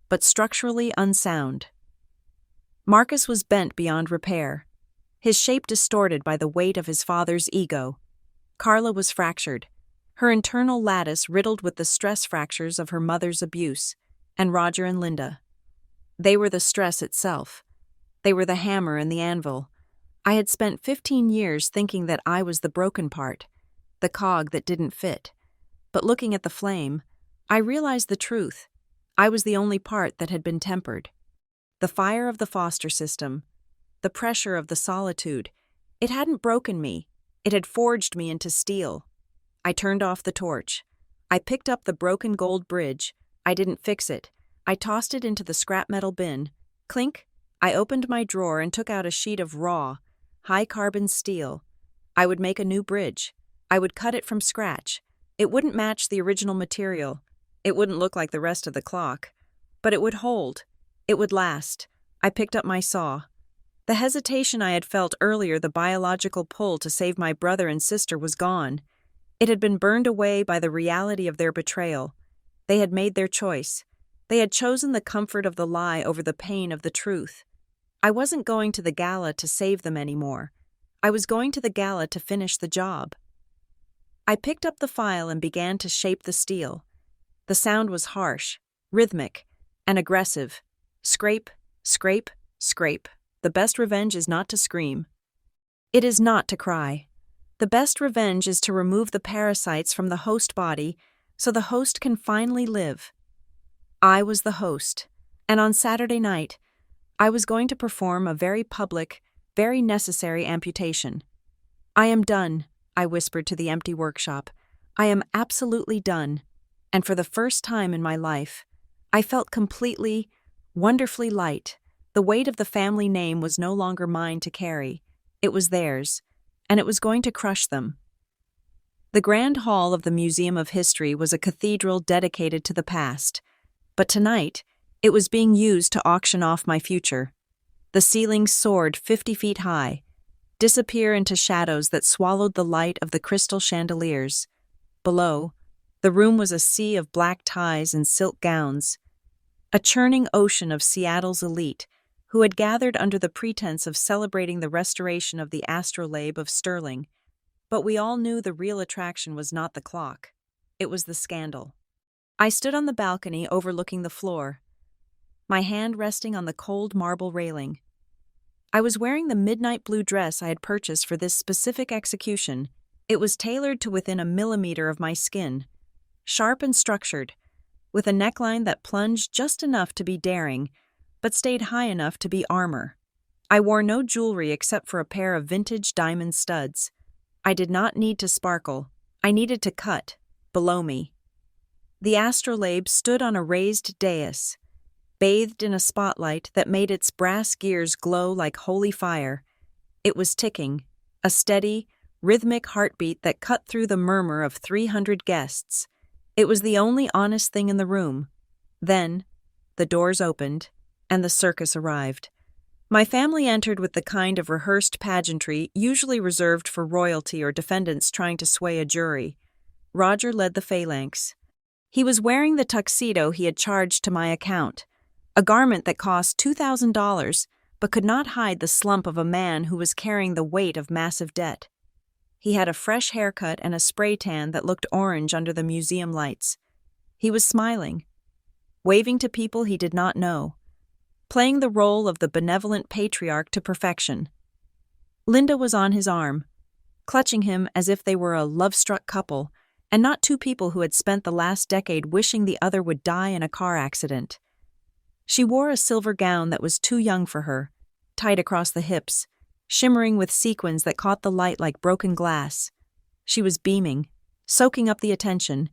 but structurally unsound. Marcus was bent beyond repair, his shape distorted by the weight of his father's ego. Carla was fractured, her internal lattice riddled with the stress fractures of her mother's abuse, and Roger and Linda. They were the stress itself. They were the hammer and the anvil. I had spent 15 years thinking that I was the broken part, the cog that didn't fit. But looking at the flame, I realized the truth. I was the only part that had been tempered. The fire of the foster system, the pressure of the solitude, it hadn't broken me. It had forged me into steel. I turned off the torch. I picked up the broken gold bridge. I didn't fix it. I tossed it into the scrap metal bin. Clink! I opened my drawer and took out a sheet of raw, high-carbon steel. I would make a new bridge. I would cut it from scratch. It wouldn't match the original material. It wouldn't look like the rest of the clock. But it would hold. It would last. I picked up my saw. The hesitation I had felt earlier, the biological pull to save my brother and sister, was gone. It had been burned away by the reality of their betrayal. They had made their choice. They had chosen the comfort of the lie over the pain of the truth. I wasn't going to the gala to save them anymore. I was going to the gala to finish the job. I picked up the file and began to shape the steel. The sound was harsh, rhythmic, and aggressive. Scrape, scrape, scrape. The best revenge is not to scream. It is not to cry. The best revenge is to remove the parasites from the host body so the host can finally live. I was the host, and on Saturday night, I was going to perform a very public, very necessary amputation. I am done, I whispered to the empty workshop. I am absolutely done. And for the first time in my life, I felt completely, wonderfully light. The weight of the family name was no longer mine to carry. It was theirs, and it was going to crush them. The grand hall of the Museum of History was a cathedral dedicated to the past, but tonight, it was being used to auction off my future. The ceilings soared 50 feet high, disappear into shadows that swallowed the light of the crystal chandeliers. Below, the room was a sea of black ties and silk gowns, a churning ocean of Seattle's elite, who had gathered under the pretense of celebrating the restoration of the astrolabe of Sterling. But we all knew the real attraction was not the clock. It was the scandal. I stood on the balcony overlooking the floor, my hand resting on the cold marble railing. I was wearing the midnight blue dress I had purchased for this specific execution. It was tailored to within a millimeter of my skin, sharp and structured, with a neckline that plunged just enough to be daring, but stayed high enough to be armor. I wore no jewelry except for a pair of vintage diamond studs. I did not need to sparkle. I needed to cut, below me. The astrolabe stood on a raised dais, bathed in a spotlight that made its brass gears glow like holy fire. It was ticking, a steady, rhythmic heartbeat that cut through the murmur of 300 guests. It was the only honest thing in the room. Then, the doors opened, and the circus arrived. My family entered with the kind of rehearsed pageantry usually reserved for royalty or defendants trying to sway a jury. Roger led the phalanx. He was wearing the tuxedo he had charged to my account, a garment that cost $2,000 but could not hide the slump of a man who was carrying the weight of massive debt. He had a fresh haircut and a spray tan that looked orange under the museum lights. He was smiling, waving to people he did not know, playing the role of the benevolent patriarch to perfection. Linda was on his arm, clutching him as if they were a love-struck couple, and not two people who had spent the last decade wishing the other would die in a car accident. She wore a silver gown that was too young for her, tight across the hips, shimmering with sequins that caught the light like broken glass. She was beaming, soaking up the attention,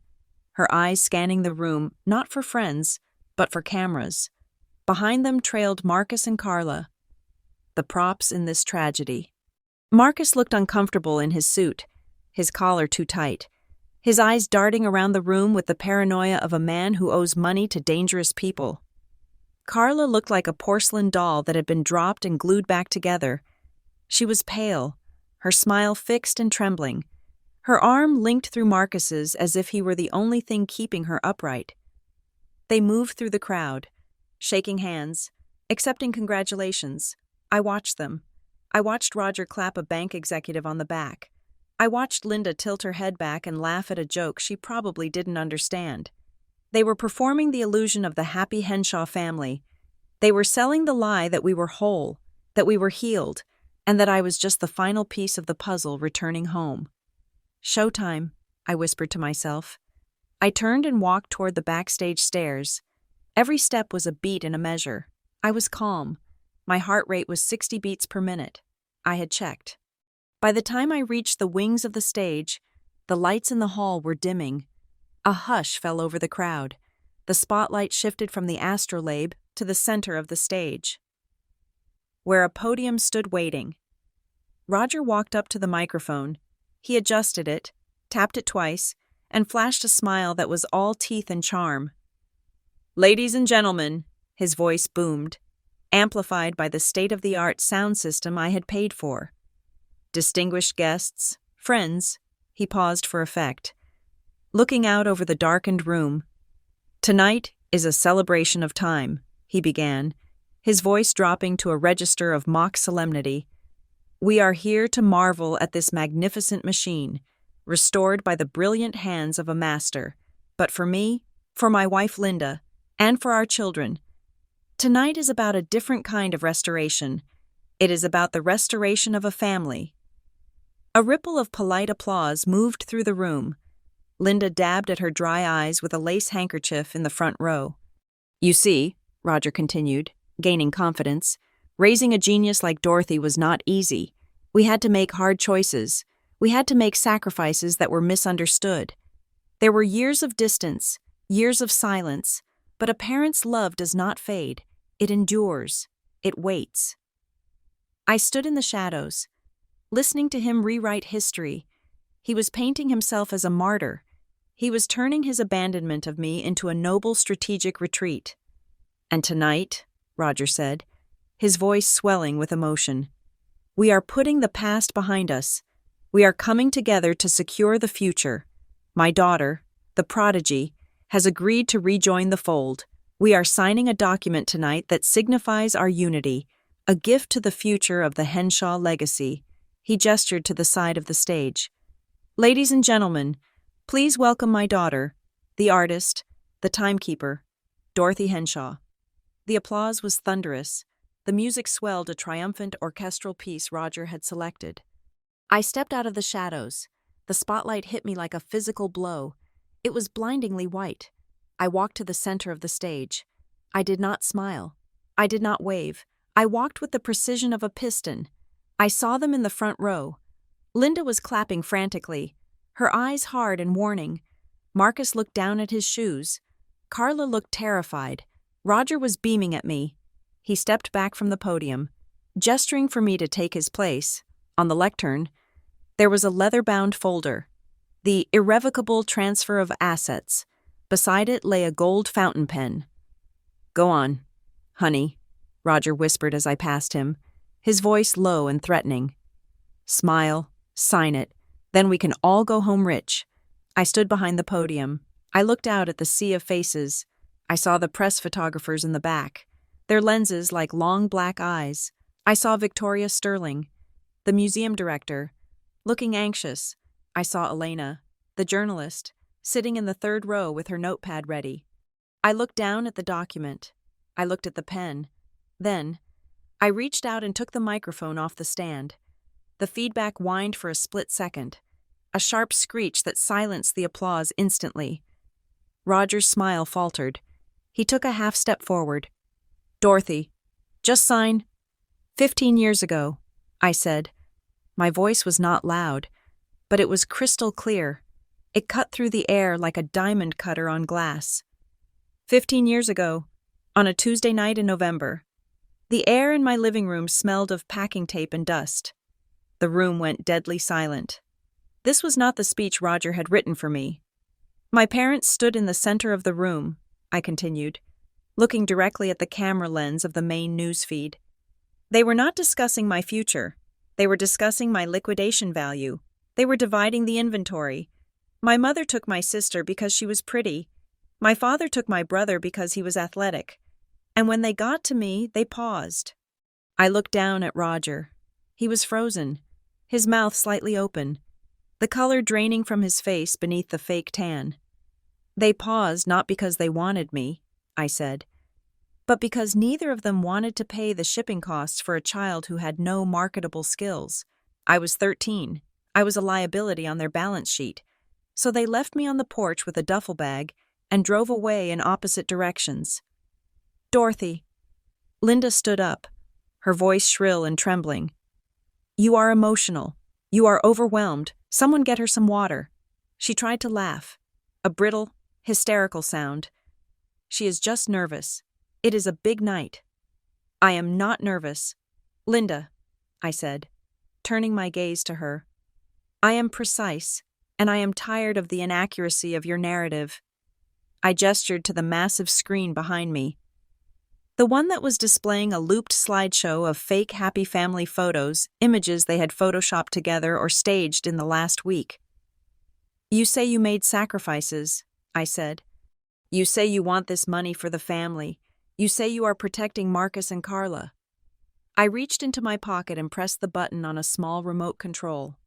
her eyes scanning the room not for friends, but for cameras. Behind them trailed Marcus and Carla, the props in this tragedy. Marcus looked uncomfortable in his suit, his collar too tight, his eyes darting around the room with the paranoia of a man who owes money to dangerous people. Carla looked like a porcelain doll that had been dropped and glued back together. She was pale, her smile fixed and trembling, her arm linked through Marcus's as if he were the only thing keeping her upright. They moved through the crowd, shaking hands, accepting congratulations. I watched them. I watched Roger clap a bank executive on the back. I watched Linda tilt her head back and laugh at a joke she probably didn't understand. They were performing the illusion of the happy Henshaw family. They were selling the lie that we were whole, that we were healed, and that I was just the final piece of the puzzle returning home. "Showtime," I whispered to myself. I turned and walked toward the backstage stairs. Every step was a beat and a measure. I was calm. My heart rate was 60 beats per minute. I had checked. By the time I reached the wings of the stage, the lights in the hall were dimming. A hush fell over the crowd. The spotlight shifted from the astrolabe to the center of the stage, where a podium stood waiting. Roger walked up to the microphone. He adjusted it, tapped it twice, and flashed a smile that was all teeth and charm. "Ladies and gentlemen," his voice boomed, amplified by the state-of-the-art sound system I had paid for. "Distinguished guests, friends," he paused for effect, looking out over the darkened room. "Tonight is a celebration of time," he began, his voice dropping to a register of mock solemnity. "We are here to marvel at this magnificent machine, restored by the brilliant hands of a master. But for me, for my wife Linda, and for our children, tonight is about a different kind of restoration. It is about the restoration of a family." A ripple of polite applause moved through the room. Linda dabbed at her dry eyes with a lace handkerchief in the front row. "You see," Roger continued, gaining confidence, "raising a genius like Dorothy was not easy. We had to make hard choices. We had to make sacrifices that were misunderstood. There were years of distance, years of silence, but a parent's love does not fade. It endures. It waits." I stood in the shadows, listening to him rewrite history. He was painting himself as a martyr. He was turning his abandonment of me into a noble strategic retreat. "And tonight," Roger said, his voice swelling with emotion, "we are putting the past behind us. We are coming together to secure the future. My daughter, the prodigy, has agreed to rejoin the fold. We are signing a document tonight that signifies our unity, a gift to the future of the Henshaw legacy." He gestured to the side of the stage. "Ladies and gentlemen, please welcome my daughter, the artist, the timekeeper, Dorothy Henshaw." The applause was thunderous. The music swelled a triumphant orchestral piece Roger had selected. I stepped out of the shadows. The spotlight hit me like a physical blow. It was blindingly white. I walked to the center of the stage. I did not smile. I did not wave. I walked with the precision of a piston. I saw them in the front row. Linda was clapping frantically, her eyes hard and warning. Marcus looked down at his shoes. Carla looked terrified. Roger was beaming at me. He stepped back from the podium, gesturing for me to take his place. On the lectern, there was a leather-bound folder, the irrevocable transfer of assets, Beside it lay a gold fountain pen. "Go on, honey," Roger whispered as I passed him, his voice low and threatening. "Smile, sign it, then we can all go home rich." I stood behind the podium. I looked out at the sea of faces. I saw the press photographers in the back, their lenses like long black eyes. I saw Victoria Sterling, the museum director, looking anxious. I saw Elena, the journalist, sitting in the third row with her notepad ready. I looked down at the document. I looked at the pen. Then, I reached out and took the microphone off the stand. The feedback whined for a split second, a sharp screech that silenced the applause instantly. Roger's smile faltered. He took a half step forward. "Dorothy, just sign." 15 years ago, I said. My voice was not loud, but it was crystal clear. It cut through the air like a diamond cutter on glass. 15 years ago, on a Tuesday night in November. The air in my living room smelled of packing tape and dust. The room went deadly silent. This was not the speech Roger had written for me. My parents stood in the center of the room, I continued, looking directly at the camera lens of the main news feed. They were not discussing my future. They were discussing my liquidation value. They were dividing the inventory. My mother took my sister because she was pretty. My father took my brother because he was athletic. And when they got to me, they paused. I looked down at Roger. He was frozen, his mouth slightly open, the color draining from his face beneath the fake tan. They paused not because they wanted me, I said, but because neither of them wanted to pay the shipping costs for a child who had no marketable skills. I was 13. I was a liability on their balance sheet. So they left me on the porch with a duffel bag and drove away in opposite directions. "Dorothy." Linda stood up, her voice shrill and trembling. "You are emotional. You are overwhelmed. Someone get her some water." She tried to laugh, a brittle, hysterical sound. "She is just nervous. It is a big night." "I am not nervous." "Linda," I said, turning my gaze to her. "I am precise, and I am tired of the inaccuracy of your narrative." I gestured to the massive screen behind me, the one that was displaying a looped slideshow of fake happy family photos, images they had photoshopped together or staged in the last week. "You say you made sacrifices," I said. "You say you want this money for the family. You say you are protecting Marcus and Carla." I reached into my pocket and pressed the button on a small remote control.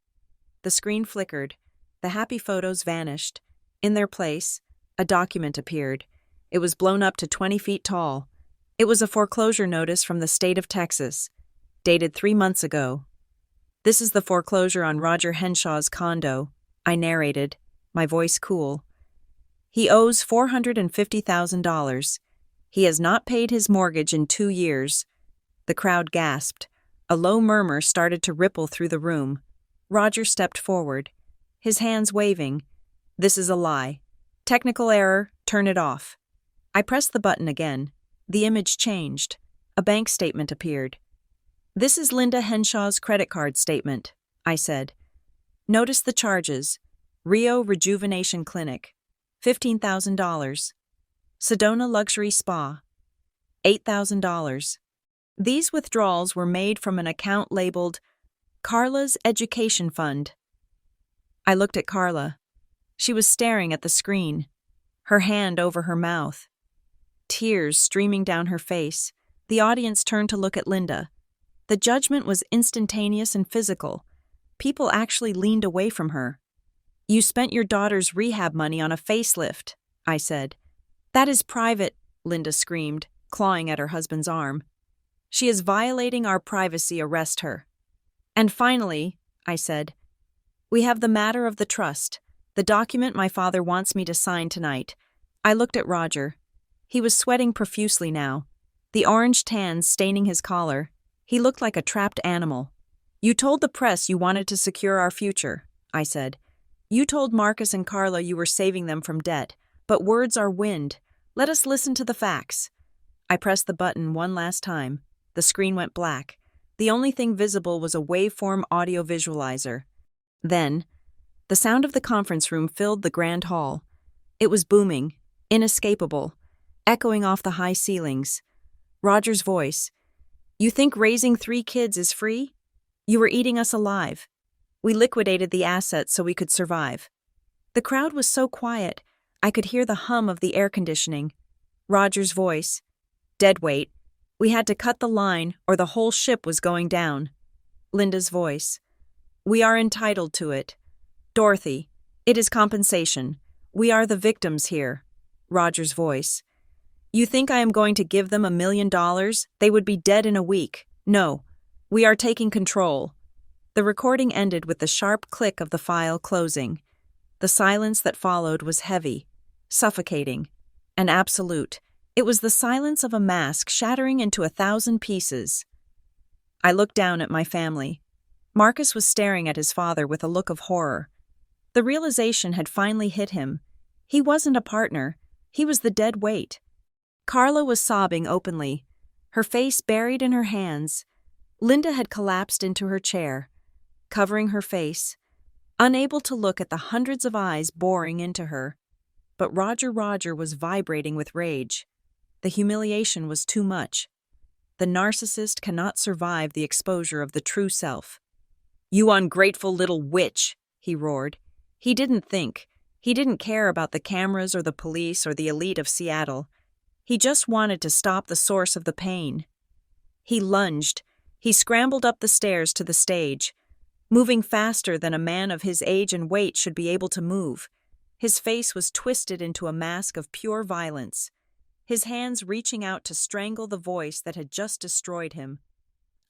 The screen flickered. The happy photos vanished. In their place, a document appeared. It was blown up to 20 feet tall. It was a foreclosure notice from the state of Texas, dated 3 months ago. "This is the foreclosure on Roger Henshaw's condo," I narrated, my voice cool. "He owes $450,000. He has not paid his mortgage in 2 years. The crowd gasped. A low murmur started to ripple through the room. Roger stepped forward, his hands waving. "This is a lie. Technical error, turn it off." I pressed the button again. The image changed. A bank statement appeared. "This is Linda Henshaw's credit card statement," I said. "Notice the charges. Rio Rejuvenation Clinic, $15,000. Sedona Luxury Spa, $8,000. These withdrawals were made from an account labeled Carla's Education Fund." I looked at Carla. She was staring at the screen, her hand over her mouth, tears streaming down her face. The audience turned to look at Linda. The judgment was instantaneous and physical. People actually leaned away from her. "You spent your daughter's rehab money on a facelift," I said. "That is private," Linda screamed, clawing at her husband's arm. "She is violating our privacy. Arrest her." "And finally," I said, "we have the matter of the trust, the document my father wants me to sign tonight." I looked at Roger. He was sweating profusely now, the orange tan staining his collar. He looked like a trapped animal. "You told the press you wanted to secure our future," I said. "You told Marcus and Carla you were saving them from debt, but words are wind. Let us listen to the facts." I pressed the button one last time. The screen went black. The only thing visible was a waveform audio visualizer. Then, the sound of the conference room filled the grand hall. It was booming, inescapable, echoing off the high ceilings. Roger's voice. You think raising 3 kids is free? You were eating us alive. We liquidated the assets so we could survive. The crowd was so quiet, I could hear the hum of the air conditioning. Roger's voice. Deadweight. We had to cut the line or the whole ship was going down. Linda's voice. We are entitled to it. Dorothy. It is compensation. We are the victims here. Roger's voice. You think I am going to give them $1 million? They would be dead in a week. No. We are taking control. The recording ended with the sharp click of the file closing. The silence that followed was heavy, suffocating, and absolute. It was the silence of a mask shattering into 1,000 pieces. I looked down at my family. Marcus was staring at his father with a look of horror. The realization had finally hit him. He wasn't a partner. He was the dead weight. Carla was sobbing openly, her face buried in her hands. Linda had collapsed into her chair, covering her face, unable to look at the hundreds of eyes boring into her. But Roger was vibrating with rage. The humiliation was too much. The narcissist cannot survive the exposure of the true self. You ungrateful little witch, he roared. He didn't think. He didn't care about the cameras or the police or the elite of Seattle. He just wanted to stop the source of the pain. He lunged. He scrambled up the stairs to the stage, moving faster than a man of his age and weight should be able to move. His face was twisted into a mask of pure violence, his hands reaching out to strangle the voice that had just destroyed him.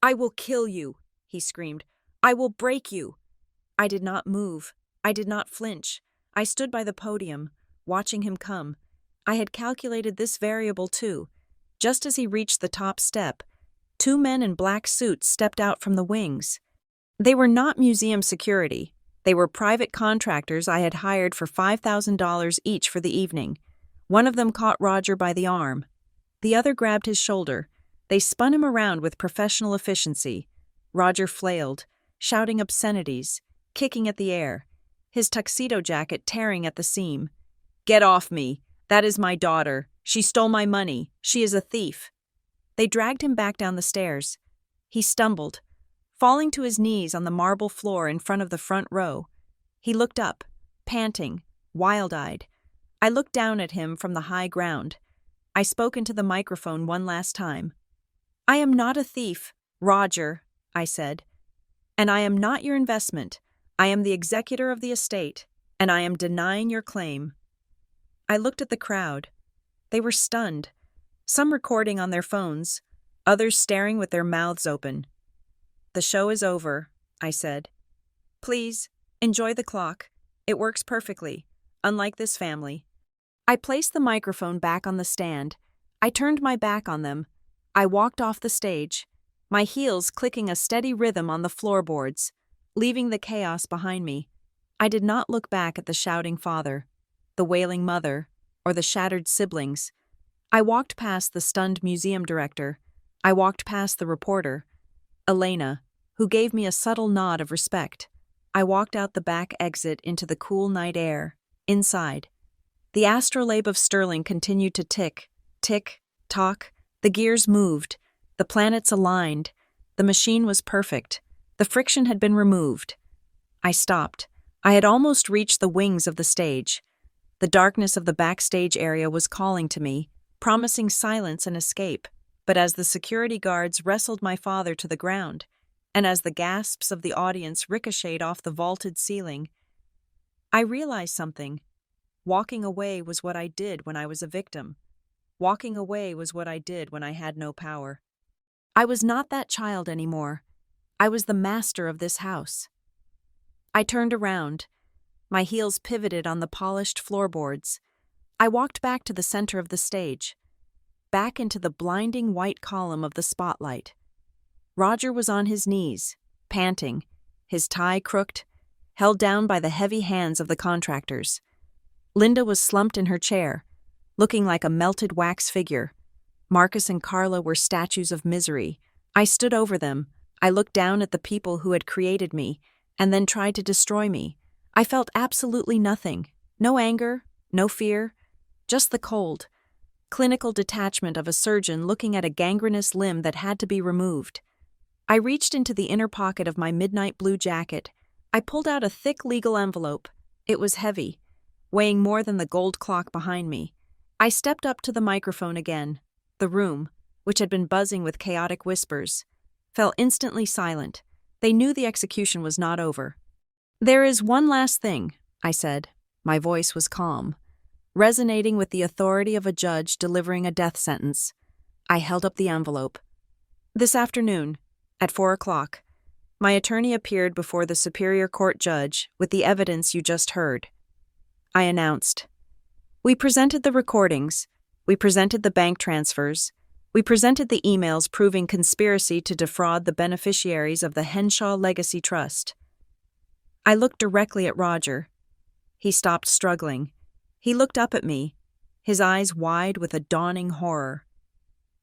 I will kill you, he screamed. I will break you. I did not move. I did not flinch. I stood by the podium, watching him come. I had calculated this variable too. Just as he reached the top step, 2 men in black suits stepped out from the wings. They were not museum security. They were private contractors I had hired for $5,000 each for the evening. One of them caught Roger by the arm. The other grabbed his shoulder. They spun him around with professional efficiency. Roger flailed, shouting obscenities, kicking at the air, his tuxedo jacket tearing at the seam. Get off me! That is my daughter. She stole my money. She is a thief. They dragged him back down the stairs. He stumbled, falling to his knees on the marble floor in front of the front row. He looked up, panting, wild-eyed. I looked down at him from the high ground. I spoke into the microphone one last time. I am not a thief, Roger, I said. And I am not your investment. I am the executor of the estate, and I am denying your claim. I looked at the crowd. They were stunned, some recording on their phones, others staring with their mouths open. The show is over, I said. Please, enjoy the clock. It works perfectly, unlike this family. I placed the microphone back on the stand. I turned my back on them. I walked off the stage, my heels clicking a steady rhythm on the floorboards, leaving the chaos behind me. I did not look back at the shouting father, the wailing mother, or the shattered siblings. I walked past the stunned museum director. I walked past the reporter, Elena, who gave me a subtle nod of respect. I walked out the back exit into the cool night air. Inside, the astrolabe of Sterling continued to tick, tick, tock. The gears moved. The planets aligned. The machine was perfect. The friction had been removed. I stopped. I had almost reached the wings of the stage. The darkness of the backstage area was calling to me, promising silence and escape. But as the security guards wrestled my father to the ground, and as the gasps of the audience ricocheted off the vaulted ceiling, I realized something. Walking away was what I did when I was a victim. Walking away was what I did when I had no power. I was not that child anymore. I was the master of this house. I turned around. My heels pivoted on the polished floorboards. I walked back to the center of the stage, back into the blinding white column of the spotlight. Roger was on his knees, panting, his tie crooked, held down by the heavy hands of the contractors. Linda was slumped in her chair, looking like a melted wax figure. Marcus and Carla were statues of misery. I stood over them. I looked down at the people who had created me, and then tried to destroy me. I felt absolutely nothing. No anger, no fear, just the cold, clinical detachment of a surgeon looking at a gangrenous limb that had to be removed. I reached into the inner pocket of my midnight blue jacket. I pulled out a thick legal envelope. It was heavy, weighing more than the gold clock behind me. I stepped up to the microphone again. The room, which had been buzzing with chaotic whispers, fell instantly silent. They knew the execution was not over. "There is one last thing," I said. My voice was calm, resonating with the authority of a judge delivering a death sentence. I held up the envelope. "This afternoon, at 4 o'clock, my attorney appeared before the Superior Court judge with the evidence you just heard," I announced. "We presented the recordings, we presented the bank transfers, we presented the emails proving conspiracy to defraud the beneficiaries of the Henshaw Legacy Trust." I looked directly at Roger. He stopped struggling. He looked up at me, his eyes wide with a dawning horror.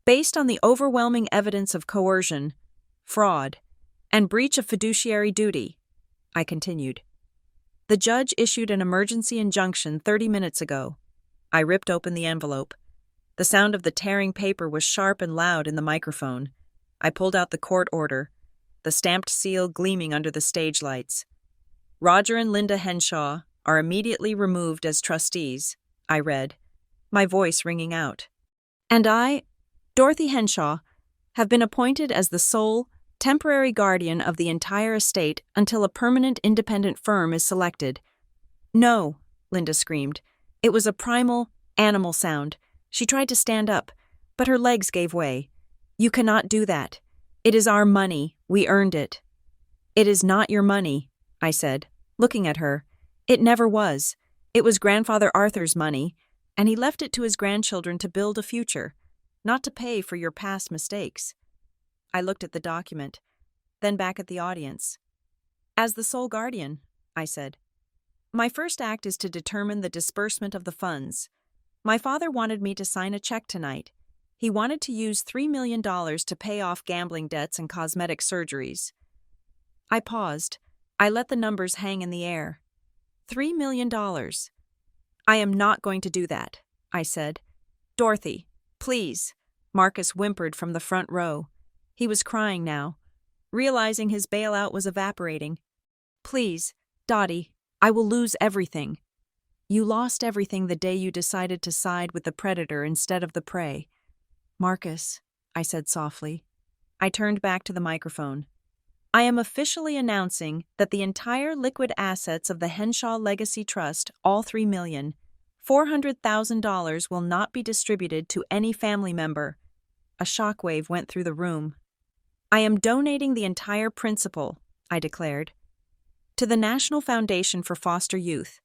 "Based on the overwhelming evidence of coercion, fraud, and breach of fiduciary duty," I continued, "the judge issued an emergency injunction 30 minutes ago." I ripped open the envelope. The sound of the tearing paper was sharp and loud in the microphone. I pulled out the court order, the stamped seal gleaming under the stage lights. "Roger and Linda Henshaw are immediately removed as trustees," I read, my voice ringing out. "And I, Dorothy Henshaw, have been appointed as the sole, temporary guardian of the entire estate until a permanent independent firm is selected." "No," Linda screamed. It was a primal, animal sound. She tried to stand up, but her legs gave way. "You cannot do that. It is our money. We earned it." "It is not your money," I said, looking at her. "It never was. It was Grandfather Arthur's money, and he left it to his grandchildren to build a future, not to pay for your past mistakes." I looked at the document, then back at the audience. "As the sole guardian," I said, "my first act is to determine the disbursement of the funds. My father wanted me to sign a check tonight. He wanted to use $3 million to pay off gambling debts and cosmetic surgeries." I paused. I let the numbers hang in the air. $3 million. "I am not going to do that," I said. "Dorothy, please." Marcus whimpered from the front row. He was crying now, realizing his bailout was evaporating. "Please, Dottie, I will lose everything." "You lost everything the day you decided to side with the predator instead of the prey." "Marcus," I said softly. I turned back to the microphone. "I am officially announcing that the entire liquid assets of the Henshaw Legacy Trust, all $3,400,000, will not be distributed to any family member." A shockwave went through the room. "I am donating the entire principal," I declared, "to the National Foundation for Foster Youth.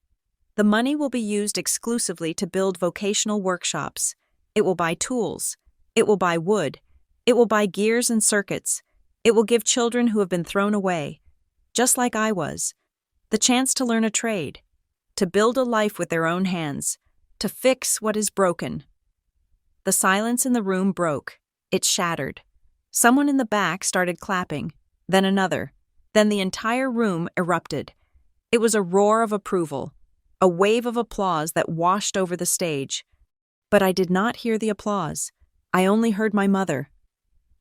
The money will be used exclusively to build vocational workshops. It will buy tools. It will buy wood. It will buy gears and circuits. It will give children who have been thrown away, just like I was, the chance to learn a trade, to build a life with their own hands, to fix what is broken." The silence in the room broke. It shattered. Someone in the back started clapping, then another. Then the entire room erupted. It was a roar of approval, a wave of applause that washed over the stage. But I did not hear the applause. I only heard my mother.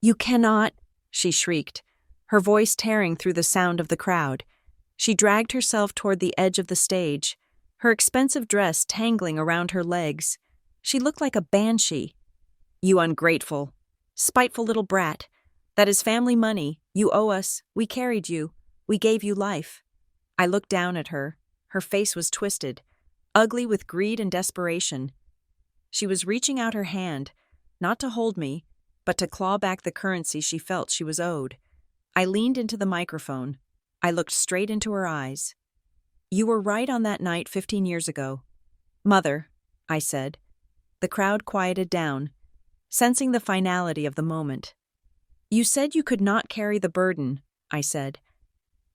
"You cannot," she shrieked, her voice tearing through the sound of the crowd. She dragged herself toward the edge of the stage, her expensive dress tangling around her legs. She looked like a banshee. "You ungrateful, spiteful little brat. That is family money. You owe us. We carried you. We gave you life." I looked down at her. Her face was twisted, ugly with greed and desperation. She was reaching out her hand, not to hold me, but to claw back the currency she felt she was owed. I leaned into the microphone. I looked straight into her eyes. "You were right on that night 15 years ago. Mother," I said. The crowd quieted down, sensing the finality of the moment. "You said you could not carry the burden," I said,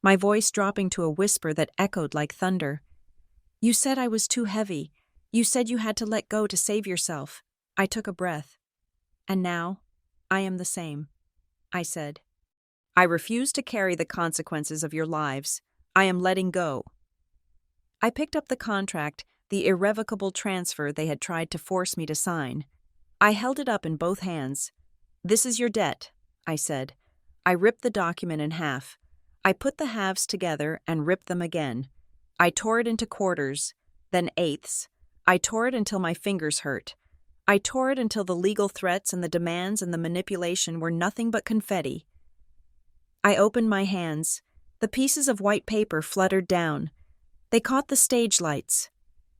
my voice dropping to a whisper that echoed like thunder. "You said I was too heavy. You said you had to let go to save yourself." I took a breath. "And now, I am the same," I said. "I refuse to carry the consequences of your lives. I am letting go." I picked up the contract the irrevocable transfer they had tried to force me to sign. I held it up in both hands. "This is your debt," I said. I ripped the document in half. I put the halves together and ripped them again. I tore it into quarters, then eighths. I tore it until my fingers hurt. I tore it until the legal threats and the demands and the manipulation were nothing but confetti. I opened my hands. The pieces of white paper fluttered down. They caught the stage lights,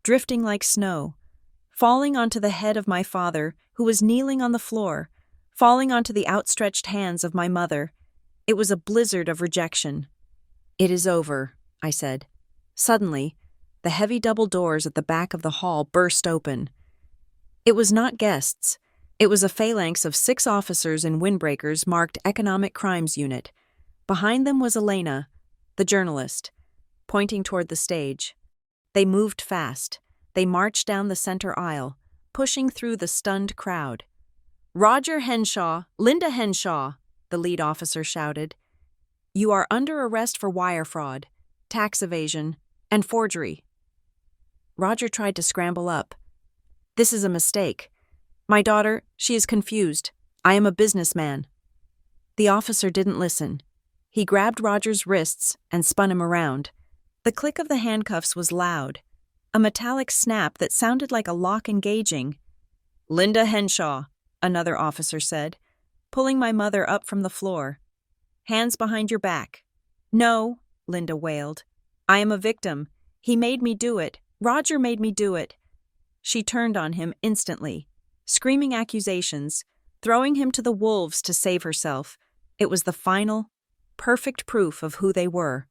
drifting like snow, falling onto the head of my father, who was kneeling on the floor, falling onto the outstretched hands of my mother. It was a blizzard of rejection. "It is over," I said. Suddenly, the heavy double doors at the back of the hall burst open. It was not guests. It was a phalanx of 6 officers in windbreakers marked Economic Crimes Unit. Behind them was Elena, the journalist, pointing toward the stage. They moved fast. They marched down the center aisle, pushing through the stunned crowd. "Roger Henshaw, Linda Henshaw," the lead officer shouted. "You are under arrest for wire fraud, tax evasion, and forgery." Roger tried to scramble up. "This is a mistake. My daughter, she is confused. I am a businessman." The officer didn't listen. He grabbed Roger's wrists and spun him around. The click of the handcuffs was loud, a metallic snap that sounded like a lock engaging. "Linda Henshaw," another officer said, pulling my mother up from the floor. "Hands behind your back." "No," Linda wailed. "I am a victim. He made me do it. Roger made me do it." She turned on him instantly, screaming accusations, throwing him to the wolves to save herself. It was the final, perfect proof of who they were.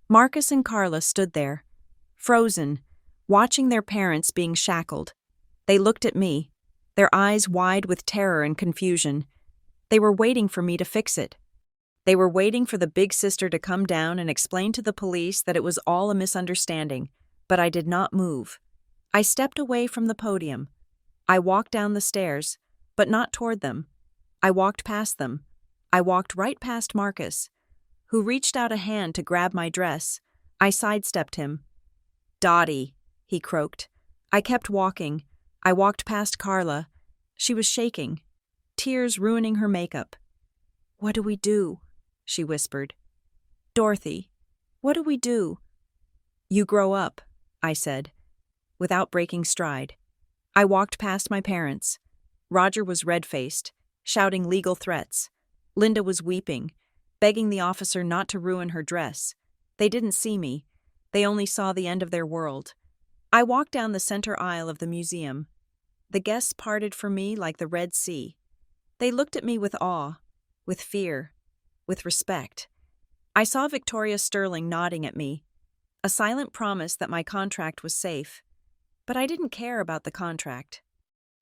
Marcus and Carla stood there, frozen, watching their parents being shackled. They looked at me, their eyes wide with terror and confusion. They were waiting for me to fix it. They were waiting for the big sister to come down and explain to the police that it was all a misunderstanding, but I did not move. I stepped away from the podium. I walked down the stairs, but not toward them. I walked past them. I walked right past Marcus, who reached out a hand to grab my dress. I sidestepped him. "Dottie," he croaked. I kept walking. I walked past Carla. She was shaking, tears ruining her makeup. "What do we do?" she whispered. "Dorothy, what do we do?" "You grow up," I said, without breaking stride. I walked past my parents. Roger was red-faced, shouting legal threats. Linda was weeping, begging the officer not to ruin her dress. They didn't see me. They only saw the end of their world. I walked down the center aisle of the museum. The guests parted for me like the Red Sea. They looked at me with awe, with fear, with respect. I saw Victoria Sterling nodding at me, a silent promise that my contract was safe. But I didn't care about the contract.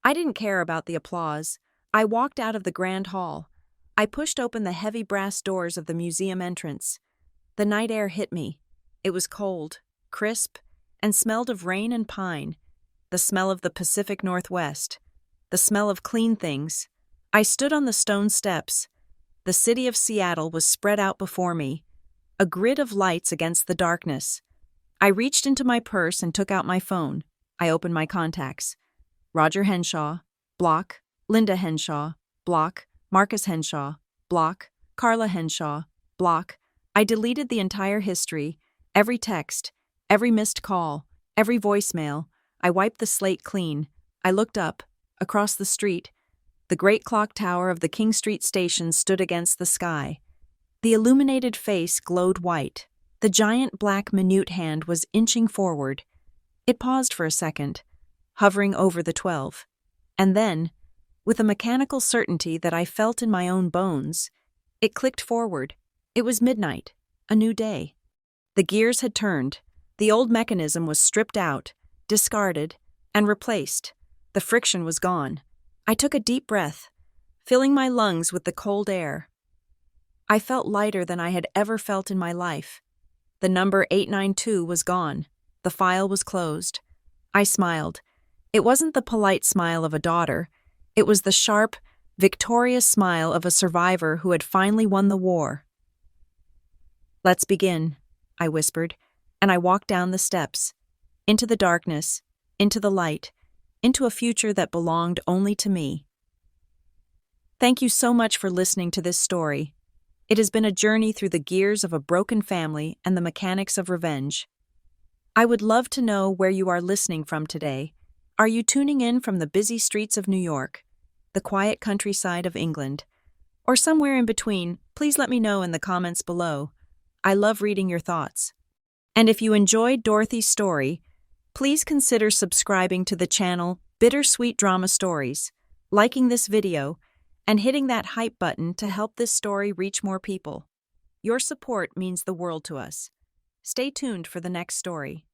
I didn't care about the applause. I walked out of the grand hall. I pushed open the heavy brass doors of the museum entrance. The night air hit me. It was cold, crisp, and smelled of rain and pine, the smell of the Pacific Northwest, the smell of clean things. I stood on the stone steps. The city of Seattle was spread out before me, a grid of lights against the darkness. I reached into my purse and took out my phone. I opened my contacts. Roger Henshaw, block. Linda Henshaw, block. Marcus Henshaw, block. Carla Henshaw, block. I deleted the entire history, every text, every missed call, every voicemail. I wiped the slate clean. I looked up, across the street. The great clock tower of the King Street station stood against the sky. The illuminated face glowed white. The giant black minute hand was inching forward. It paused for a second, hovering over the 12. And then, with a mechanical certainty that I felt in my own bones, it clicked forward. It was midnight, a new day. The gears had turned. The old mechanism was stripped out, discarded, and replaced. The friction was gone. I took a deep breath, filling my lungs with the cold air. I felt lighter than I had ever felt in my life. The number 892 was gone. The file was closed. I smiled. It wasn't the polite smile of a daughter. It was the sharp, victorious smile of a survivor who had finally won the war. "Let's begin," I whispered, and I walked down the steps. into the darkness, into the light, into a future that belonged only to me. Thank you so much for listening to this story. It has been a journey through the gears of a broken family and the mechanics of revenge. I would love to know where you are listening from today. Are you tuning in from the busy streets of New York, the quiet countryside of England, or somewhere in between? Please let me know in the comments below. I love reading your thoughts. And if you enjoyed Dorothy's story, please consider subscribing to the channel BitterSweet Drama Stories, liking this video, and hitting that hype button to help this story reach more people. Your support means the world to us. Stay tuned for the next story.